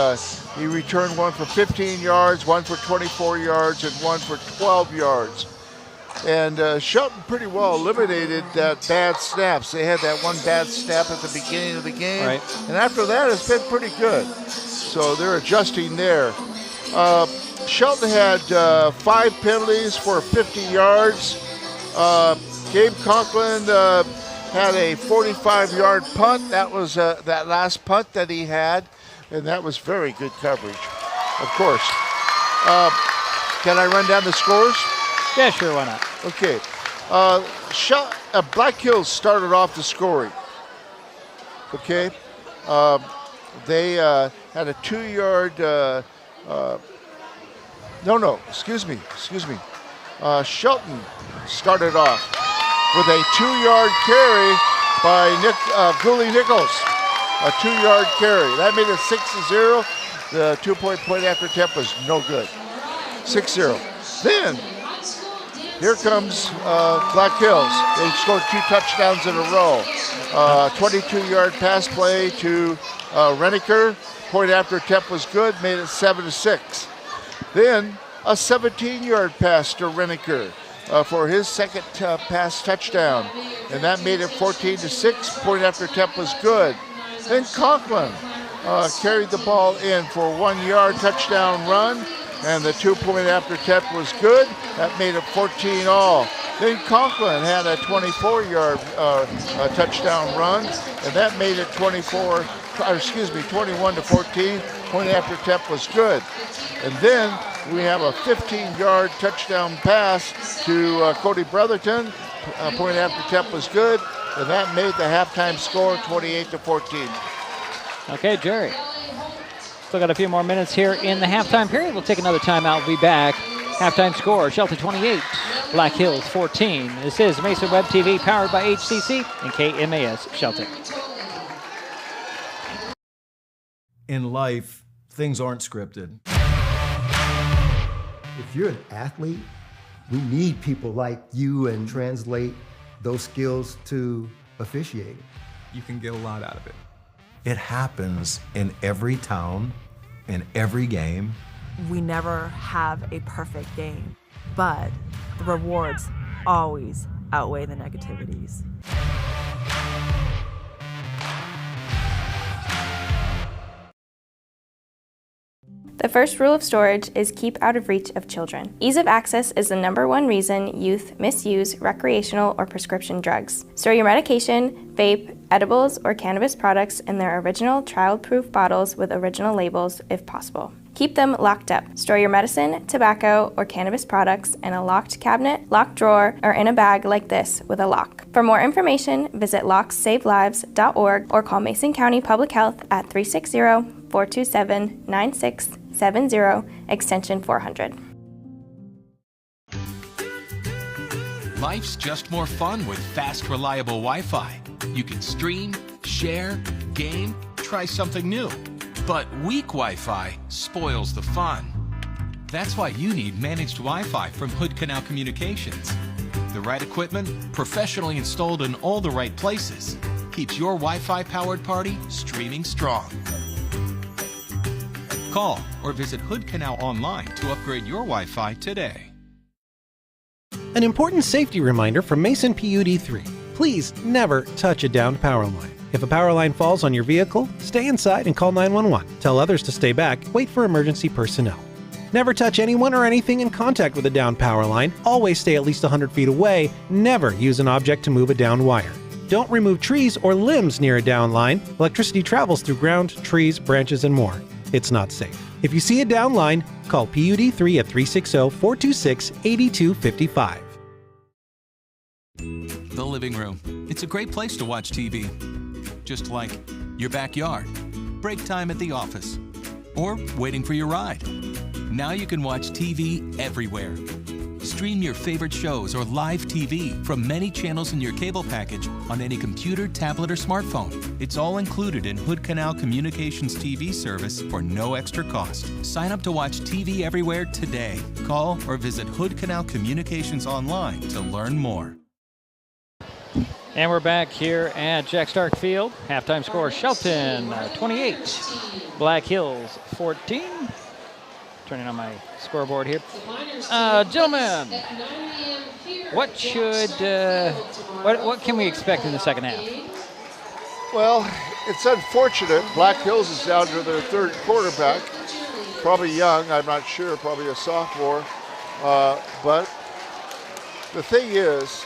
returned 1 for 15 yards, 1 for 24 yards, and 1 for 12 yards. And Shelton pretty well eliminated that bad snaps. They had that 1 bad snap at the beginning of the game. Right. And after that, it's been pretty good. So they're adjusting there. Shelton had 5 penalties for 50 yards. Gabe Conklin had a 45-yard punt. That was that last punt that he had. And that was very good coverage, of course. Can I run down the scores? Yeah, sure, why not? Okay. Black Hills started off the scoring. Okay. They had a 2-yard. Excuse me. Shelton started off with a 2-yard carry by Gooley Nichols. A 2-yard carry. That made it 6-0. The 2-point after attempt was no good. 6-0. Then here comes Black Hills. They scored 2 touchdowns in a row. 22-yard pass play to Reniker. Point after attempt was good, made it 7-6. Then a 17-yard pass to Reniker for his second pass touchdown. And that made it 14-6. Point after attempt was good. Then Conklin carried the ball in for a 1-yard touchdown run. And the 2-point after attempt was good. That made it 14-all. Then Conklin had a 24-yard touchdown run, and that made it 21 to 14. Point after attempt was good. And then we have a 15-yard touchdown pass to Cody Brotherton. Point after attempt was good, and that made the halftime score 28 to 14. Okay, Jerry. Still got a few more minutes here in the halftime period. We'll take another timeout. We'll be back. Halftime score, Shelton 28, Black Hills 14. This is Mason Web TV, powered by HCC and KMAS Shelton. In life, things aren't scripted. If you're an athlete, we need people like you and translate those skills to officiating. You can get a lot out of it. It happens in every town, in every game. We never have a perfect game, but the rewards always outweigh the negativities. The first rule of storage is keep out of reach of children. Ease of access is the #1 reason youth misuse recreational or prescription drugs. Store your medication, vape, edibles, or cannabis products in their original child-proof bottles with original labels if possible. Keep them locked up. Store your medicine, tobacco, or cannabis products in a locked cabinet, locked drawer, or in a bag like this with a lock. For more information, visit locksavelives.org or call Mason County Public Health at 360-427-9670, extension 400. Life's just more fun with fast, reliable Wi-Fi. You can stream, share, game, try something new. But weak Wi-Fi spoils the fun. That's why you need managed Wi-Fi from Hood Canal Communications. The right equipment, professionally installed in all the right places, keeps your Wi-Fi powered party streaming strong. Call or visit Hood Canal online to upgrade your Wi-Fi today. An important safety reminder from Mason PUD3. Please never touch a downed power line. If a power line falls on your vehicle, stay inside and call 911. Tell others to stay back, wait for emergency personnel. Never touch anyone or anything in contact with a downed power line. Always stay at least 100 feet away. Never use an object to move a downed wire. Don't remove trees or limbs near a downed line. Electricity travels through ground, trees, branches, and more. It's not safe. If you see a downed line, call PUD3 at 360-426-8255. The living room. It's a great place to watch TV. Just like your backyard, break time at the office, or waiting for your ride. Now you can watch TV everywhere. Stream your favorite shows or live TV from many channels in your cable package on any computer, tablet, or smartphone. It's all included in Hood Canal Communications TV service for no extra cost. Sign up to watch TV everywhere today. Call or visit Hood Canal Communications online to learn more. And we're back here at Jack Stark Field. Halftime score, Shelton 28, Black Hills 14. Turning on my scoreboard here. Gentlemen, what can we expect in the second half? Well, it's unfortunate. Black Hills is down to their third quarterback. Probably young, I'm not sure, probably a sophomore. But the thing is,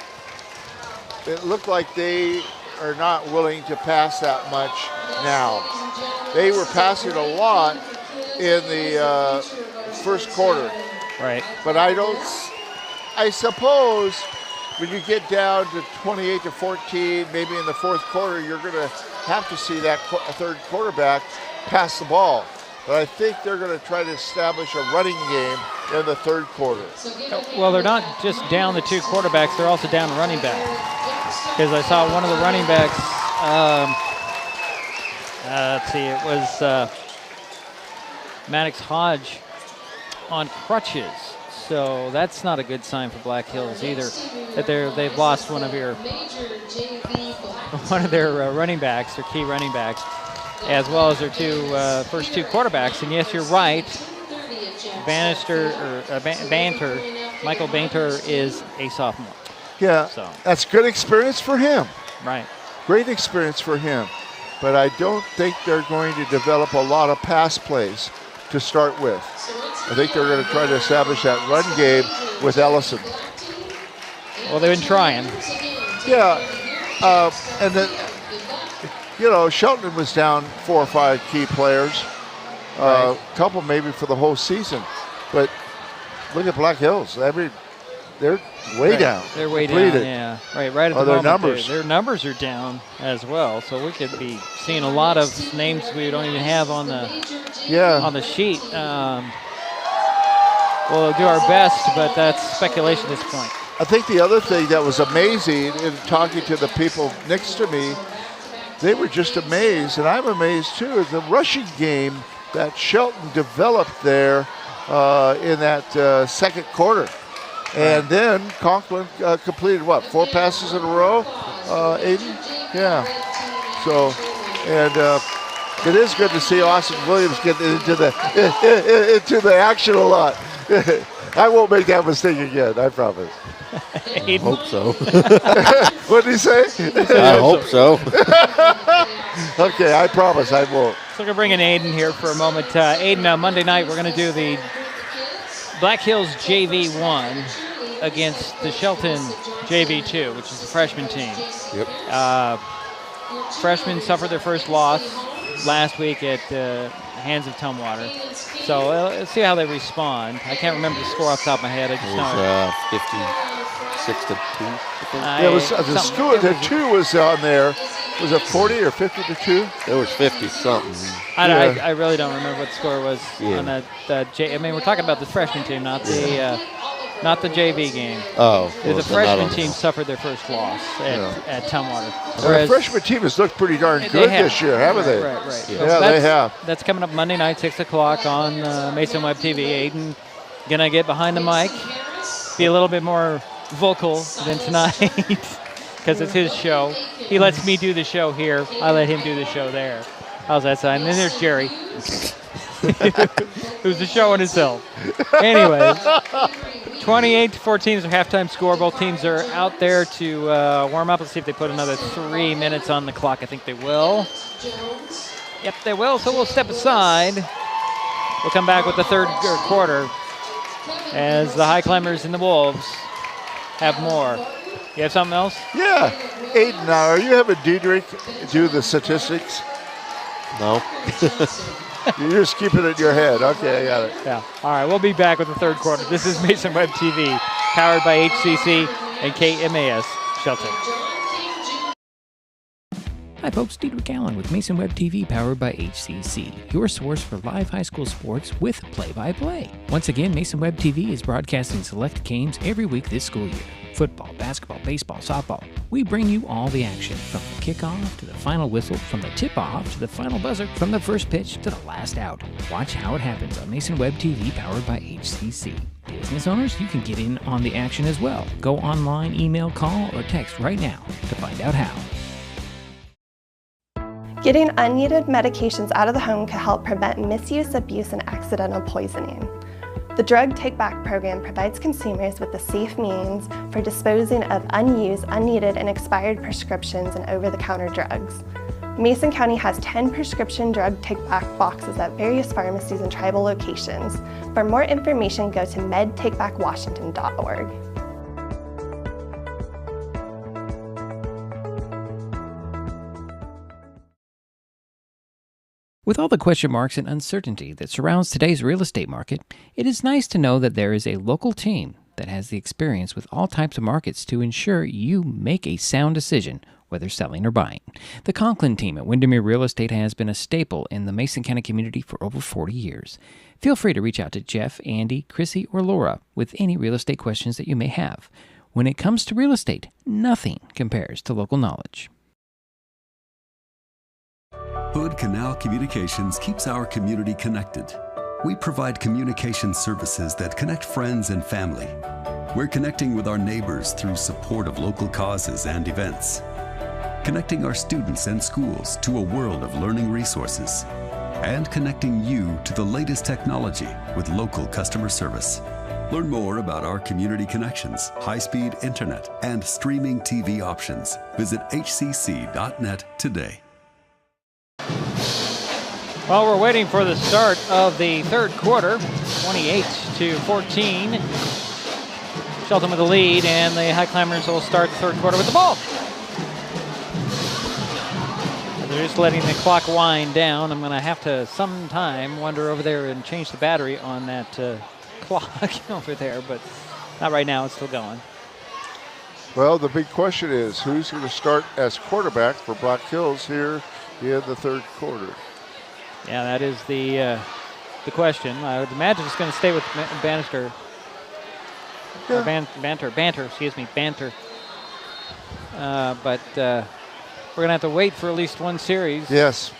it looked like they are not willing to pass that much now. They were passing a lot in the first quarter. Right. But I suppose when you get down to 28 to 14, maybe in the fourth quarter, you're going to have to see that third quarterback pass the ball. But I think they're going to try to establish a running game in the third quarter. Well, they're not just down the two quarterbacks, they're also down running back. Because I saw one of the running backs, let's see, it was Maddox Hodge on crutches. So that's not a good sign for Black Hills either, that they've lost one of their running backs, their key running backs, as well as their first two quarterbacks. And yes, you're right, Michael Banter is a sophomore. Yeah, so that's good experience for him. Right. Great experience for him. But I don't think they're going to develop a lot of pass plays to start with. I think they're going to try to establish that run game with Ellison. Well, they've been trying. Yeah, and then, Shelton was down 4 or 5 key players, a couple maybe for the whole season. But look at Black Hills. They're way down. They're way depleted. down, yeah. Right at the their moment. numbers. Their numbers are down as well, so we could be seeing a lot of names we don't even have on the sheet. We'll do our best, but that's speculation at this point. I think the other thing that was amazing in talking to the people next to me, they were just amazed, and I'm amazed too, is the rushing game that Shelton developed there in that second quarter. And then Conklin completed, 4 passes in a row, Aiden? Yeah. So, and it is good to see Austin Williams get into the action a lot. I won't make that mistake again, I promise. I hope so. What did he say? I hope so. Okay, I promise I won't. So we're going to bring in Aiden here for a moment. Aiden, Monday night we're going to do the Black Hills JV1 against the Shelton JV2, which is the freshman team. Yep. Freshmen suffered their first loss last week at the hands of Tumwater. So let's see how they respond. I can't remember the score off the top of my head. I just know 56-2. It was the score. The 2 was on there. Was it 40 or 50-2? It was 50-something. I really don't remember what the score was on that. I mean, we're talking about the freshman team, not the JV game. Oh. The freshman team suffered their first loss at Tumwater. The freshman team has looked pretty darn good this year, haven't they? Right. Yeah, they have. That's coming up Monday night, 6 o'clock on Mason Web TV. Aiden going to get behind the mic, be a little bit more vocal than tonight because it's his show. He lets me do the show here. I let him do the show there. How's that sound? And then there's Jerry, who's the show in himself. Anyways, 28-14 is a halftime score. Both teams are out there to warm up. Let's see if they put another 3 minutes on the clock. I think they will. Yep, they will. So we'll step aside. We'll come back with the third quarter as the Highclimbers and the Wolves have more. You have something else? Yeah. Aiden, now, are you having Diedrich do the statistics? No. You're just keeping it in your head. Okay, I got it. Yeah. All right, we'll be back with the third quarter. This is Mason Web TV, powered by HCC and KMAS Shelton. Hi folks, Diedrich Allen with Mason Web TV powered by HCC, your source for live high school sports with play-by-play. Once again, Mason Web TV is broadcasting select games every week this school year. Football, basketball, baseball, softball. We bring you all the action, from the kickoff to the final whistle, from the tip-off to the final buzzer, from the first pitch to the last out. Watch how it happens on Mason Web TV powered by HCC. Business owners, you can get in on the action as well. Go online, email, call, or text right now to find out how. Getting unneeded medications out of the home can help prevent misuse, abuse, and accidental poisoning. The Drug Take Back program provides consumers with a safe means for disposing of unused, unneeded, and expired prescriptions and over-the-counter drugs. Mason County has 10 prescription drug take-back boxes at various pharmacies and tribal locations. For more information, go to medtakebackwashington.org. With all the question marks and uncertainty that surrounds today's real estate market, it is nice to know that there is a local team that has the experience with all types of markets to ensure you make a sound decision, whether selling or buying. The Conklin team at Windermere Real Estate has been a staple in the Mason County community for over 40 years. Feel free to reach out to Jeff, Andy, Chrissy, or Laura with any real estate questions that you may have. When it comes to real estate, nothing compares to local knowledge. Hood Canal Communications keeps our community connected. We provide communication services that connect friends and family. We're connecting with our neighbors through support of local causes and events, connecting our students and schools to a world of learning resources, and connecting you to the latest technology with local customer service. Learn more about our community connections, high-speed internet, and streaming TV options. Visit hcc.net today. Well, we're waiting for the start of the third quarter, 28-14. Shelton with the lead, and the Highclimbers will start the third quarter with the ball. They're just letting the clock wind down. I'm going to have to sometime wander over there and change the battery on that clock over there, but not right now. It's still going. Well, the big question is who's going to start as quarterback for Black Hills here in the third quarter? Yeah, that is the question. I would imagine it's going to stay with Bannister. Yeah. Banter. But we're going to have to wait for at least one series. Yes.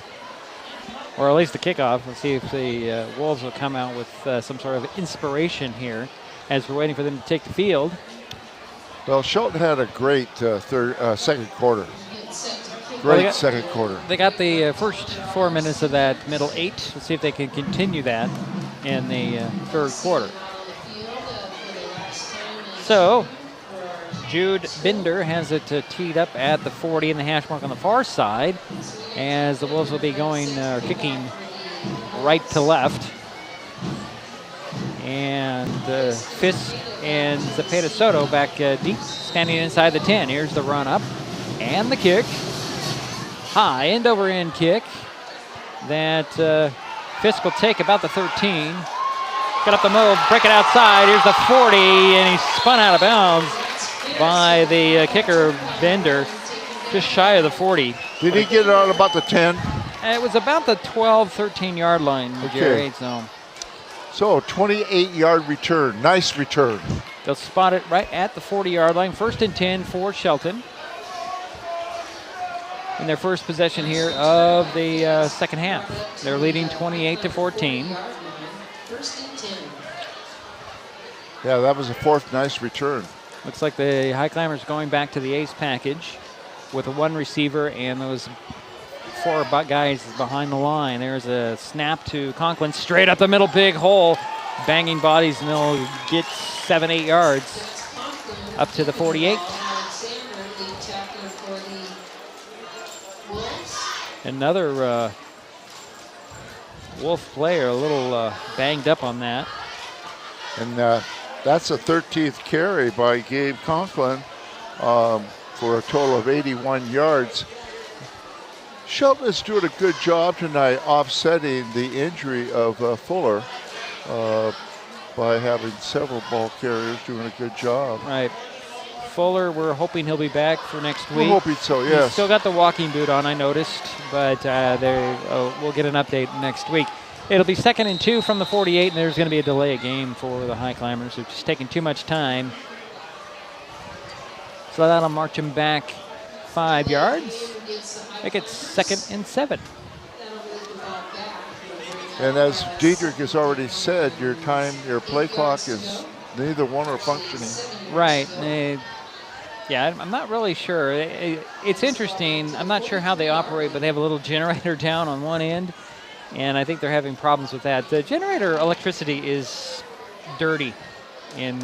Or at least the kickoff. Let's see if the Wolves will come out with some sort of inspiration here as we're waiting for them to take the field. Well, Shelton had a great second quarter. Second quarter. They got the first 4 minutes of that middle 8. Let's see if they can continue that in the third quarter. So, Jude Binder has it teed up at the 40 and the hash mark on the far side, as the Wolves will be kicking right to left. And Fisk and Zepeda Soto back deep, standing inside the 10. Here's the run up and the kick. High end-over-end kick that Fisk will take about the 13. Get up the middle, break it outside. Here's the 40, and he's spun out of bounds by the kicker, Bender, just shy of the 40. Did he get it on about the 10? It was about the 12, 13-yard line, Jerry. So 28-yard return. Nice return. They'll spot it right at the 40-yard line. 1st and 10 for Shelton in their first possession here of the second half. They're leading 28-14. 1st and 10. Yeah, that was a fourth nice return. Looks like the Highclimbers going back to the ace package with a one receiver and those 4 guys behind the line. There's a snap to Conklin, straight up the middle, big hole, banging bodies, and they'll get 7-8 yards up to the 48. Another Wolf player a little banged up on that. And that's a 13th carry by Gabe Conklin for a total of 81 yards. Shelton is doing a good job tonight offsetting the injury of Fuller by having several ball carriers doing a good job. Right. Fuller, we're hoping he'll be back for next week. We're hoping so, yes. He's still got the walking boot on, I noticed, but we'll get an update next week. It'll be 2nd and 2 from the 48, and there's going to be a delay of game for the Highclimbers. It's just taking too much time. So that'll march him back 5 yards. Make it 2nd and 7. And as Diedrich has already said, your play clock is neither one are functioning. Right. Yeah, I'm not really sure. It's interesting. I'm not sure how they operate, but they have a little generator down on one end, and I think they're having problems with that. The generator electricity is dirty in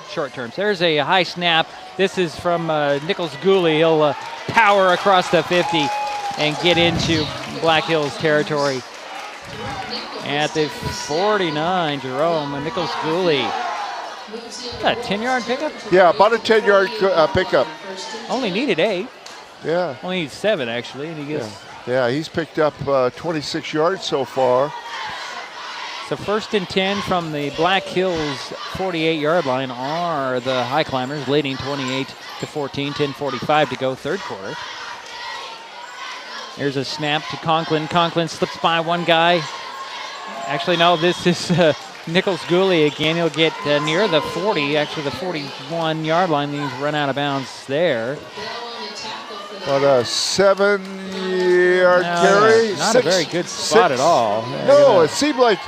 short terms. There's a high snap. This is from Nichols Gooley. He'll power across the 50 and get into Black Hills territory. At the 49, Jerome and Nichols Gooley. Is that a 10-yard pickup? Yeah, about a 10-yard pickup. Only needed 8. Yeah. Only needed 7, actually. And he gets yeah, he's picked up 26 yards so far. So 1st and 10 from the Black Hills 48-yard line are the Highclimbers, leading 28-14, 10:45 to go, third quarter. There's a snap to Conklin. Conklin slips by one guy. Actually, no, this is Nichols Gooley again. He'll get near the 40, actually the 41-yard line. He's run out of bounds there. About a 7-yard carry. Not a very good spot at all. No, it seemed like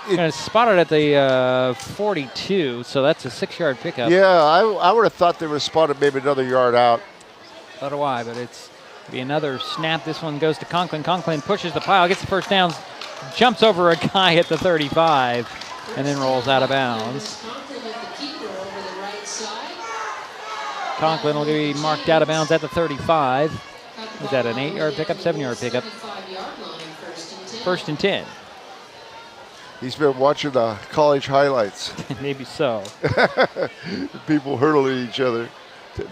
going to spot it at the 42, so that's a 6-yard pickup. Yeah, I would have thought they would have spotted maybe another yard out. So do I, but it's be another snap. This one goes to Conklin. Conklin pushes the pile, gets the first down, jumps over a guy at the 35, and then rolls out of bounds. Conklin will be marked out of bounds at the 35. Is that an 8-yard pickup, 7-yard pickup? 1st and 10. He's been watching the college highlights. Maybe so. People hurdling each other,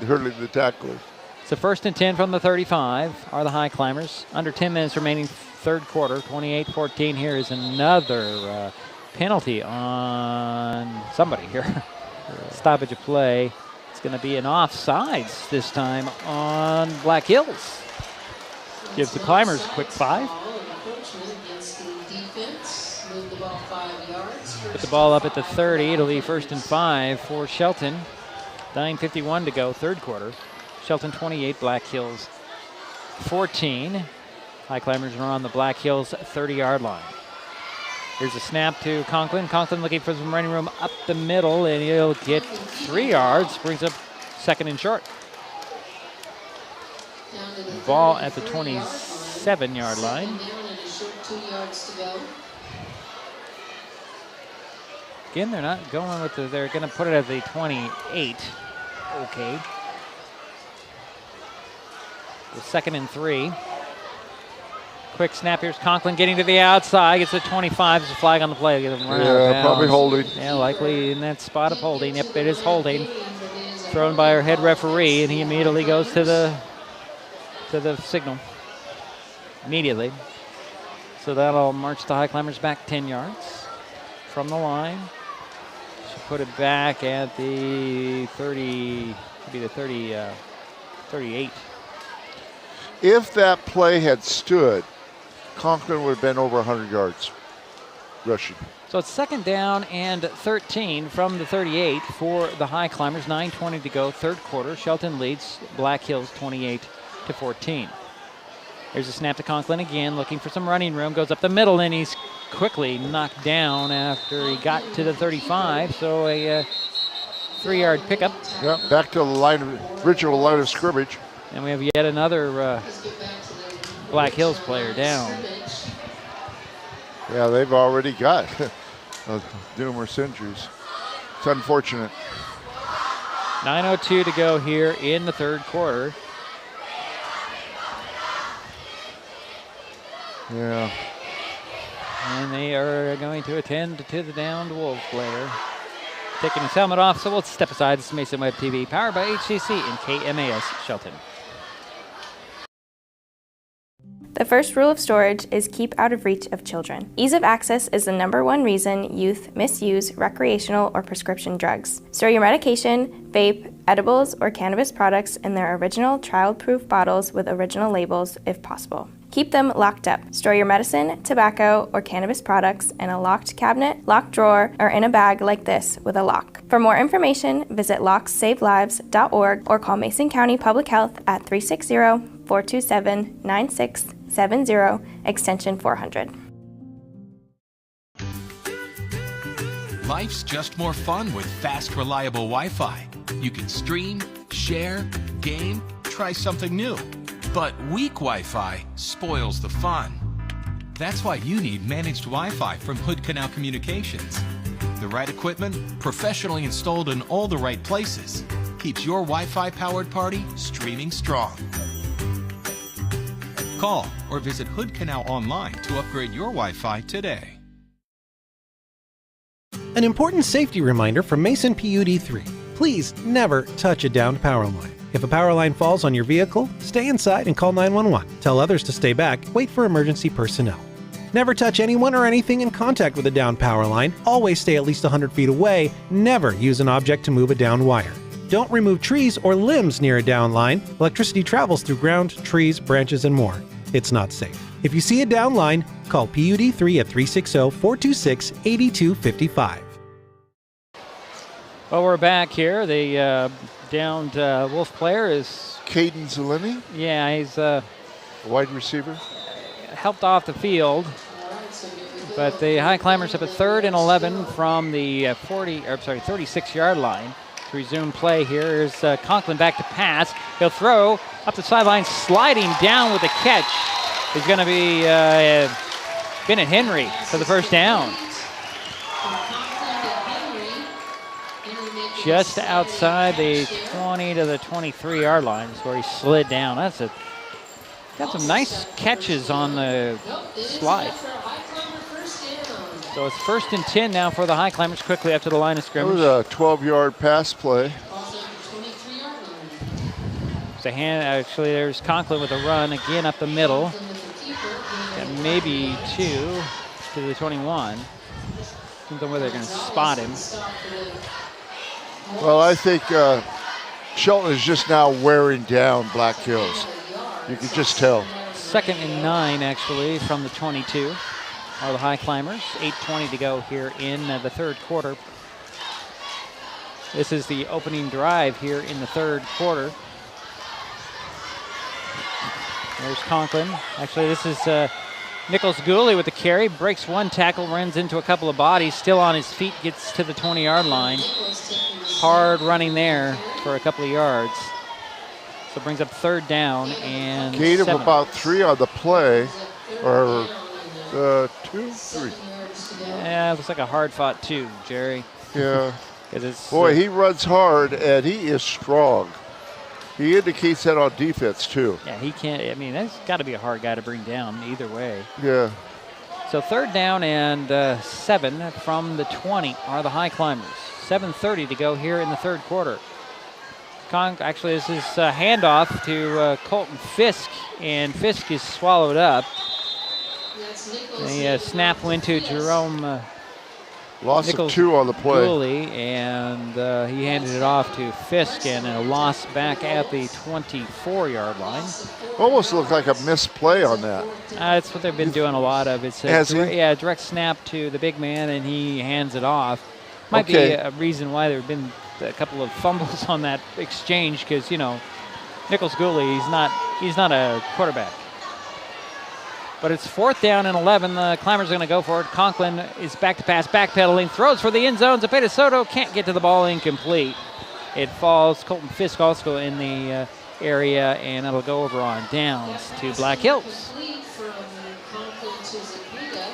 hurdling the tacklers. So 1st and 10 from the 35 are the Highclimbers. Under 10 minutes remaining, third quarter, 28-14. Here is another penalty on somebody here. Stoppage of play. It's going to be an offsides this time on Black Hills. Gives the Climbers a quick 5. Put the ball up at the 30. It'll be 1st and 5 for Shelton. 9:51 to go, third quarter. Shelton 28, Black Hills 14. Highclimbers are on the Black Hills 30-yard line. Here's a snap to Conklin. Conklin looking for some running room up the middle, and he'll get 3 yards. Brings up 2nd and short. Ball at the 27-yard line. Again, they're not going with they're going to put it at the 28. Okay. The 2nd and 3. Quick snap. Here's Conklin getting to the outside. Gets the 25. There's a flag on the play. Get him run out of bounds. Probably holding. Yeah, likely in that spot of holding. Yep, it is holding. Thrown by our head referee, and he immediately goes to the signal. Immediately. So that'll march the Highclimbers back 10 yards from the line. Should put it back at the 30. Should be the 38. If that play had stood, Conklin would have been over 100 yards rushing. So it's 2nd down and 13 from the 38 for the Highclimbers. 9:20 to go, third quarter. Shelton leads Black Hills 28-14. There's a snap to Conklin again, looking for some running room. Goes up the middle, and he's quickly knocked down after he got to the 35. So a 3-yard pickup. Yeah, back to the original line of scrimmage. And we have yet another Black Hills player down. Yeah, they've already got numerous injuries. It's unfortunate. 9:02 to go here in the third quarter. Yeah. And they are going to attend to the downed Wolves player. Taking his helmet off, so we'll step aside. This is Mason Web TV, powered by HCC and KMAS Shelton. The first rule of storage is keep out of reach of children. Ease of access is the #1 reason youth misuse recreational or prescription drugs. Store your medication, vape, edibles, or cannabis products in their original child-proof bottles with original labels if possible. Keep them locked up. Store your medicine, tobacco, or cannabis products in a locked cabinet, locked drawer, or in a bag like this with a lock. For more information, visit locksavelives.org or call Mason County Public Health at 360-427-9670, extension 400. Life's just more fun with fast, reliable Wi-Fi. You can stream, share, game, try something new. But weak Wi-Fi spoils the fun. That's why you need managed Wi-Fi from Hood Canal Communications. The right equipment, professionally installed in all the right places, keeps your Wi-Fi powered party streaming strong. Call or visit Hood Canal online to upgrade your Wi-Fi today. An important safety reminder from Mason PUD 3. Please never touch a downed power line. If a power line falls on your vehicle, stay inside and call 911. Tell others to stay back, wait for emergency personnel. Never touch anyone or anything in contact with a downed power line. Always stay at least 100 feet away. Never use an object to move a downed wire. Don't remove trees or limbs near a downed line. Electricity travels through ground, trees, branches, and more. It's not safe. If you see a downed line, call PUD 3 at 360-426-8255. Well, we're back here. The downed Wolf player is Caden Zellini. Yeah, he's a wide receiver. Helped off the field, but the Highclimbers have a 3rd and 11 from the 36-yard line to resume play. Here's Conklin back to pass. He'll throw up the sideline, sliding down with a catch. Is going to be Bennett Henry for the first down. Just outside the 20 to the 23-yard line is where he slid down. Got some nice catches on the slide. So it's 1st and 10 now for the Highclimbers quickly up to the line of That scrimmage. was a 12-yard pass play. It's a hand, actually, there's Conklin with a run again up the middle. And maybe 2 to the 21. Depends on whether they're going to spot him. Well, I think Shelton is just now wearing down Black Hills. You can just tell. 2nd and 9, actually, from the 22 are the Highclimbers. 8:20 to go here in the third quarter. This is the opening drive here in the third quarter. There's Conklin. Actually, this is Nichols Gooley with the carry. Breaks one tackle, runs into a couple of bodies. Still on his feet, gets to the 20-yard line. Hard running there for a couple of yards. So brings up 3rd down and Gain of 7. about 3 on the play, or 2, 3. Yeah, it looks like a hard-fought 2, Jerry. Yeah. It's, Boy, he runs hard, and he is strong. He indicates that on defense, too. Yeah, he can't. I mean, that's got to be a hard guy to bring down either way. Yeah. So 3rd down and 7 from the 20 are the Highclimbers. 7:30 to go here in the third quarter. Actually, this is a handoff to Colton Fisk, and Fisk is swallowed up. The snap went to Jerome Loss Nichols of 2 on the play. Gooley, and he handed it off to Fisk, and a loss back at the 24-yard line. Almost looked like a missed play on that. That's what they've been doing a lot of. It's a direct snap to the big man, and he hands it off. Might be a reason why there have been a couple of fumbles on that exchange, because, you know, Nichols Gooley, he's not a quarterback. But it's 4th down and 11. The Climbers are going to go for it. Conklin is back to pass, backpedaling, throws for the end zone. Zepeda Soto can't get to the ball, incomplete. It falls. Colton Fisk also in the area, and it'll go over on downs to Black Hills. From Conklin to Zepeda.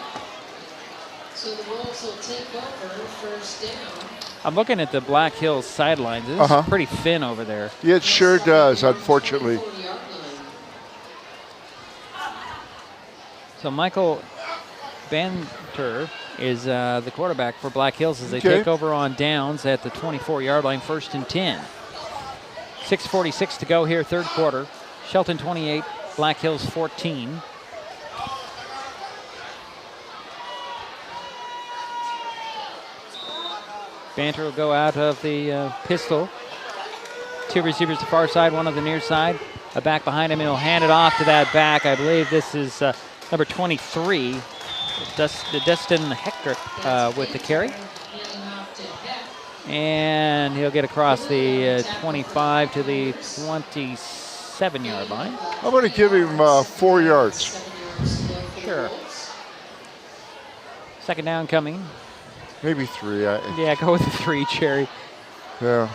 So the Wolves will take over 1st down. I'm looking at the Black Hills sidelines. It's pretty thin over there. Yeah, it sure does, unfortunately. So Michael Banter is the quarterback for Black Hills as they take over on downs at the 24-yard line, 1st and 10. 6:46 to go here, third quarter. Shelton 28, Black Hills 14. Banter will go out of the pistol. 2 receivers to the far side, 1 on the near side. A back behind him, and he'll hand it off to that back. I believe this is number 23, Dustin Hector with the carry. And he'll get across the 25 to the 27-yard line. I'm going to give him 4 yards. Sure. 2nd down coming. Maybe 3. Yeah, go with the 3, Cherry. Yeah.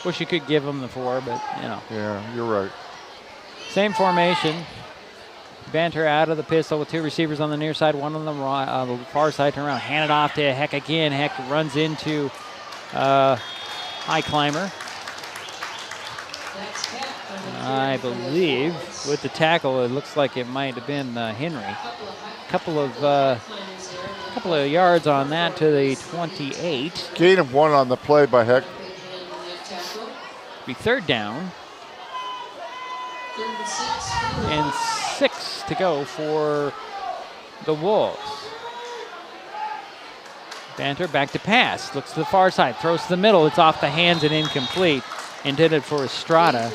Wish you could give him the 4, but, you know. Yeah, you're right. Same formation. Banter out of the pistol with 2 receivers on the near side, 1 on the far side. Turn around, hand it off to Heck again. Heck runs into Highclimber. I believe with the tackle, it looks like it might have been Henry. Couple of yards on that to the 28. Gain of 1 on the play by Heck. Be 3rd down. And 6 to go for the Wolves. Banter back to pass. Looks to the far side. Throws to the middle. It's off the hands and incomplete. Intended for Estrada.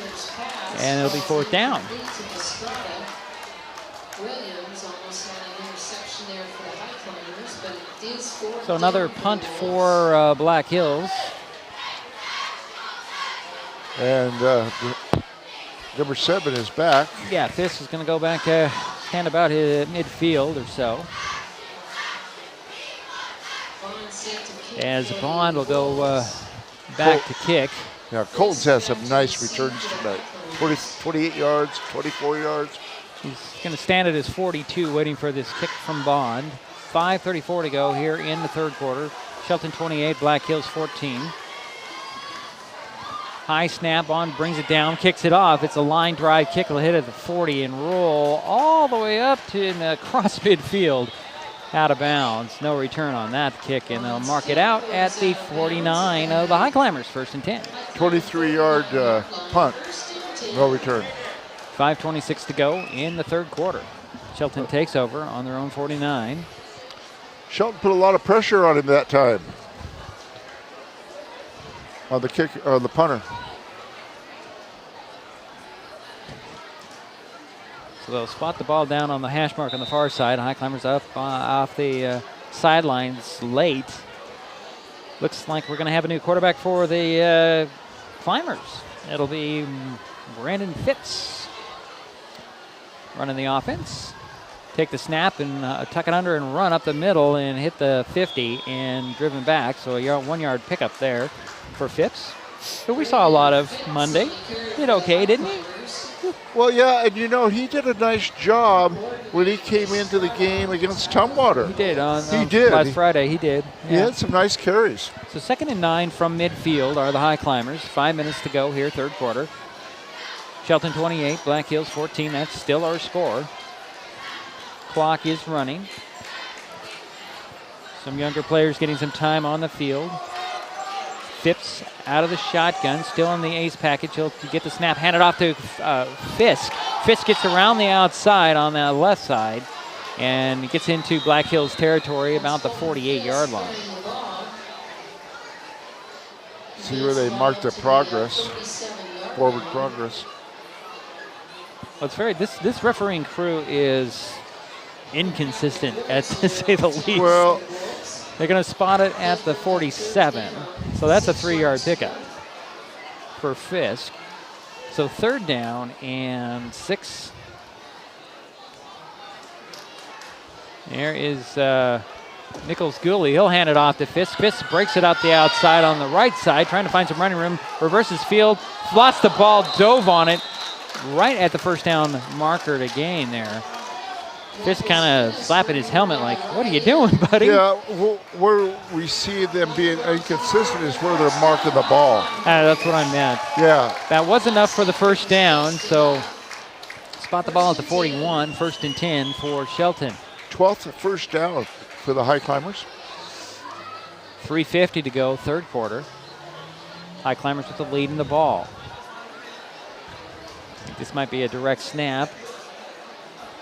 And it'll be 4th down. So another punt for Black Hills. And number 7 is back. Yeah, Fisk is going to go back, stand about his midfield or so. As Bond will go back to kick. Yeah, Colton's has some nice returns tonight. 28 yards, 24 yards. He's going to stand at his 42, waiting for this kick from Bond. 5:34 to go here in the third quarter. Shelton 28, Black Hills 14. High snap on, brings it down, kicks it off. It's a line drive kick. Will hit at the 40 and roll all the way up to and across midfield. out of bounds. No return on that kick, and they'll mark it out at the 49 of the Highclimbers, 1st and 10. 23-yard punt, no return. 5:26 to go in the third quarter. Shelton takes over on their own 49. Shelton put a lot of pressure on him that time. On the kick, the punter. So they'll spot the ball down on the hash mark on the far side. Highclimbers up off the sidelines late. Looks like we're going to have a new quarterback for the Climbers. It'll be Brandon Phipps running the offense. Take the snap and tuck it under and run up the middle and hit the 50 and driven back. So a 1-yard pickup there for Phipps, who we saw a lot of Monday. Did okay, didn't he? Well, yeah, and you know, he did a nice job when he came into the game against Tumwater. He did on did. Last Friday. He did. He had some nice carries. So 2nd and 9 from midfield are the Highclimbers. 5 minutes to go here, third quarter. Shelton 28, Black Hills 14. That's still our score. Clock is running. Some younger players getting some time on the field. Phipps out of the shotgun, still in the ace package. He'll get the snap, hand it off to Fisk. Fisk gets around the outside on the left side and gets into Black Hills territory about the 48-yard line. See where they mark their progress, forward progress. Well, it's very, this refereeing crew is inconsistent, to say the least. Well, they're going to spot it at the 47. So that's a 3-yard pickup for Fisk. So 3rd down and 6. There is Nichols Gooley. He'll hand it off to Fisk. Fisk breaks it out the outside on the right side, trying to find some running room. Reverses field, lost the ball, dove on it right at the 1st down marker to gain there. Fisk kind of slapping his helmet like, what are you doing, buddy? Yeah, where we see them being inconsistent is where they're marking the ball. That's what I meant. Yeah. That was enough for the 1st down, so spot the ball at the 41, 1st and 10 for Shelton. 12th 1st down for the Highclimbers. 3:50 to go, third quarter. Highclimbers with the lead in the ball. I think this might be a direct snap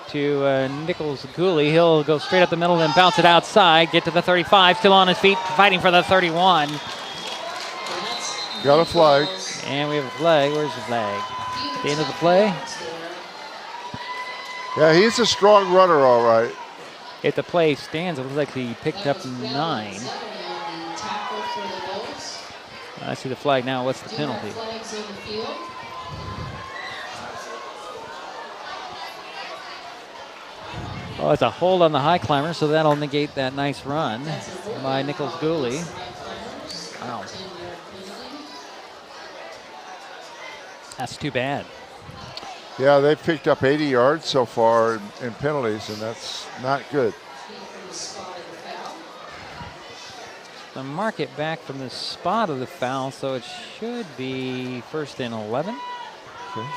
to Nichols Gooley. He'll go straight up the middle and bounce it outside, get to the 35, still on his feet, fighting for the 31. Got a flag. And we have a flag. Where's the flag? The end of the play? Yeah, he's a strong runner, all right. If the play stands, it looks like he picked up 9. I see the flag now. What's the penalty? Oh, it's a hold on the Highclimber, so that'll negate that nice run by Nichols Gooley. Wow. That's too bad. Yeah, they've picked up 80 yards so far in penalties, and that's not good. The mark it back from the spot of the foul, so it should be 1st and 11. Okay.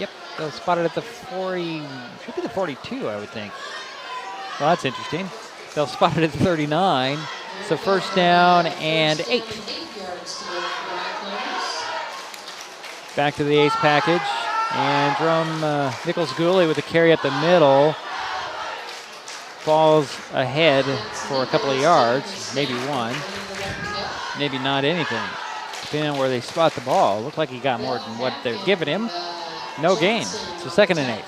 Yep, they'll spot it at the 40, should be the 42, I would think. Well, that's interesting. They'll spot it at the 39. So 1st down and 8. Back to the ace package. And Jerome Nichols Gooley with a carry up the middle. Falls ahead for a couple of yards, maybe 1, maybe not anything, depending on where they spot the ball. Looked like he got more than what they're giving him. No gain. So 2nd and 8.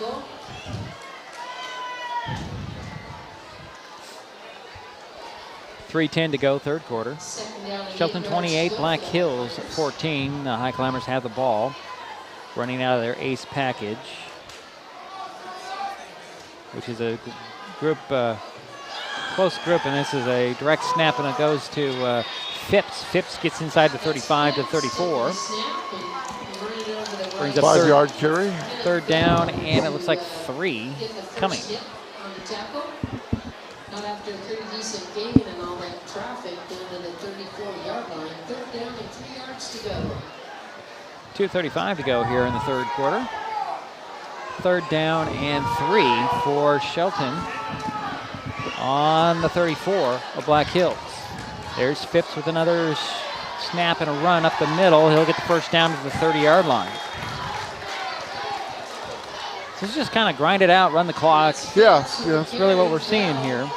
.310 to go, third quarter. Shelton 28, Black Hills 14. The Highclimbers have the ball, running out of their ace package, which is a group, close group, and this is a direct snap, and it goes to Phipps. Phipps gets inside the 35 to 34. Brings up 5-yard carry. 3rd down, and it looks like 3 coming. Not after a pretty decent gain and all that traffic down to the 34-yard line. 3rd down and 3 yards to go. 2:35 to go here in the third quarter. 3rd down and 3 for Shelton on the 34 of Black Hills. There's Phipps with another snap and a run up the middle. He'll get the first down to the 30-yard line. So it's just kind of grind it out, run the clock. Yeah. That's really what we're seeing here.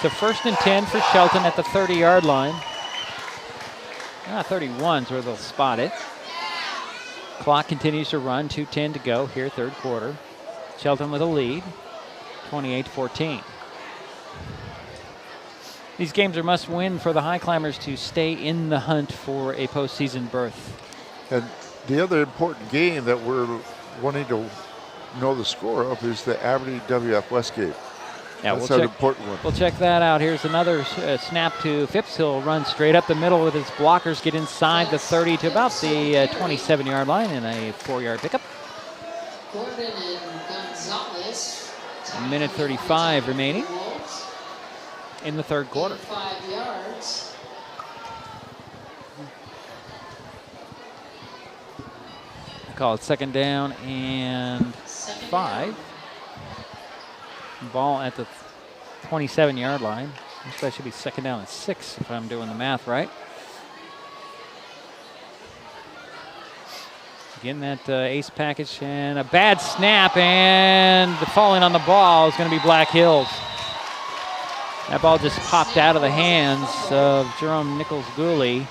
So 1st and 10 for Shelton at the 30-yard line. 31's where they'll spot it. Clock continues to run, 2:10 to go here, 3rd quarter. Shelton with a lead, 28-14. These games are must-win for the Highclimbers to stay in the hunt for a postseason berth. And the other important game that we're wanting to know the score of is the Aberdeen WF West game. Yeah, that's an important one. We'll check that out. Here's another snap to Phipps. He'll run straight up the middle with his blockers, get inside the 30 to about the 27-yard line in a 4-yard pickup. Gordon and Gonzalez. A minute 35 remaining in the 3rd quarter. 5 yards. Call it 2nd down and 5. Ball at the 27-yard line. So that should be 2nd down and 6 if I'm doing the math right. Getting that ace package and a bad snap, and falling on the ball is going to be Black Hills. That ball just popped out of the hands of Jerome Nichols-Gooley.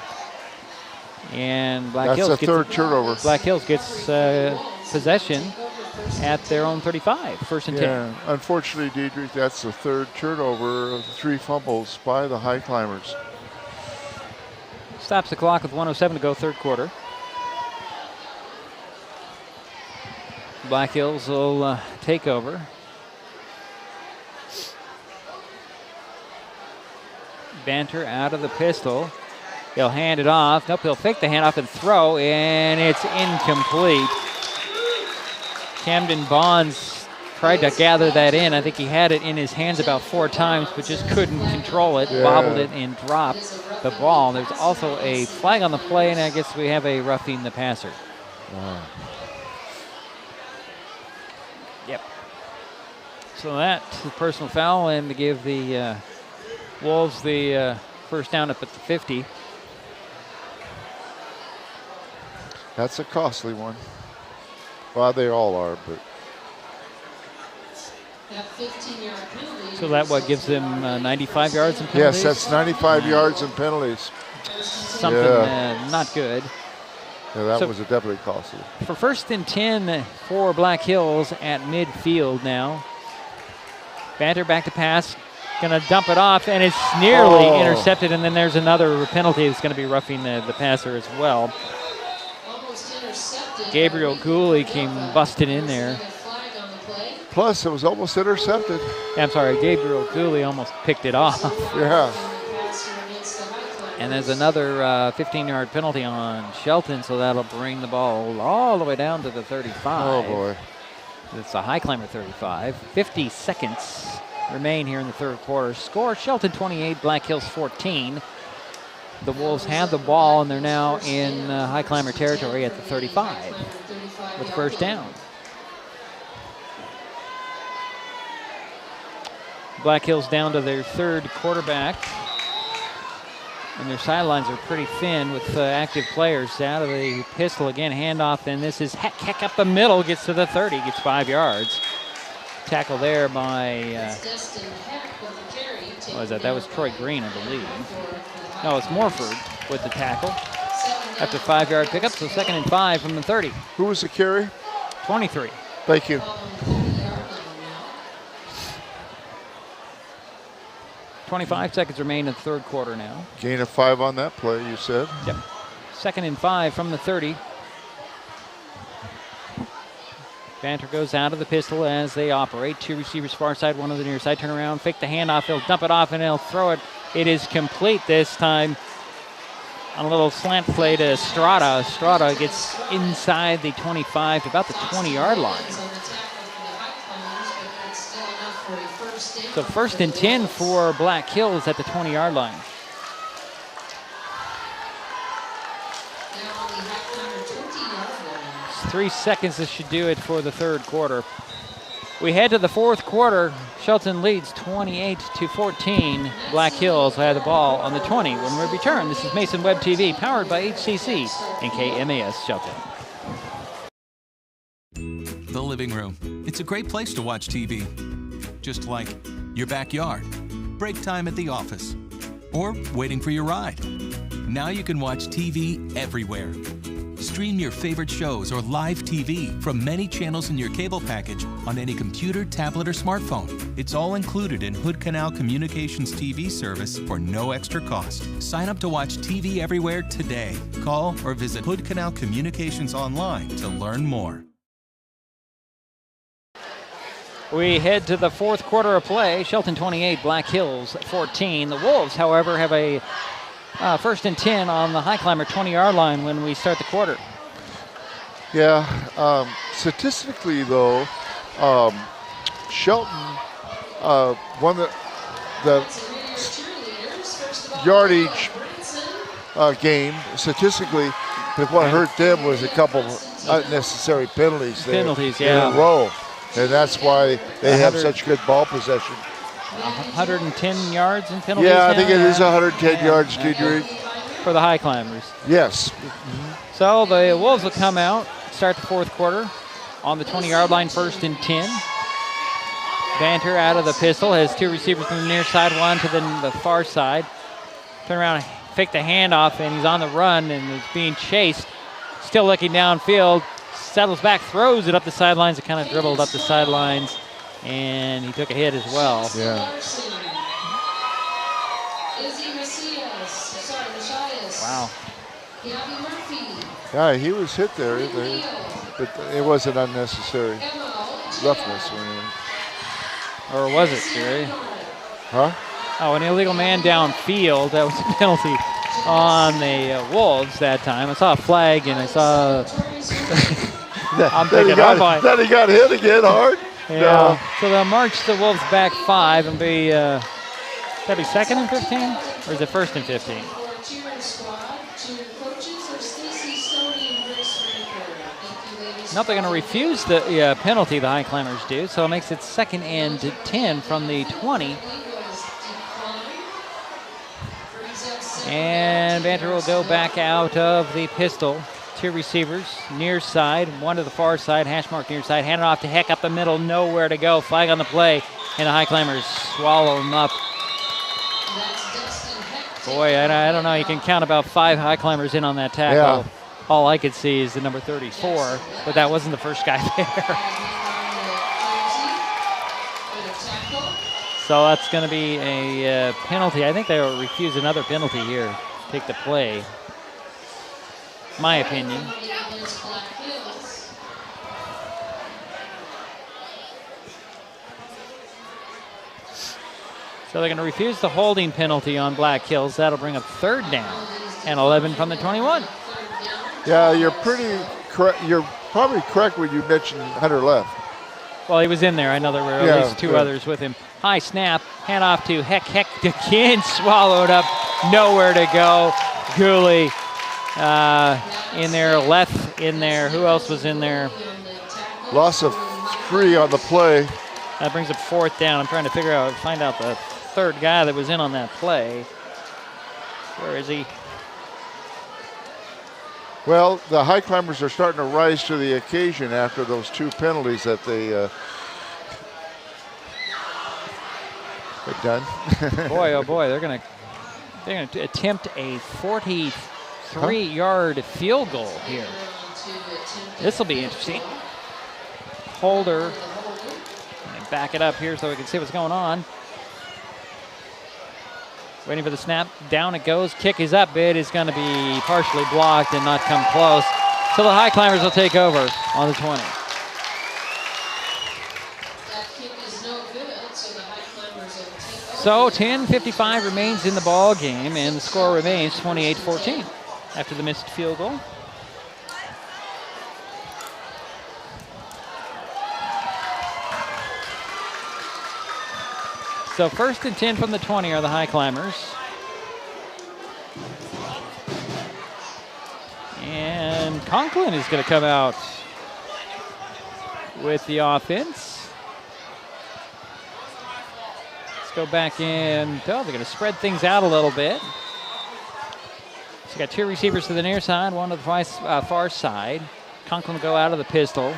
And Black Hills gets a 3rd turnover. Black Hills gets possession at their own 35, 1st and 10. Yeah, unfortunately, Diedrich, that's the 3rd turnover of 3 fumbles by the Highclimbers. Stops the clock with 1:07 to go, 3rd quarter. Black Hills will take over. Banter out of the pistol. He'll hand it off. Nope, he'll fake the handoff and throw, and it's incomplete. Camden Bonds tried to gather that in. I think he had it in his hands about 4 times, but just couldn't control it. Bobbled it and dropped the ball. There's also a flag on the play, and I guess we have a roughing the passer. Wow. Yep. So that's a personal foul, and to give the Wolves the first down up at the 50. That's a costly one. Well, they all are, but. That 15-yard penalty. So that what gives them 95 yards in penalties? Yes, that's 95 yards in penalties. Something not good. Yeah, that was definitely costly. For 1st and 10 for Black Hills at midfield now. Banter back to pass. Going to dump it off, and it's nearly intercepted, and then there's another penalty that's going to be roughing the passer as well. Gabriel Gooley came busted in there. Plus, it was almost intercepted. Yeah, I'm sorry, Gabriel Gooley almost picked it off. Yeah. And there's another 15-yard penalty on Shelton, so that'll bring the ball all the way down to the 35. Oh, boy. It's a Highclimber 35. 50 seconds remain here in the 3rd quarter. Score, Shelton 28, Black Hills 14. The Wolves have the ball, and they're now in Highclimber territory at the 35 with 1st down. Black Hills down to their 3rd quarterback. And their sidelines are pretty thin with active players. Out of the pistol again, handoff, and this is Heck up the middle, gets to the 30, gets 5 yards. Tackle there by, what was that? That was Troy Green, I believe. No, it's Morford with the tackle. After 5-yard pickup, so 2nd and 5 from the 30. Who was the carry? 23. Thank you. 25 seconds remain in the 3rd quarter now. Gain of 5 on that play, you said? Yep. 2nd and 5 from the 30. Banter goes out of the pistol as they operate. 2 receivers far side, 1 on the near side. Turn around, fake the handoff. He'll dump it off and he'll throw it. It is complete this time on a little slant play to Estrada. Estrada gets inside the 25 to about the 20-yard line. So 1st and 10 for Black Hills at the 20-yard line. 3 seconds. This should do it for the third quarter. We head to the fourth quarter. Shelton leads 28-14. Black Hills had the ball on the 20 when we return. This is Mason Web TV, powered by HCC and KMAS Shelton. The living room. It's a great place to watch TV. Just like your backyard, break time at the office, or waiting for your ride. Now you can watch TV everywhere. Stream your favorite shows or live TV from many channels in your cable package on any computer, tablet, or smartphone. It's all included in Hood Canal Communications TV service for no extra cost. Sign up to watch TV everywhere today. Call or visit Hood Canal Communications online to learn more. We head to the fourth quarter of play. Shelton 28, Black Hills 14. The Wolves, however, have a first and 10 on the Highclimber 20-yard line when we start the quarter. Yeah, statistically though, Shelton won the yardage game statistically, but what hurt them was a couple unnecessary penalties there in a row, and that's why they have such good ball possession. 110 yards in penalties. Yeah, I now? think it is 110 yards, Kidrick. For the Highclimbers. Yes. So the Wolves will come out, start the fourth quarter on the 20-yard line, first and 10. Banter out of the pistol, has two receivers from the near side, one to the far side. Turn around, fake the handoff, and he's on the run and is being chased. Still looking downfield, settles back, throws it up the sidelines. It kind of dribbled up the sidelines, and he took a hit as well. Yeah. Wow. Yeah, he was hit there, but it wasn't unnecessary roughness or anything. Or was it, Jerry? Huh? Oh, an illegal man downfield. That was a penalty on the Wolves that time. I saw a flag, and I saw... I'm thinking, then he got hit again hard? Yeah. No. So they'll march the Wolves back 5 and be... that'd be second and 15? Or is it first and 15? No, they're going to refuse the penalty the Highclimbers do, so it makes it second and 10 from the 20. And Banter will go back out of the pistol. Two receivers, near side, one to the far side, hash mark near side, hand it off to Heck up the middle, nowhere to go. Flag on the play, and the Highclimbers swallow him up. Boy, I don't know. You can count about 5 Highclimbers in on that tackle. Yeah. All I could see is the number 34, but that wasn't the first guy there. So that's going to be a penalty. I think they will refuse another penalty here. Take the play. My opinion. So they're going to refuse the holding penalty on Black Hills. That'll bring up third down and 11 from the 21. Yeah, you're pretty correct. You're probably correct when you mentioned Hunter left. Well, he was in there. I know there were at least two others with him. High snap, hand off to Heck again, swallowed up, nowhere to go. Gooley in there, Leth in there. Who else was in there? Loss of 3 on the play. That brings up fourth down. I'm trying to find out the third guy that was in on that play. Where is he? Well, the Highclimbers are starting to rise to the occasion after those 2 penalties that they had done. Boy, oh boy, they're gonna attempt a 43-yard field goal here. This will be interesting. Holder, back it up here so we can see what's going on. Waiting for the snap. Down it goes. Kick is up. It is going to be partially blocked and not come close. So the Highclimbers will take over on the 20. So 10:55 remains in the ball game, and the score remains 28-14 after the missed field goal. So first and 10 from the 20 are the Highclimbers. And Conklin is going to come out with the offense. Let's go back in. Oh, they're going to spread things out a little bit. So you got 2 receivers to the near side, 1 to the far side. Conklin will go out of the pistol.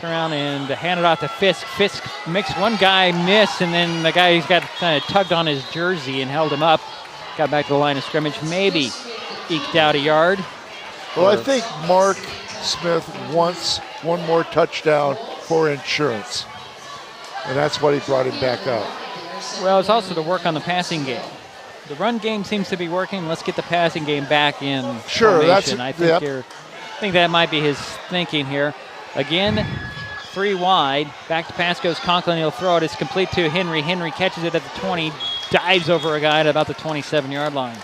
Turn around and hand it off to Fisk. Fisk makes one guy miss, and then the guy, he's got kind of tugged on his jersey and held him up. Got back to the line of scrimmage. Maybe eked out a yard. Well, I think Mark Smith wants one more touchdown for insurance. And that's what he brought him back out. Well, it's also to work on the passing game. The run game seems to be working. Let's get the passing game back in formation. I think that might be his thinking here. Again, 3 wide. Back to pass goes Conklin. He'll throw it. It's complete to Henry. Henry catches it at the 20. Dives over a guy at about the 27-yard line.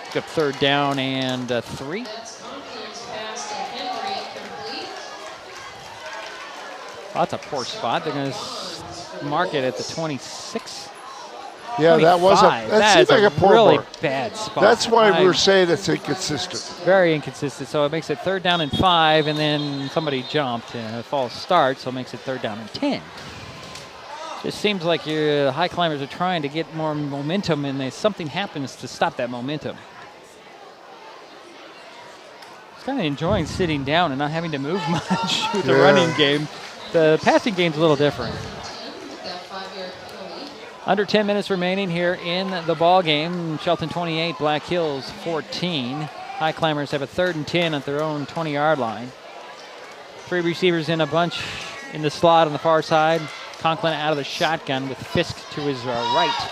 Pick up 3rd down and 3. Oh, that's a poor spot. They're going to mark it at the 26. Yeah, 25. that seems like a poor really mark. Bad spot. That's why we're saying it's inconsistent. Very inconsistent. So it makes it 3rd down and 5, and then somebody jumped and a false start, so it makes it 3rd down and 10. Just seems like your High Climbers are trying to get more momentum, and something happens to stop that momentum. It's kind of enjoying sitting down and not having to move much with the running game. The passing game's a little different. Under 10 minutes remaining here in the ball game. Shelton 28, Black Hills 14. High Climbers have a 3rd and 10 at their own 20-yard line. 3 receivers in a bunch in the slot on the far side. Conklin out of the shotgun with Fisk to his right.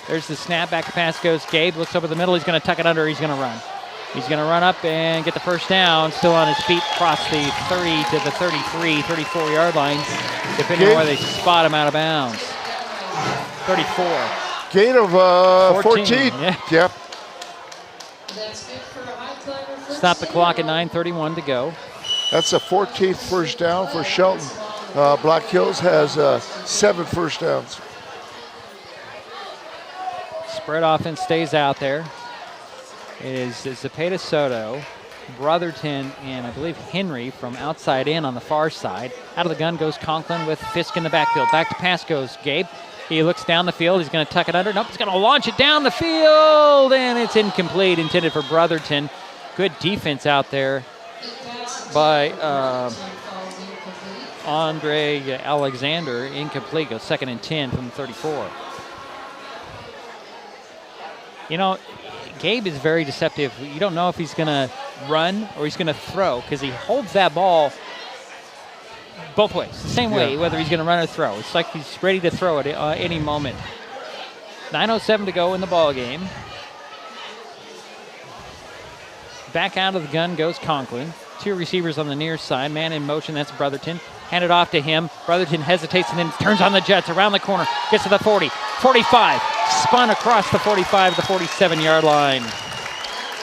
There's the snap. Back to pass goes Gabe. Looks over the middle. He's going to tuck it under. He's going to run. He's going to run up and get the 1st down. Still on his feet. Across the 30 to the 33, 34-yard line. Depending on where they spot him out of bounds. 34. Gain of 14. Yeah. Yep. Stop the clock at 9:31 to go. That's the 14th first down for Shelton. Black Hills has 7 first downs. Spread offense stays out there. It is Zepeda Soto, Brotherton, and I believe Henry from outside in on the far side. Out of the gun goes Conklin with Fisk in the backfield. Back to pass goes Gabe. He looks down the field. He's going to tuck it under. Nope, he's going to launch it down the field, and it's incomplete, intended for Brotherton. Good defense out there by Andre Alexander. Incomplete. Goes 2nd and 10 from the 34. You know, Gabe is very deceptive. You don't know if he's going to run or he's going to throw because he holds that ball both ways, the same way, whether he's going to run or throw. It's like he's ready to throw it any moment. 9:07 to go in the ball game. Back out of the gun goes Conklin. 2 receivers on the near side. Man in motion, that's Brotherton. Hand it off to him. Brotherton hesitates and then turns on the jets around the corner. Gets to the 40, 45. Spun across the 45 to the 47-yard line.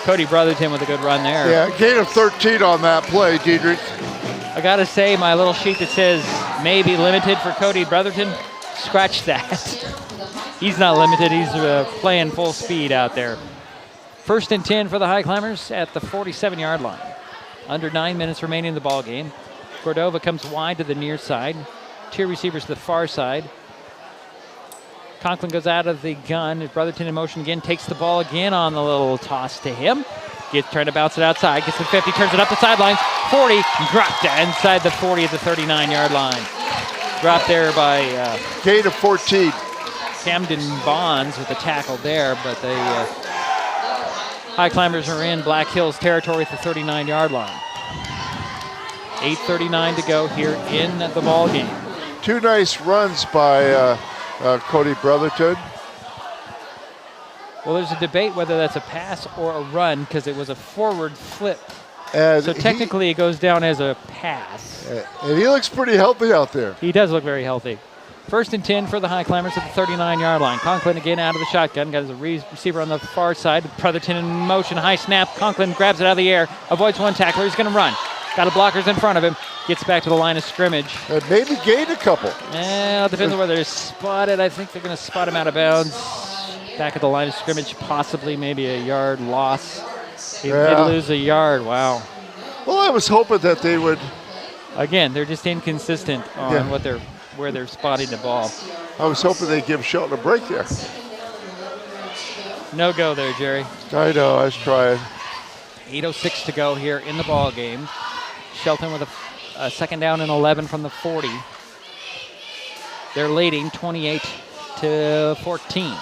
Cody Brotherton with a good run there. Yeah, gain of 13 on that play, Diedrich. I got to say, my little sheet that says maybe limited for Cody Brotherton, scratch that. He's not limited. He's playing full speed out there. 1st and 10 for the High Climbers at the 47-yard line. Under 9 minutes remaining in the ball game. Cordova comes wide to the near side. 2 receivers to the far side. Conklin goes out of the gun. Brotherton in motion again. Takes the ball again on the little toss to him. Gets trying to bounce it outside. Gets the 50. Turns it up the sidelines. 40. Dropped inside the 40 at the 39-yard line. Dropped there by gain of 14. Camden Bonds with the tackle there, but the High Climbers are in Black Hills territory at the 39-yard line. 8:39 to go here in the ball game. 2 nice runs by Cody Brotherton. Well, there's a debate whether that's a pass or a run because it was a forward flip. And so technically it goes down as a pass. And he looks pretty healthy out there. He does look very healthy. 1st and 10 for the High Climbers at the 39-yard line. Conklin again out of the shotgun. Got his receiver on the far side. Brotherton in motion. High snap. Conklin grabs it out of the air. Avoids one tackler. He's going to run. Got a blockers in front of him. Gets back to the line of scrimmage. And maybe gained a couple. Well, it depends on whether they're spotted. I think they're going to spot him out of bounds. Back at the line of scrimmage, possibly maybe a yard loss. He did lose a yard. Wow. Well, I was hoping that they would. Again, they're just inconsistent on where they're spotting the ball. I was hoping they'd give Shelton a break there. No go there, Jerry. I know, I was trying. 8:06 to go here in the ball game. Shelton with a second down and 11 from the 40. They're leading 28-14.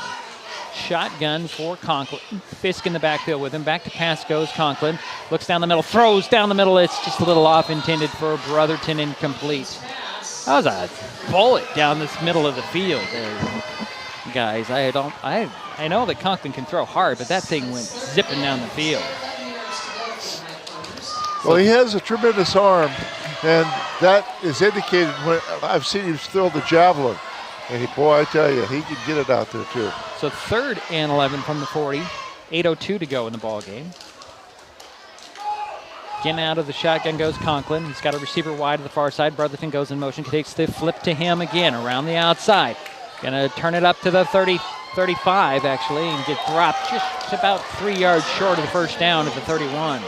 Shotgun for Conklin. Fisk in the backfield with him. Back to pass goes Conklin. Looks down the middle, throws down the middle. It's just a little off, intended for Brotherton, incomplete. That was a bullet down this middle of the field there, guys. I know that Conklin can throw hard, but that thing went zipping down the field. Well, he has a tremendous arm, and that is indicated when I've seen him throw the javelin. And boy, I tell you, he can get it out there too. So 3rd and 11 from the 40. 8:02 to go in the ball game. Again, out of the shotgun goes Conklin. He's got a receiver wide to the far side. Brotherton goes in motion, takes the flip to him again around the outside. Gonna turn it up to the 35 actually, and get dropped just about 3 yards short of the first down at the 31.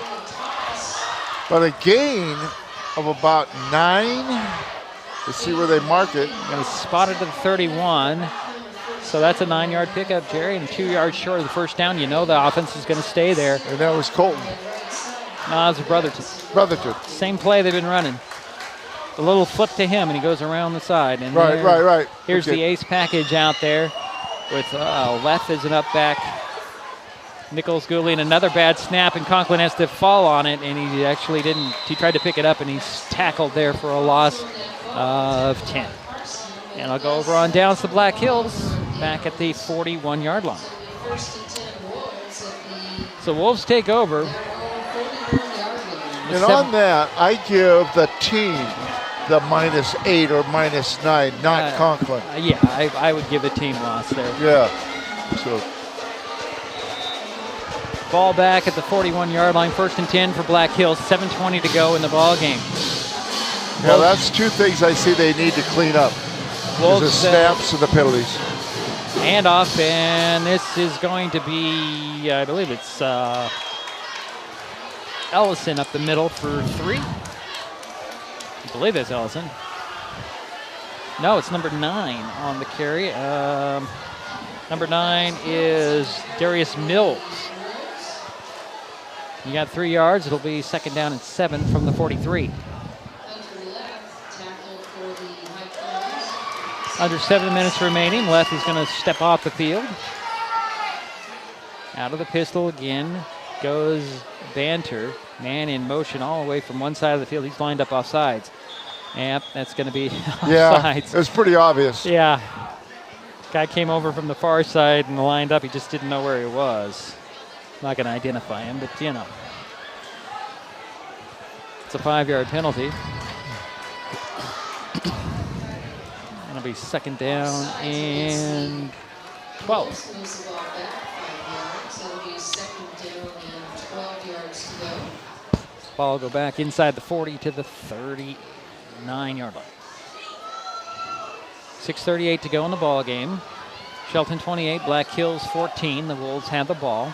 But a gain of about 9. Let's see where they mark it. Gonna spot it to the 31. So that's a 9-yard pickup, Jerry, and 2 yards short of the first down. You know the offense is gonna stay there. And that was Colton. No, that was Brotherton. Brotherton. Same play they've been running. A little flip to him, and he goes around the side. And right. Here's the ace package out there with Leth as an up back. Nichols Gooley, and another bad snap, and Conklin has to fall on it, and he actually didn't. He tried to pick it up, and he's tackled there for a loss of 10. And I'll go over on downs to Black Hills, back at the 41-yard line. So Wolves take over. And on that, I give the team the -8 or -9, not Conklin. Yeah, I would give a team loss there. Yeah. So. Ball back at the 41-yard line, 1st and 10 for Black Hills. 7:20 to go in the ball game. Yeah, that's two things I see they need to clean up. The snaps and the penalties. Handoff, and this is going to be, I believe it's Ellison up the middle for 3. I believe it's Ellison. No, it's number 9 on the carry. Number 9 is Darius Mills. You got 3 yards. It'll be 2nd down and 7 from the 43. Under 7 minutes remaining. Leth is going to step off the field. Out of the pistol again goes Banter. Man in motion all the way from one side of the field. He's lined up off sides. Yep, that's going to be off sides. It was pretty obvious. Yeah. Guy came over from the far side and lined up. He just didn't know where he was. Not going to identify him, but you know. It's a 5-yard penalty. It'll be 2nd down and 12. Ball will go back inside the 40 to the 39-yard line. 6:38 to go in the ball game. Shelton 28, Black Hills 14. The Wolves have the ball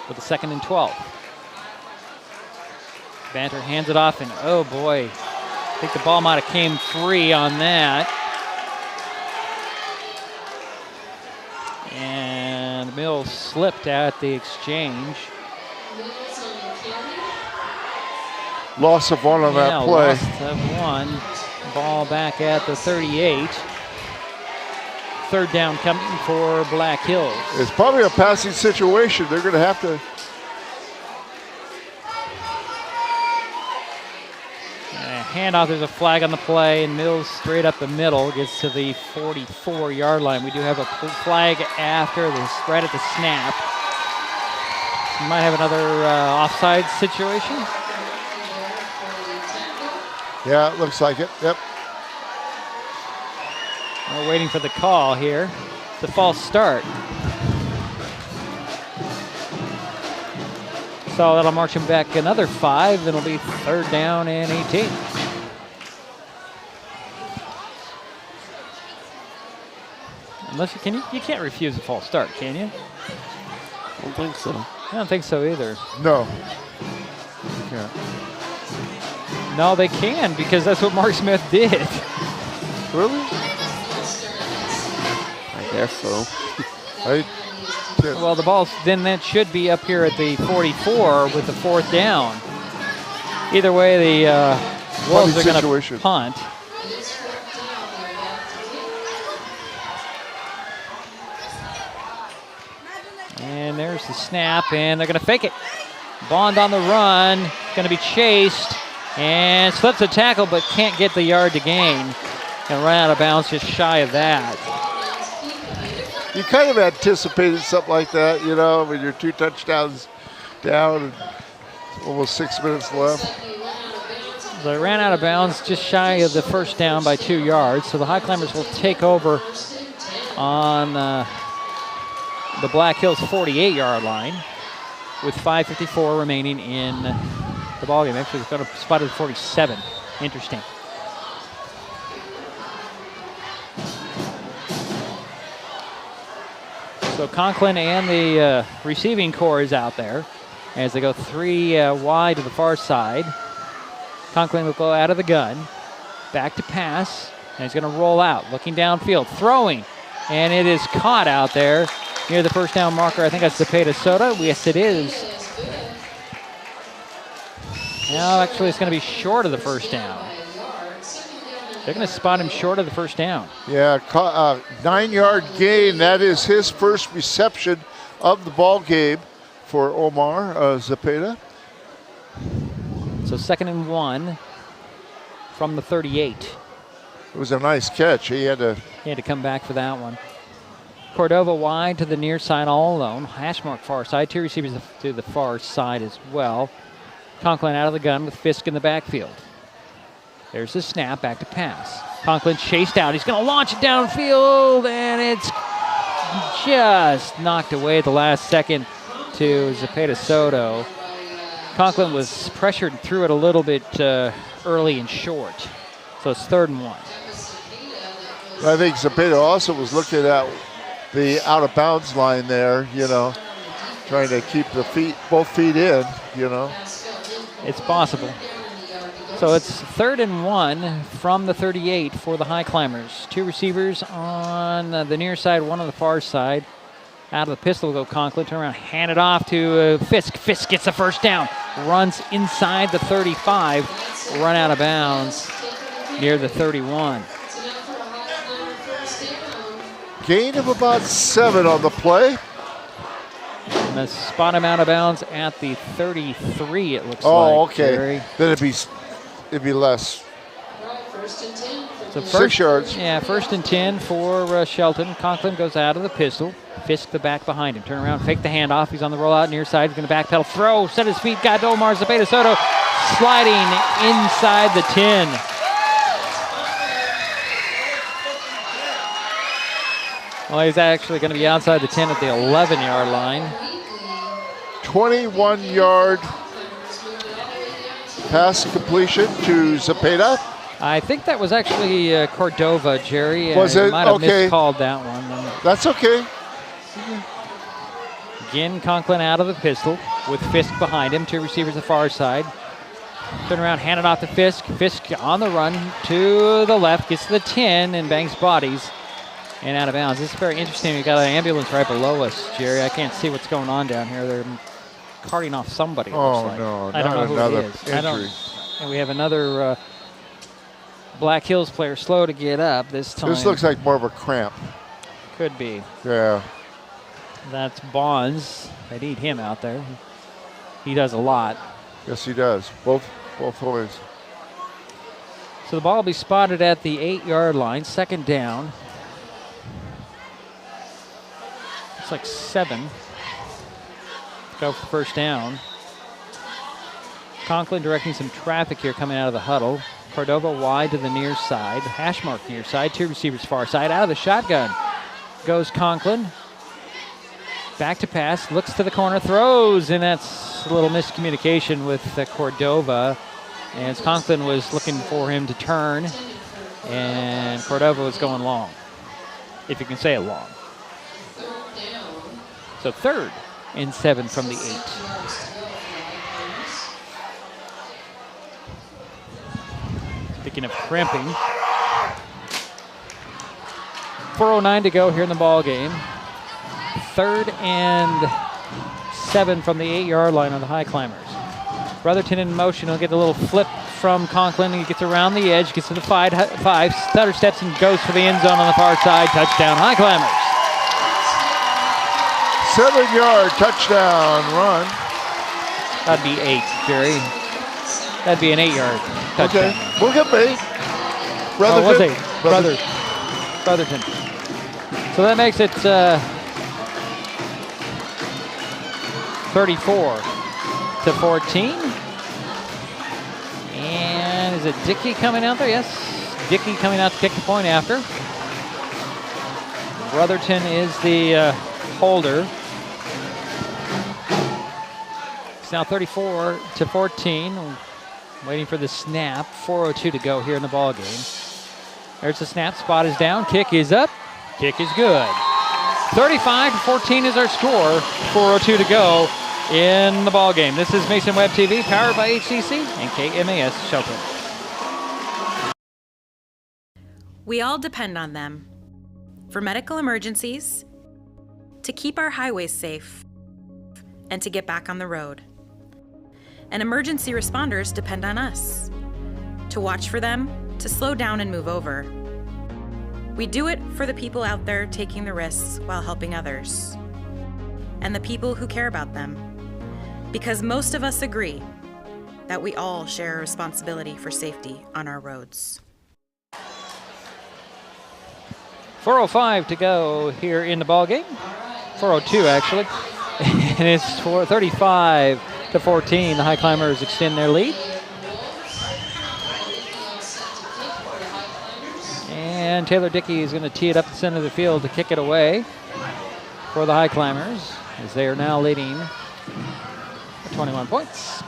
with a 2nd and 12. Banter hands it off, and oh boy, I think the ball might have came free on that. And Mills slipped at the exchange. Loss of 1 on that play. Loss of 1. Ball back at the 38. 3rd down coming for Black Hills. It's probably a passing situation. They're going to have to. Handoff, there's a flag on the play, and Mills straight up the middle gets to the 44-yard line. We do have a flag after this, right at the snap. We might have another offside situation. Yeah, it looks like it. Yep. We're waiting for the call here. It's a false start. So that'll march him back another 5. It'll be 3rd down and 18. Unless you can't refuse a false start, can you? I don't think so. I don't think so either. No. You can't. No, they can, because that's what Mark Smith did. Really? I guess so. Well, the ball's then that should be up here at the 44 with the 4th down. Either way, the Wolves are going to punt. And there's the snap, and they're going to fake it. Bond on the run, going to be chased, and slips a tackle, but can't get the yard to gain. And run out of bounds just shy of that. You kind of anticipated something like that, you know, when you're 2 touchdowns down and almost 6 minutes left. They ran out of bounds just shy of the 1st down by 2 yards. So the Highclimbers will take over on the Black Hills 48-yard line with 5:54 remaining in the ballgame. Actually, it's got a spot at 47. Interesting. So Conklin and the receiving core is out there as they go 3 wide to the far side. Conklin will go out of the gun, back to pass, and he's going to roll out, looking downfield, throwing, and it is caught out there near the 1st down marker. I think that's Zepeda Soto. Yes, it is. No, actually, it's going to be short of the 1st down. They're going to spot him short of the 1st down. Yeah, 9-yard gain. That is his first reception of the ball game for Omar Zepeda. So 2nd and 1 from the 38. It was a nice catch. He had to come back for that one. Cordova wide to the near side all alone. Hash mark far side. 2 receivers to the far side as well. Conklin out of the gun with Fisk in the backfield. There's the snap, back to pass. Conklin chased out. He's going to launch it downfield, and it's just knocked away at the last second to Zepeda Soto. Conklin was pressured and threw it a little bit early and short. So it's 3rd and 1. I think Zepeda also was looking at the out-of-bounds line there, you know, trying to keep both feet in, you know. It's possible. So it's 3rd and 1 from the 38 for the Highclimbers. 2 receivers on the near side, 1 on the far side. Out of the pistol will go Conklin. Turn around, hand it off to Fisk. Fisk gets the 1st down. Runs inside the 35. Run out of bounds near the 31. Gain of about 7 on the play. And the spot him out of bounds at the 33, it looks like. Oh, okay. Jerry. Then it'd be less. So 6 yards. Yeah, 1st and 10 for Shelton. Conklin goes out of the pistol. Fisk the back behind him. Turn around, fake the handoff. He's on the rollout near side. He's going to backpedal, throw, set his feet. Got Omar Zepeda Soto sliding inside the 10. Well, he's actually going to be outside the 10 at the 11-yard line. 21-yard pass completion to Zepeda. I think that was actually Cordova, Jerry. Was it? Might have Okay. miscalled that one. That's okay. Again, Conklin out of the pistol with Fisk behind him. 2 receivers the far side. Turn around, hand it off to Fisk. Fisk on the run to the left, gets to the 10 and bangs bodies and out of bounds. This is very interesting. We've got an ambulance right below us, Jerry. I can't see what's going on down here. They're carting off somebody. Oh, looks like. no, I don't know not who another it is. injury. And we have another Black Hills player slow to get up this time. This looks like more of a cramp. Could be. Yeah. That's Bonds. They need him out there. He does a lot. Yes, he does. Both ways. So the ball will be spotted at the 8-yard line. 2nd down. It's like 7. Go for 1st down. Conklin directing some traffic here coming out of the huddle. Cordova wide to the near side. Hash mark near side. 2 receivers far side. Out of the shotgun goes Conklin. Back to pass. Looks to the corner. Throws. And that's a little miscommunication with Cordova. As Conklin was looking for him to turn. And Cordova was going long. If you can say it long. So 3rd and 7 from the 8. Speaking of crimping. 4:09 to go here in the ball game. 3rd and 7 from the 8-yard line on the Highclimbers. Brotherton in motion. He'll get a little flip from Conklin. He gets around the edge, gets to the 5, stutter steps and goes for the end zone on the far side. Touchdown, Highclimbers. 7-yard touchdown run. That'd be 8, Jerry. That'd be an 8-yard touchdown. Okay, we'll get 8. Oh, it was 8. Brotherton. So that makes it 34-14. And is it Dickey coming out there? Yes, Dickey coming out to kick the point after. Brotherton is the holder. It's now 34-14. Waiting for the snap. 4:02 to go here in the ball game. There's the snap. Spot is down. Kick is up. Kick is good. 35-14 is our score. 4:02 to go in the ball game. This is Mason Web TV, powered by HCC and KMAS Shelton. We all depend on them for medical emergencies, to keep our highways safe, and to get back on the road. And emergency responders depend on us to watch for them, to slow down and move over. We do it for the people out there taking the risks while helping others, and the people who care about them, because most of us agree that we all share a responsibility for safety on our roads. 4:05 to go here in the ball game. 4:02 actually. And it's 35-14. The Highclimbers extend their lead. And Taylor Dickey is going to tee it up the center of the field to kick it away for the Highclimbers, as they are now leading 21 points.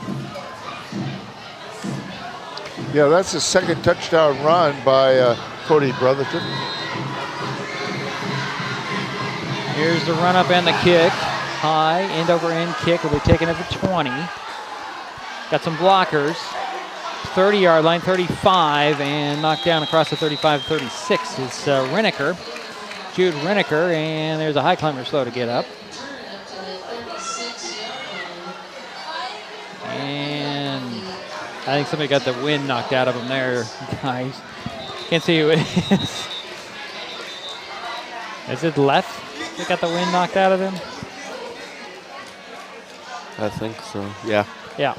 Yeah, that's the second touchdown run by Cody Brotherton. Here's the run up and the kick. High, end over end kick will be taken at the 20. Got some blockers. 30-yard line, 35, and knocked down across the 35-36 is Renneker, Jude Renneker, and there's a Highclimber slow to get up. And I think somebody got the wind knocked out of him there, guys. Can't see who it is. Is it left that got the wind knocked out of him? I think so, yeah. Yeah.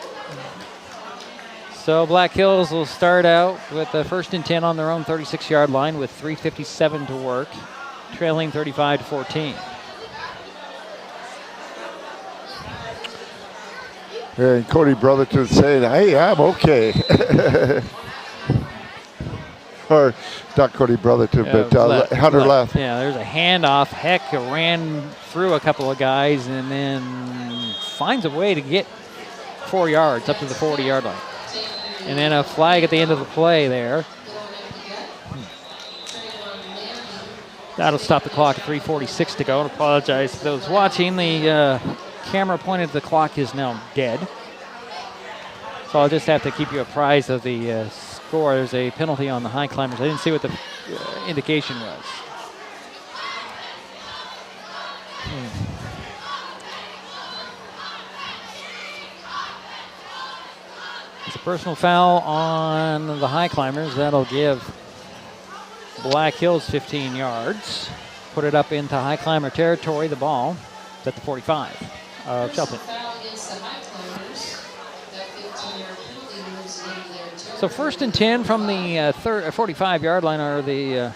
So Black Hills will start out with the 1st and 10 on their own 36-yard line with 3:57 to work, trailing 35-14. And Cody Brotherton saying, hey, I'm okay. Or not Cody Brotherton, but Hunter left. Yeah, there's a handoff. Heck ran through a couple of guys and then finds a way to get 4 yards up to the 40-yard line. And then a flag at the end of the play there. That'll stop the clock at 3:46 to go. I apologize to those watching. The camera pointed at the clock is now dead. So I'll just have to keep you apprised of the score. There's a penalty on the Highclimbers. I didn't see what the indication was. It's a personal foul on the Highclimbers. That'll give Black Hills 15 yards. Put it up into Highclimber territory. The ball is at the 45 of Shelton. So 1st and 10 from the 45-yard line are the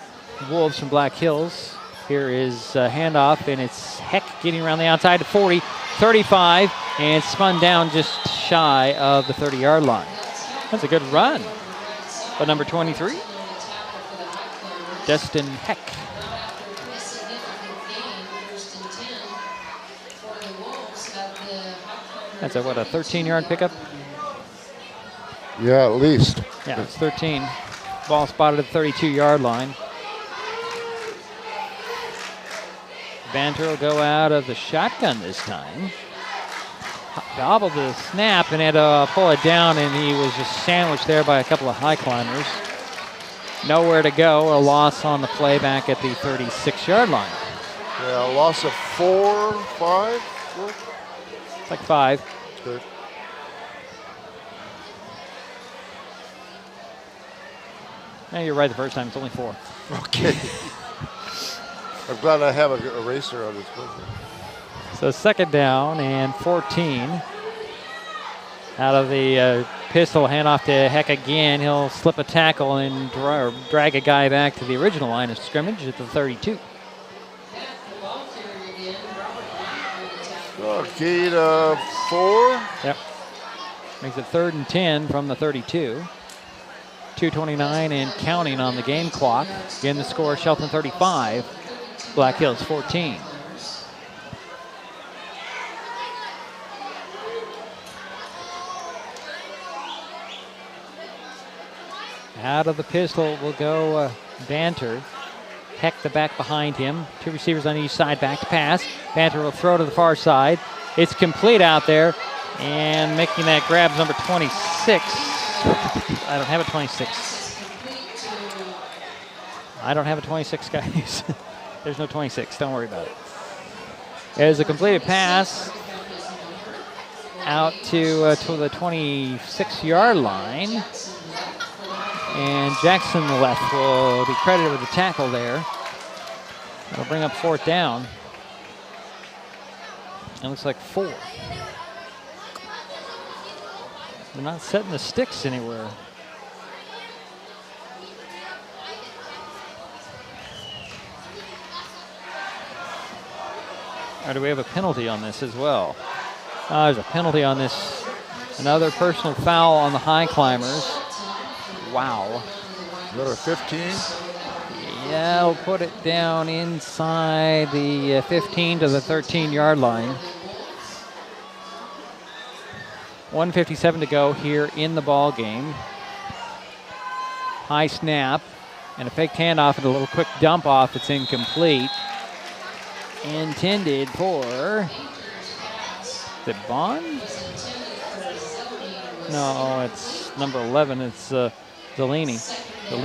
Wolves from Black Hills. Here is handoff, and it's Heck getting around the outside to 40, 35, and spun down just shy of the 30-yard line. That's a good run. But number 23, Destin Heck. That's a 13-yard pickup? Yeah, at least. Yeah, it's 13. Ball spotted at the 32-yard line. Banter will go out of the shotgun this time. Gobbled the snap and had to pull it down, and he was just sandwiched there by a couple of Highclimbers. Nowhere to go. A loss on the play back at the 36-yard line. Yeah, a loss of 4, 5. It's like 5. That's good. No, you're right the first time. It's only 4. Okay. I'm glad I have a eraser on this book. So 2nd down and 14. Out of the pistol, handoff to Heck again. He'll slip a tackle and drag a guy back to the original line of scrimmage at the 32. Gain of 4. Yep. Makes it 3rd and 10 from the 32. 2:29 and counting on the game clock. Again, the score, Shelton 35, Black Hills 14. Out of the pistol will go Banter. Heck the back behind him. 2 receivers on each side, back to pass. Banter will throw to the far side. It's complete out there. And making that grab is number 26. I don't have a 26. I don't have a 26, guys. There's no 26. Don't worry about it. There's a completed pass out to the 26-yard line. And Jackson left will be credited with the tackle there. That'll bring up 4th down. It looks like 4. They're not setting the sticks anywhere. Or do we have a penalty on this as well? There's a penalty on this. Another personal foul on the Highclimbers. Wow. Number 15? Yeah, we'll put it down inside the 15 to the 13-yard line. 1:57 to go here in the ball game. High snap and a fake handoff and a little quick dump off. It's incomplete. Intended for the Bond? No, it's number 11. It's Delaney. It'll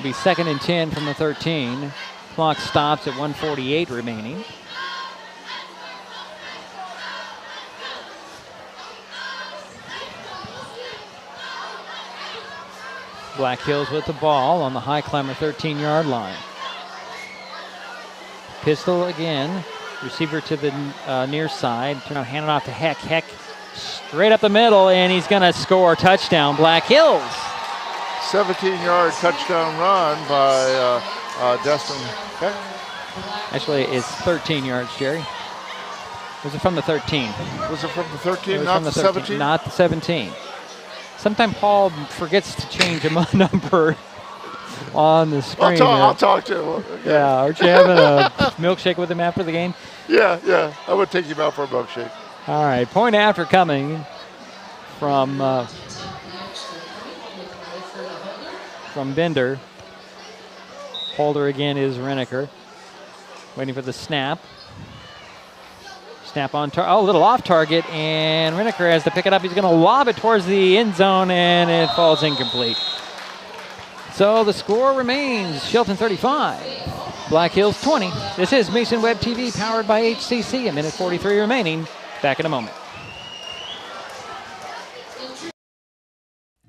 be 2nd and 10 from the 13. Clock stops at 1:48 remaining. Black Hills with the ball on the Highclimber 13-yard line. Pistol again. Receiver to the near side. Turn out, hand it off to Heck. Heck straight up the middle, and he's going to score. Touchdown, Black Hills. 17-yard touchdown run by Destin Heck. Actually, it's 13 yards, Jerry. Was it from the 13? Was it from the 13, not the 17? Not the 17. Sometimes Paul forgets to change a number on the screen. I'll talk to him. Okay. Yeah, aren't you having a milkshake with him after the game? Yeah. I would take him out for a milkshake. All right, point after coming from Bender. Holder again is Reneker. Waiting for the snap. Snap on target. Oh, a little off target, and Reneker has to pick it up. He's going to lob it towards the end zone, and it falls incomplete. So the score remains Shelton 35, Black Hills 20. This is Mason Web TV powered by HCC. A minute 43 remaining. Back in a moment.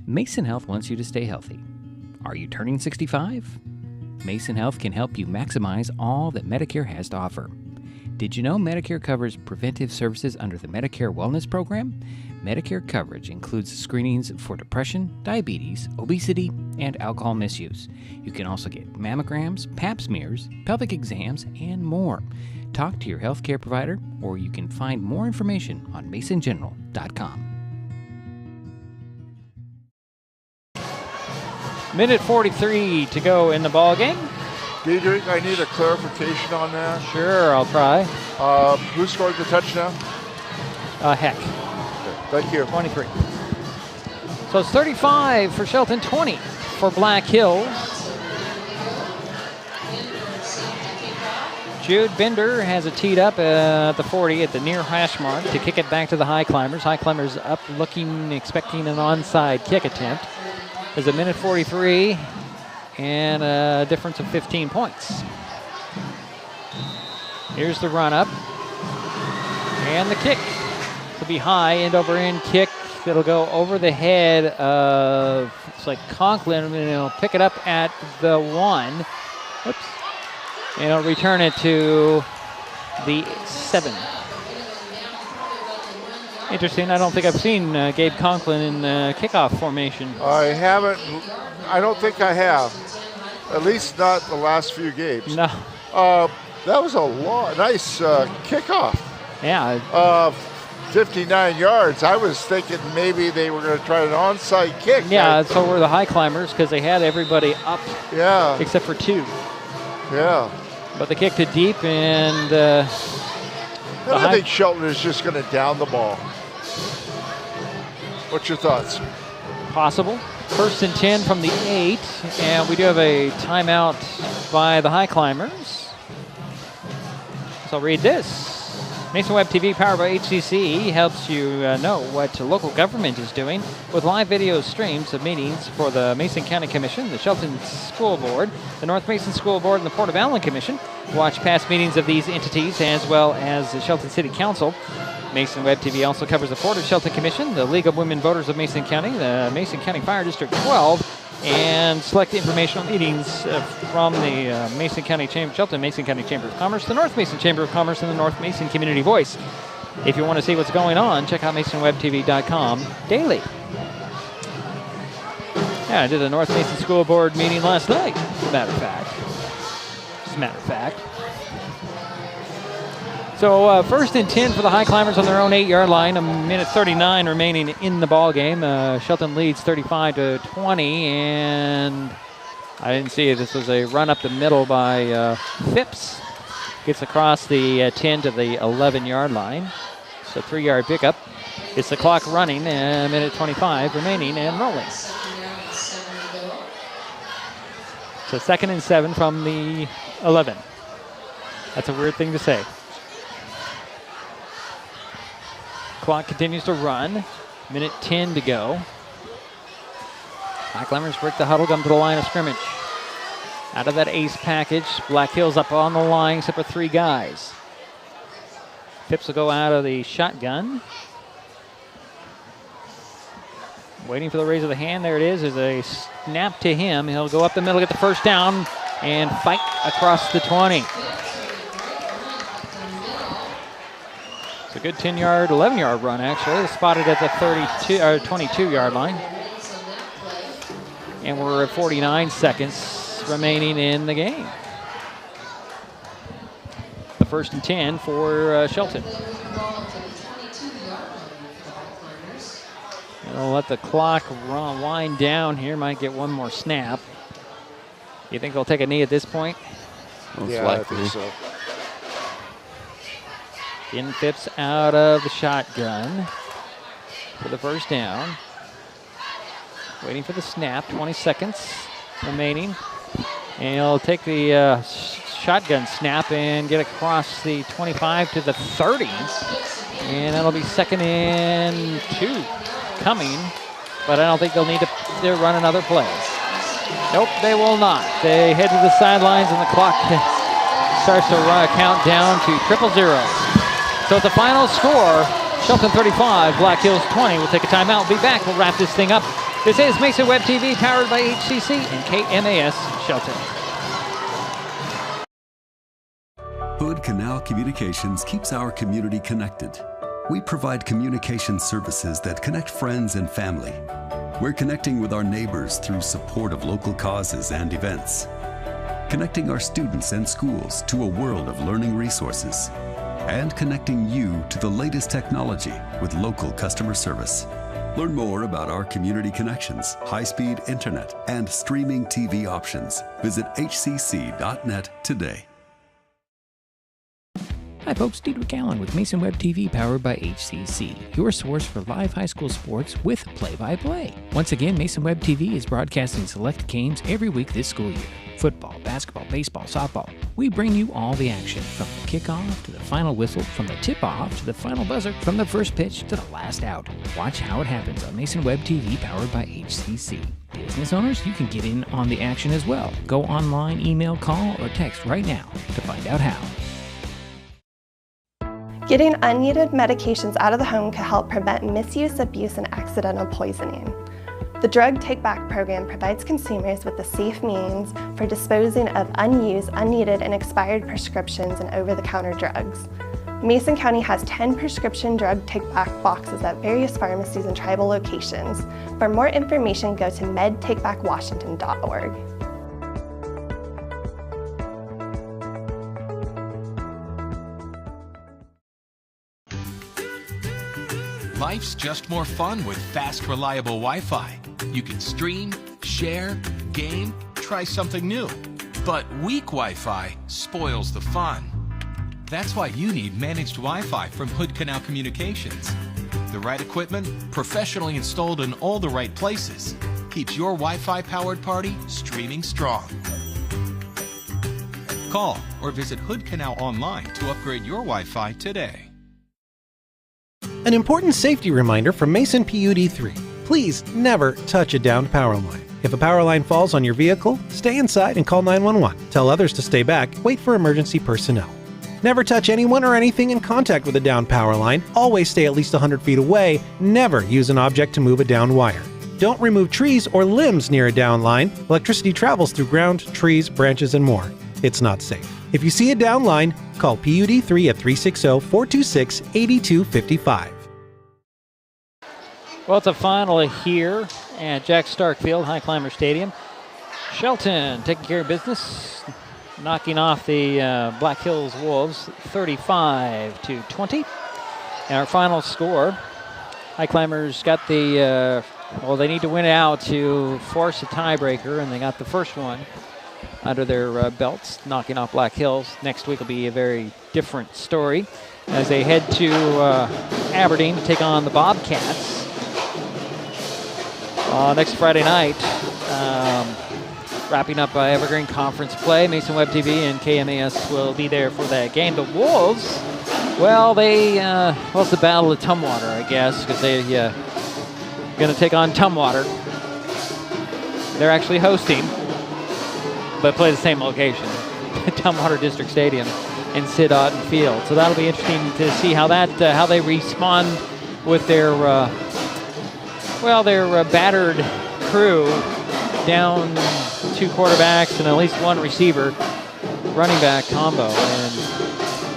Mason Health wants you to stay healthy. Are you turning 65? Mason Health can help you maximize all that Medicare has to offer. Did you know Medicare covers preventive services under the Medicare Wellness Program? Medicare coverage includes screenings for depression, diabetes, obesity, and alcohol misuse. You can also get mammograms, pap smears, pelvic exams, and more. Talk to your healthcare provider, or you can find more information on masongeneral.com. Minute 43 to go in the ball game. Diedrich, I need a clarification on that. Sure, I'll try. Who scored the touchdown? Heck. Okay, thank you. 23. So it's 35 for Shelton, 20 for Black Hills. Jude Bender has it teed up at the 40 at the near hash mark to kick it back to the Highclimbers. Highclimbers up looking, expecting an onside kick attempt. There's a minute 43 and a difference of 15 points. Here's the run-up. And the kick. It'll be high, end-over-end kick. It'll go over the head of, it's like Conklin, and he'll pick it up at the 1. Whoops. And he'll return it to the 7. Interesting. I don't think I've seen Gabe Conklin in kickoff formation. I haven't. I don't think I have. At least not the last few games. No. That was a nice kickoff. Yeah. 59 yards. I was thinking maybe they were going to try an onside kick. Yeah, so were the Highclimbers because they had everybody up. Yeah. Except for 2. Yeah. But they kicked it deep, and I think Shelton is just going to down the ball. What's your thoughts? Possible. 1st and 10 from the 8, and we do have a timeout by the Highclimbers. So I'll read this. Mason Web TV, powered by HCC, helps you know what local government is doing with live video streams of meetings for the Mason County Commission, the Shelton School Board, the North Mason School Board, and the Port of Allen Commission. Watch past meetings of these entities as well as the Shelton City Council. Mason Web TV also covers the Port of Shelton Commission, the League of Women Voters of Mason County, the Mason County Fire District 12, and select informational meetings from the Mason County Chamber, Shelton Mason County Chamber of Commerce, the North Mason Chamber of Commerce, and the North Mason Community Voice. If you want to see what's going on, check out MasonWebTV.com daily. Yeah, I did a North Mason School Board meeting last night, as a matter of fact. So 1st and 10 for the Highclimbers on their own 8-yard line. 1:39 remaining in the ball game. Shelton leads 35-20, and I didn't see it. This was a run up the middle by Phipps. Gets across the 10 to the 11-yard line. It's a 3-yard pickup. It's the clock running, 1:25 remaining and rolling. So 2nd and 7 from the 11. That's a weird thing to say. Clock continues to run. 1:10 to go. Highclimbers break the huddle, come to the line of scrimmage. Out of that ace package, Black Hills up on the line, except for 3 guys. Phipps will go out of the shotgun. Waiting for the raise of the hand. There it is. There's a snap to him. He'll go up the middle, get the first down, and fight across the 20. It's a good 10-yard, 11-yard run, actually. Spotted at the 22-yard line. And we're at 49 seconds remaining in the game. The 1st and 10 for Shelton. We'll let the clock wind down here. Might get one more snap. You think they'll take a knee at this point? Yeah, I think so. In Phipps out of the shotgun for the first down. Waiting for the snap, 20 seconds remaining. And he'll take the shotgun snap and get across the 25 to the 30. And that'll be 2nd and 2 coming, but I don't think they'll need to run another play. Nope, they will not. They head to the sidelines and the clock starts to run a countdown to 000. So at the final score, Shelton 35, Black Hills 20. We'll take a timeout. We'll be back. We'll wrap this thing up. This is Mason Web TV, powered by HCC and KMAS Shelton. Hood Canal Communications keeps our community connected. We provide communication services that connect friends and family. We're connecting with our neighbors through support of local causes and events. Connecting our students and schools to a world of learning resources. And connecting you to the latest technology with local customer service. Learn more about our community connections, high-speed internet, and streaming TV options. Visit hcc.net today. Hi folks, Diedrich Allen with Mason Web TV, powered by HCC, your source for live high school sports with play-by-play. Once again, Mason Web TV is broadcasting select games every week this school year. Football, basketball, baseball, softball. We bring you all the action, from the kickoff to the final whistle, from the tip-off to the final buzzer, from the first pitch to the last out. Watch how it happens on Mason Web TV, powered by HCC. Business owners, you can get in on the action as well. Go online, email, call, or text right now to find out how. Getting unneeded medications out of the home can help prevent misuse, abuse, and accidental poisoning. The Drug Take Back program provides consumers with a safe means for disposing of unused, unneeded, and expired prescriptions and over-the-counter drugs. Mason County has 10 prescription drug take-back boxes at various pharmacies and tribal locations. For more information, go to medtakebackwashington.org. Life's just more fun with fast, reliable Wi-Fi. You can stream, share, game, try something new. But weak Wi-Fi spoils the fun. That's why you need managed Wi-Fi from Hood Canal Communications. The right equipment, professionally installed in all the right places, keeps your Wi-Fi powered party streaming strong. Call or visit Hood Canal online to upgrade your Wi-Fi today. An important safety reminder from Mason PUD 3. Please never touch a downed power line. If a power line falls on your vehicle, stay inside and call 911. Tell others to stay back, wait for emergency personnel. Never touch anyone or anything in contact with a downed power line. Always stay at least 100 feet away. Never use an object to move a downed wire. Don't remove trees or limbs near a downed line. Electricity travels through ground, trees, branches, and more. It's not safe. If you see a downed line, call PUD 3 at 360-426-8255. Well, it's a final here at Jack Stark Field, Highclimber Stadium. Shelton taking care of business, knocking off the Black Hills Wolves 35-20. And our final score, Highclimbers got the, they need to win it out to force a tiebreaker, and they got the first one under their belts, knocking off Black Hills. Next week will be a very different story as they head to Aberdeen to take on the Bobcats. Next Friday night, wrapping up Evergreen Conference play. Mason Web TV and KMAS will be there for that game. The Wolves, well, it's the Battle of Tumwater, I guess, because they're going to take on Tumwater. They're actually hosting, but play the same location, Tumwater District Stadium and Sid Otten Field. So that'll be interesting to see how they respond with their battered crew, down 2 quarterbacks and at least 1 receiver, running back combo, and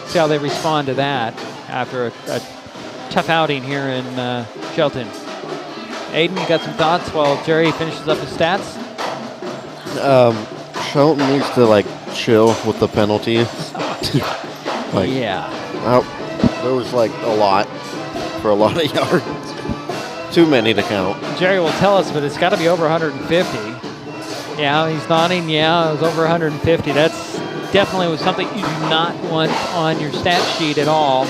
see how they respond to that after a tough outing here in Shelton. Aiden, you got some thoughts while Jerry finishes up his stats? Shelton needs to chill with the penalties. Yeah. There was a lot for a lot of yards. Too many to count. Jerry will tell us, but it's got to be over 150. Yeah, he's nodding. Yeah, it was over 150. That's definitely was something you do not want on your stat sheet at all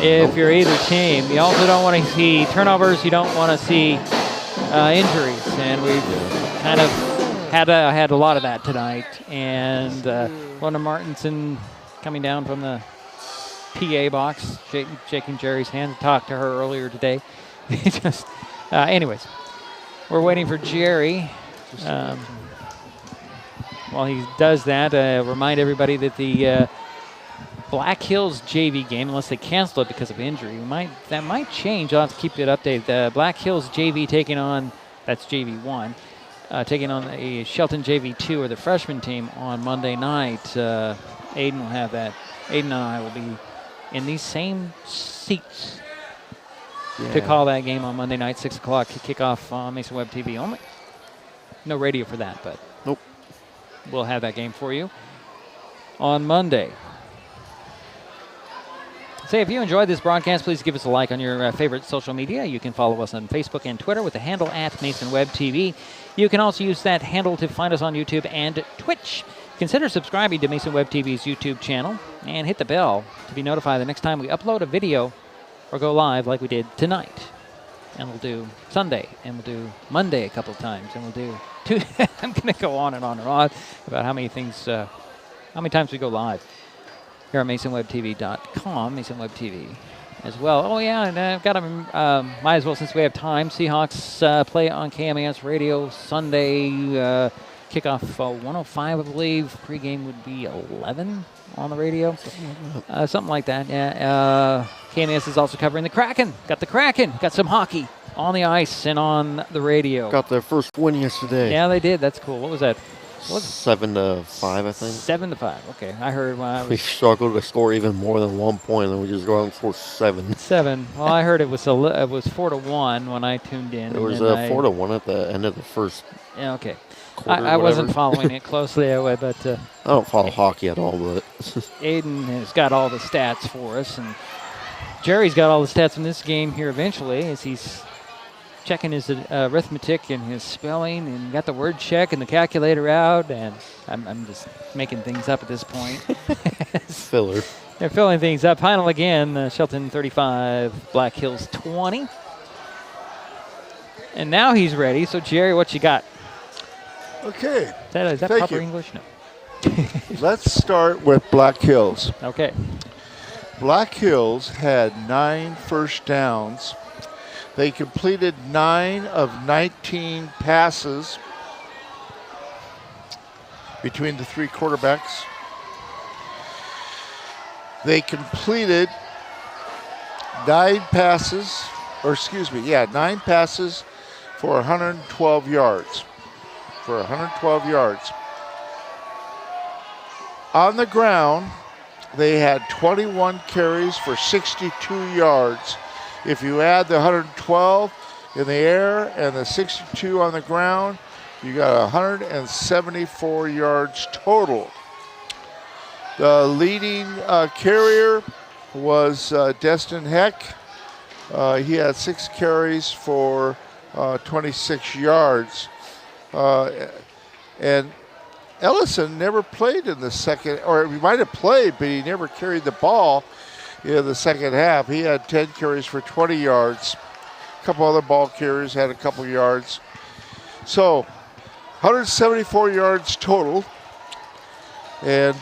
if you're either team. You also don't want to see turnovers. You don't want to see injuries, and we've kind of had a lot of that tonight. And Lorna Martinson coming down from the PA box, shaking Jerry's hand. Talked to her earlier today. Anyways, we're waiting for Jerry. While he does that, remind everybody that the Black Hills JV game, unless they cancel it because of injury, that might change. I'll have to keep it updated. The Black Hills JV taking on, that's JV1, taking on a Shelton JV2 or the freshman team on Monday night. Aiden will have that. Aiden and I will be in these same seats to call that game on Monday night, 6 o'clock, kickoff on Mason Web TV only. No radio for that, but nope. We'll have that game for you on Monday. Say, if you enjoyed this broadcast, please give us a like on your favorite social media. You can follow us on Facebook and Twitter with the handle @MasonWebTV. You can also use that handle to find us on YouTube and Twitch. Consider subscribing to Mason Web TV's YouTube channel and hit the bell to be notified the next time we upload a video or go live like we did tonight. And we'll do Sunday, and we'll do Monday a couple of times, and we'll do I'm going to go on and on and on about how many things, how many times we go live here at MasonWebTV.com, Mason Web TV. as well. Oh, yeah, and I've got them, might as well since we have time. Seahawks play on KMAS Radio Sunday. Kickoff 105, I believe. Pregame would be 11 on the radio. Something like that, yeah. KMAS is also covering the Kraken. Got the Kraken. Got some hockey on the ice and on the radio. Got their first win yesterday. Yeah, they did. That's cool. What was that? 7-5, I think. 7-5. Okay, I heard when I was... We struggled to score even more than 1 point, and we just go out and score 7. 7. Well, I heard it was 4-1 when I tuned in. It was 4-1 at the end of the first. Yeah, okay. Quarter, I wasn't following it closely, but I don't follow hockey at all, but Aiden has got all the stats for us, and Jerry's got all the stats in this game here eventually as he's checking his arithmetic and his spelling, and got the word check and the calculator out, and I'm just making things up at this point. Filler. They're filling things up. Final again, Shelton 35, Black Hills 20. And now he's ready. So, Jerry, what you got? Okay. Is that Thank proper you. English? No. Let's start with Black Hills. Okay. Black Hills had 9 first downs. They completed 9 of 19 passes between the 3 quarterbacks. They completed 9 passes for 112 yards. On the ground, they had 21 carries for 62 yards. If you add the 112 in the air and the 62 on the ground, you got 174 yards total. The leading carrier was Destin Heck. He had 6 carries for 26 yards. And Ellison never played in the second, or he might have played, but he never carried the ball in the second half. He had 10 carries for 20 yards. A couple other ball carriers had a couple yards. So 174 yards total. And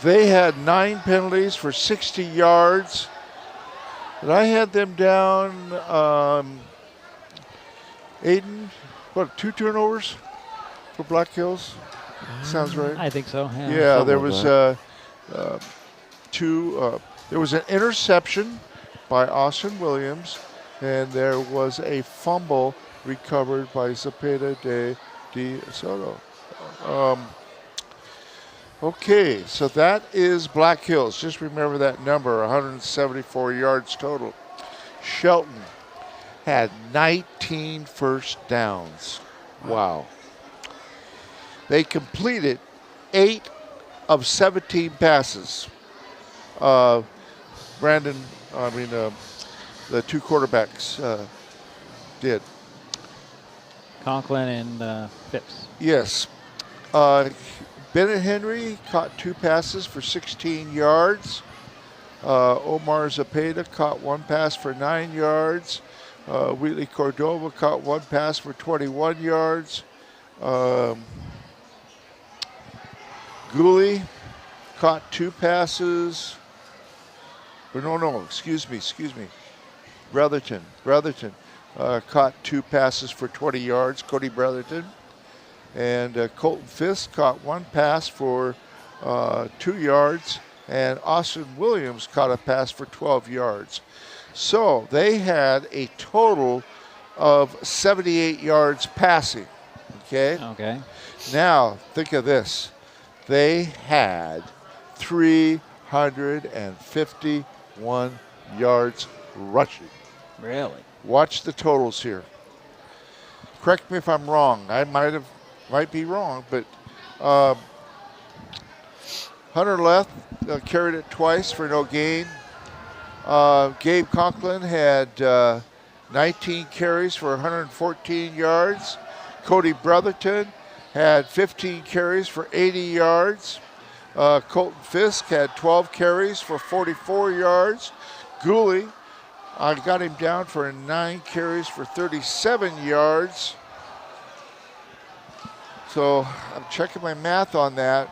they had 9 penalties for 60 yards. And I had them down, Aiden, 2 turnovers for Black Hills? Sounds right. I think so. Yeah, there was 2. There was an interception by Austin Williams, and there was a fumble recovered by Zepeda de Soto. Okay, so that is Black Hills. Just remember that number, 174 yards total. Shelton had 19 first downs. Wow. They completed 8 of 17 passes. The 2 quarterbacks did. Conklin and Phipps. Yes. Bennett Henry caught 2 passes for 16 yards. Omar Zepeda caught 1 pass for 9 yards. Wheatley Cordova caught 1 pass for 21 yards. Gooley caught 2 passes. Excuse me. Brotherton caught 2 passes for 20 yards. Cody Brotherton. And Colton Fisk caught 1 pass for 2 yards. And Austin Williams caught a pass for 12 yards. So they had a total of 78 yards passing. Okay. Now, think of this. They had 351 yards rushing. Really? Watch the totals here. Correct me if I'm wrong. I might be wrong, but Hunter Leth carried it twice for no gain. Gabe Conklin had 19 carries for 114 yards. Cody Brotherton had 15 carries for 80 yards. Colton Fisk had 12 carries for 44 yards. Gooley, I got him down for 9 carries for 37 yards. So I'm checking my math on that.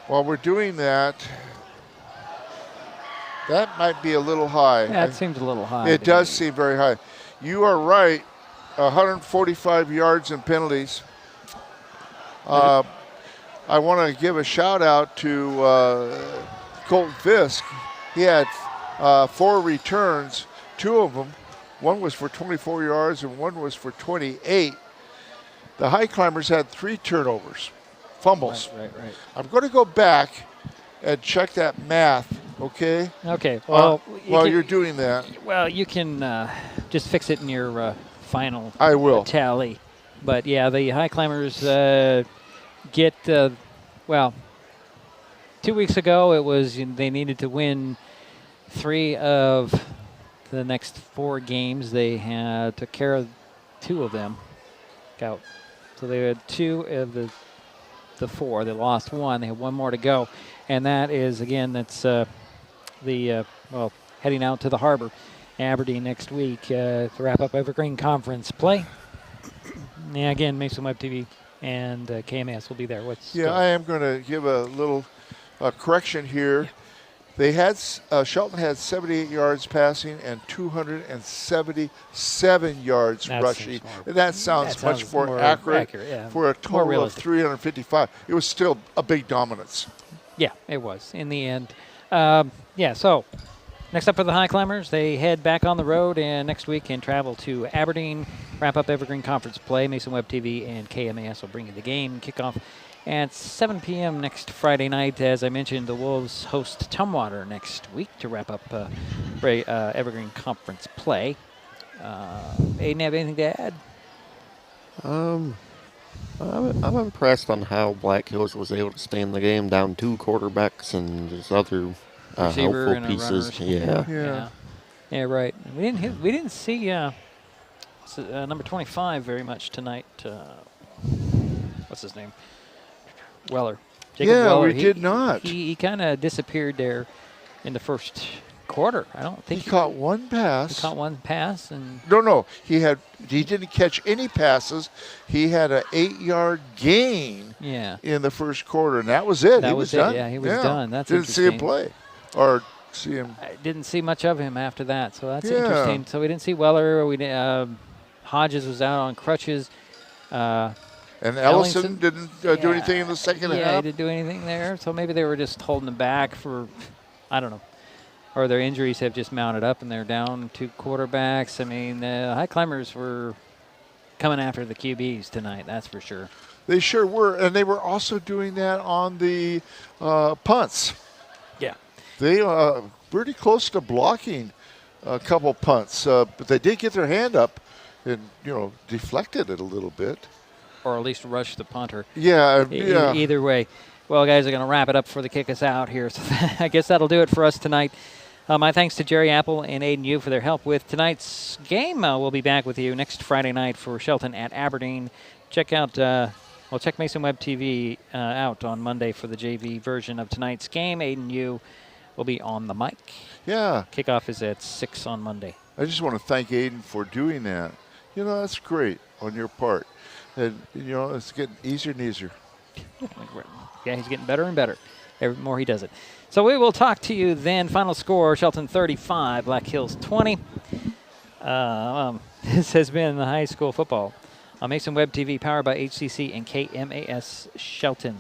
While we're doing that, That might be a little high. That seems a little high. It does seem very high. You are right. 145 yards and penalties. I want to give a shout out to Colton Fisk. He had 4 returns, 2 of them. One was for 24 yards and one was for 28. The Highclimbers had 3 turnovers, fumbles. Right. I'm going to go back and check that math, okay? Okay. Well, while you're doing that. Well, you can just fix it in your final I will. tally. But, yeah, the Highclimbers get, 2 weeks ago it was they needed to win 3 of the next 4 games. They took care of 2 of them. So they had 2 of the 4. They lost 1. They have 1 more to go. And that is, again, that's heading out to the harbor, Aberdeen next week to wrap up Evergreen Conference play. Yeah, again, Mason Web TV and KMS will be there. I am going to give a little correction here. They had Shelton had 78 yards passing and 277 yards rushing. And that sounds much more accurate for a total of 355. It was still a big dominance. Yeah, it was in the end. So next up for the Highclimbers, they head back on the road and next week and travel to Aberdeen, wrap up Evergreen Conference play. Mason Web TV and KMAS will bring you the game. Kickoff at 7 p.m. next Friday night. As I mentioned, the Wolves host Tumwater next week to wrap up Evergreen Conference play. Aiden, have anything to add? I'm impressed on how Black Hills was able to stay in the game down 2 quarterbacks and just other helpful pieces. Yeah, right. We didn't see number 25 very much tonight. What's his name? Weller. Jacob Weller. We did not. He kind of disappeared there in the first quarter. I don't think he caught 1 pass. He caught 1 pass and no. He didn't catch any passes. He had an 8-yard gain. In the first quarter, and that was it. He was done. Yeah, he was done. That's didn't see him play or see him. I didn't see much of him after that, so that's interesting. So we didn't see Weller. Hodges was out on crutches. And Ellison didn't do anything in the second half. Yeah, he didn't do anything there. So maybe they were just holding him back for, I don't know. Or their injuries have just mounted up and they're down 2 quarterbacks. I mean, the Highclimbers were coming after the QBs tonight, that's for sure. They sure were. And they were also doing that on the punts. Yeah. They pretty close to blocking a couple punts. But they did get their hand up and, deflected it a little bit. Or at least rush the punter. Yeah. Either way. Well, guys, are going to wrap it up for the kick us out here. So I guess that'll do it for us tonight. My thanks to Jerry Apple and Aiden Yu for their help with tonight's game. We'll be back with you next Friday night for Shelton at Aberdeen. Check Mason Web TV out on Monday for the JV version of tonight's game. Aiden Yu will be on the mic. Yeah. Kickoff is at 6 on Monday. I just want to thank Aiden for doing that. That's great on your part. And, it's getting easier and easier. Yeah, he's getting better and better every more he does it. So we will talk to you then. Final score, Shelton 35, Black Hills 20. This has been the high school football on Mason Web TV, powered by HCC and KMAS Shelton.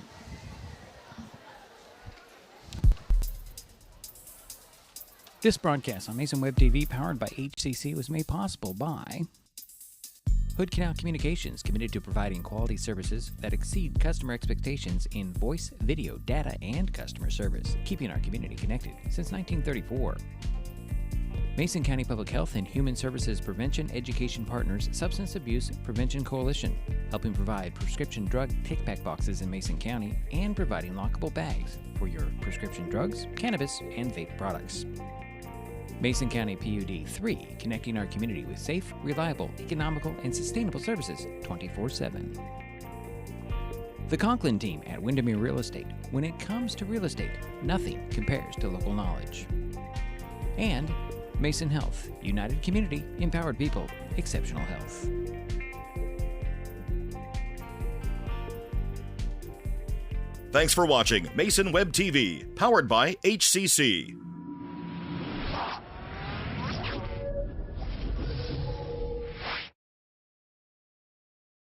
This broadcast on Mason Web TV, powered by HCC, was made possible by Hood Canal Communications, committed to providing quality services that exceed customer expectations in voice, video, data, and customer service, keeping our community connected since 1934. Mason County Public Health and Human Services Prevention Education Partners Substance Abuse Prevention Coalition, helping provide prescription drug take-back boxes in Mason County and providing lockable bags for your prescription drugs, cannabis, and vape products. Mason County PUD 3, connecting our community with safe, reliable, economical, and sustainable services 24/7. The Conklin team at Windermere Real Estate. When it comes to real estate, nothing compares to local knowledge. And Mason Health, united community, empowered people, exceptional health. Thanks for watching Mason Web TV, powered by HCC.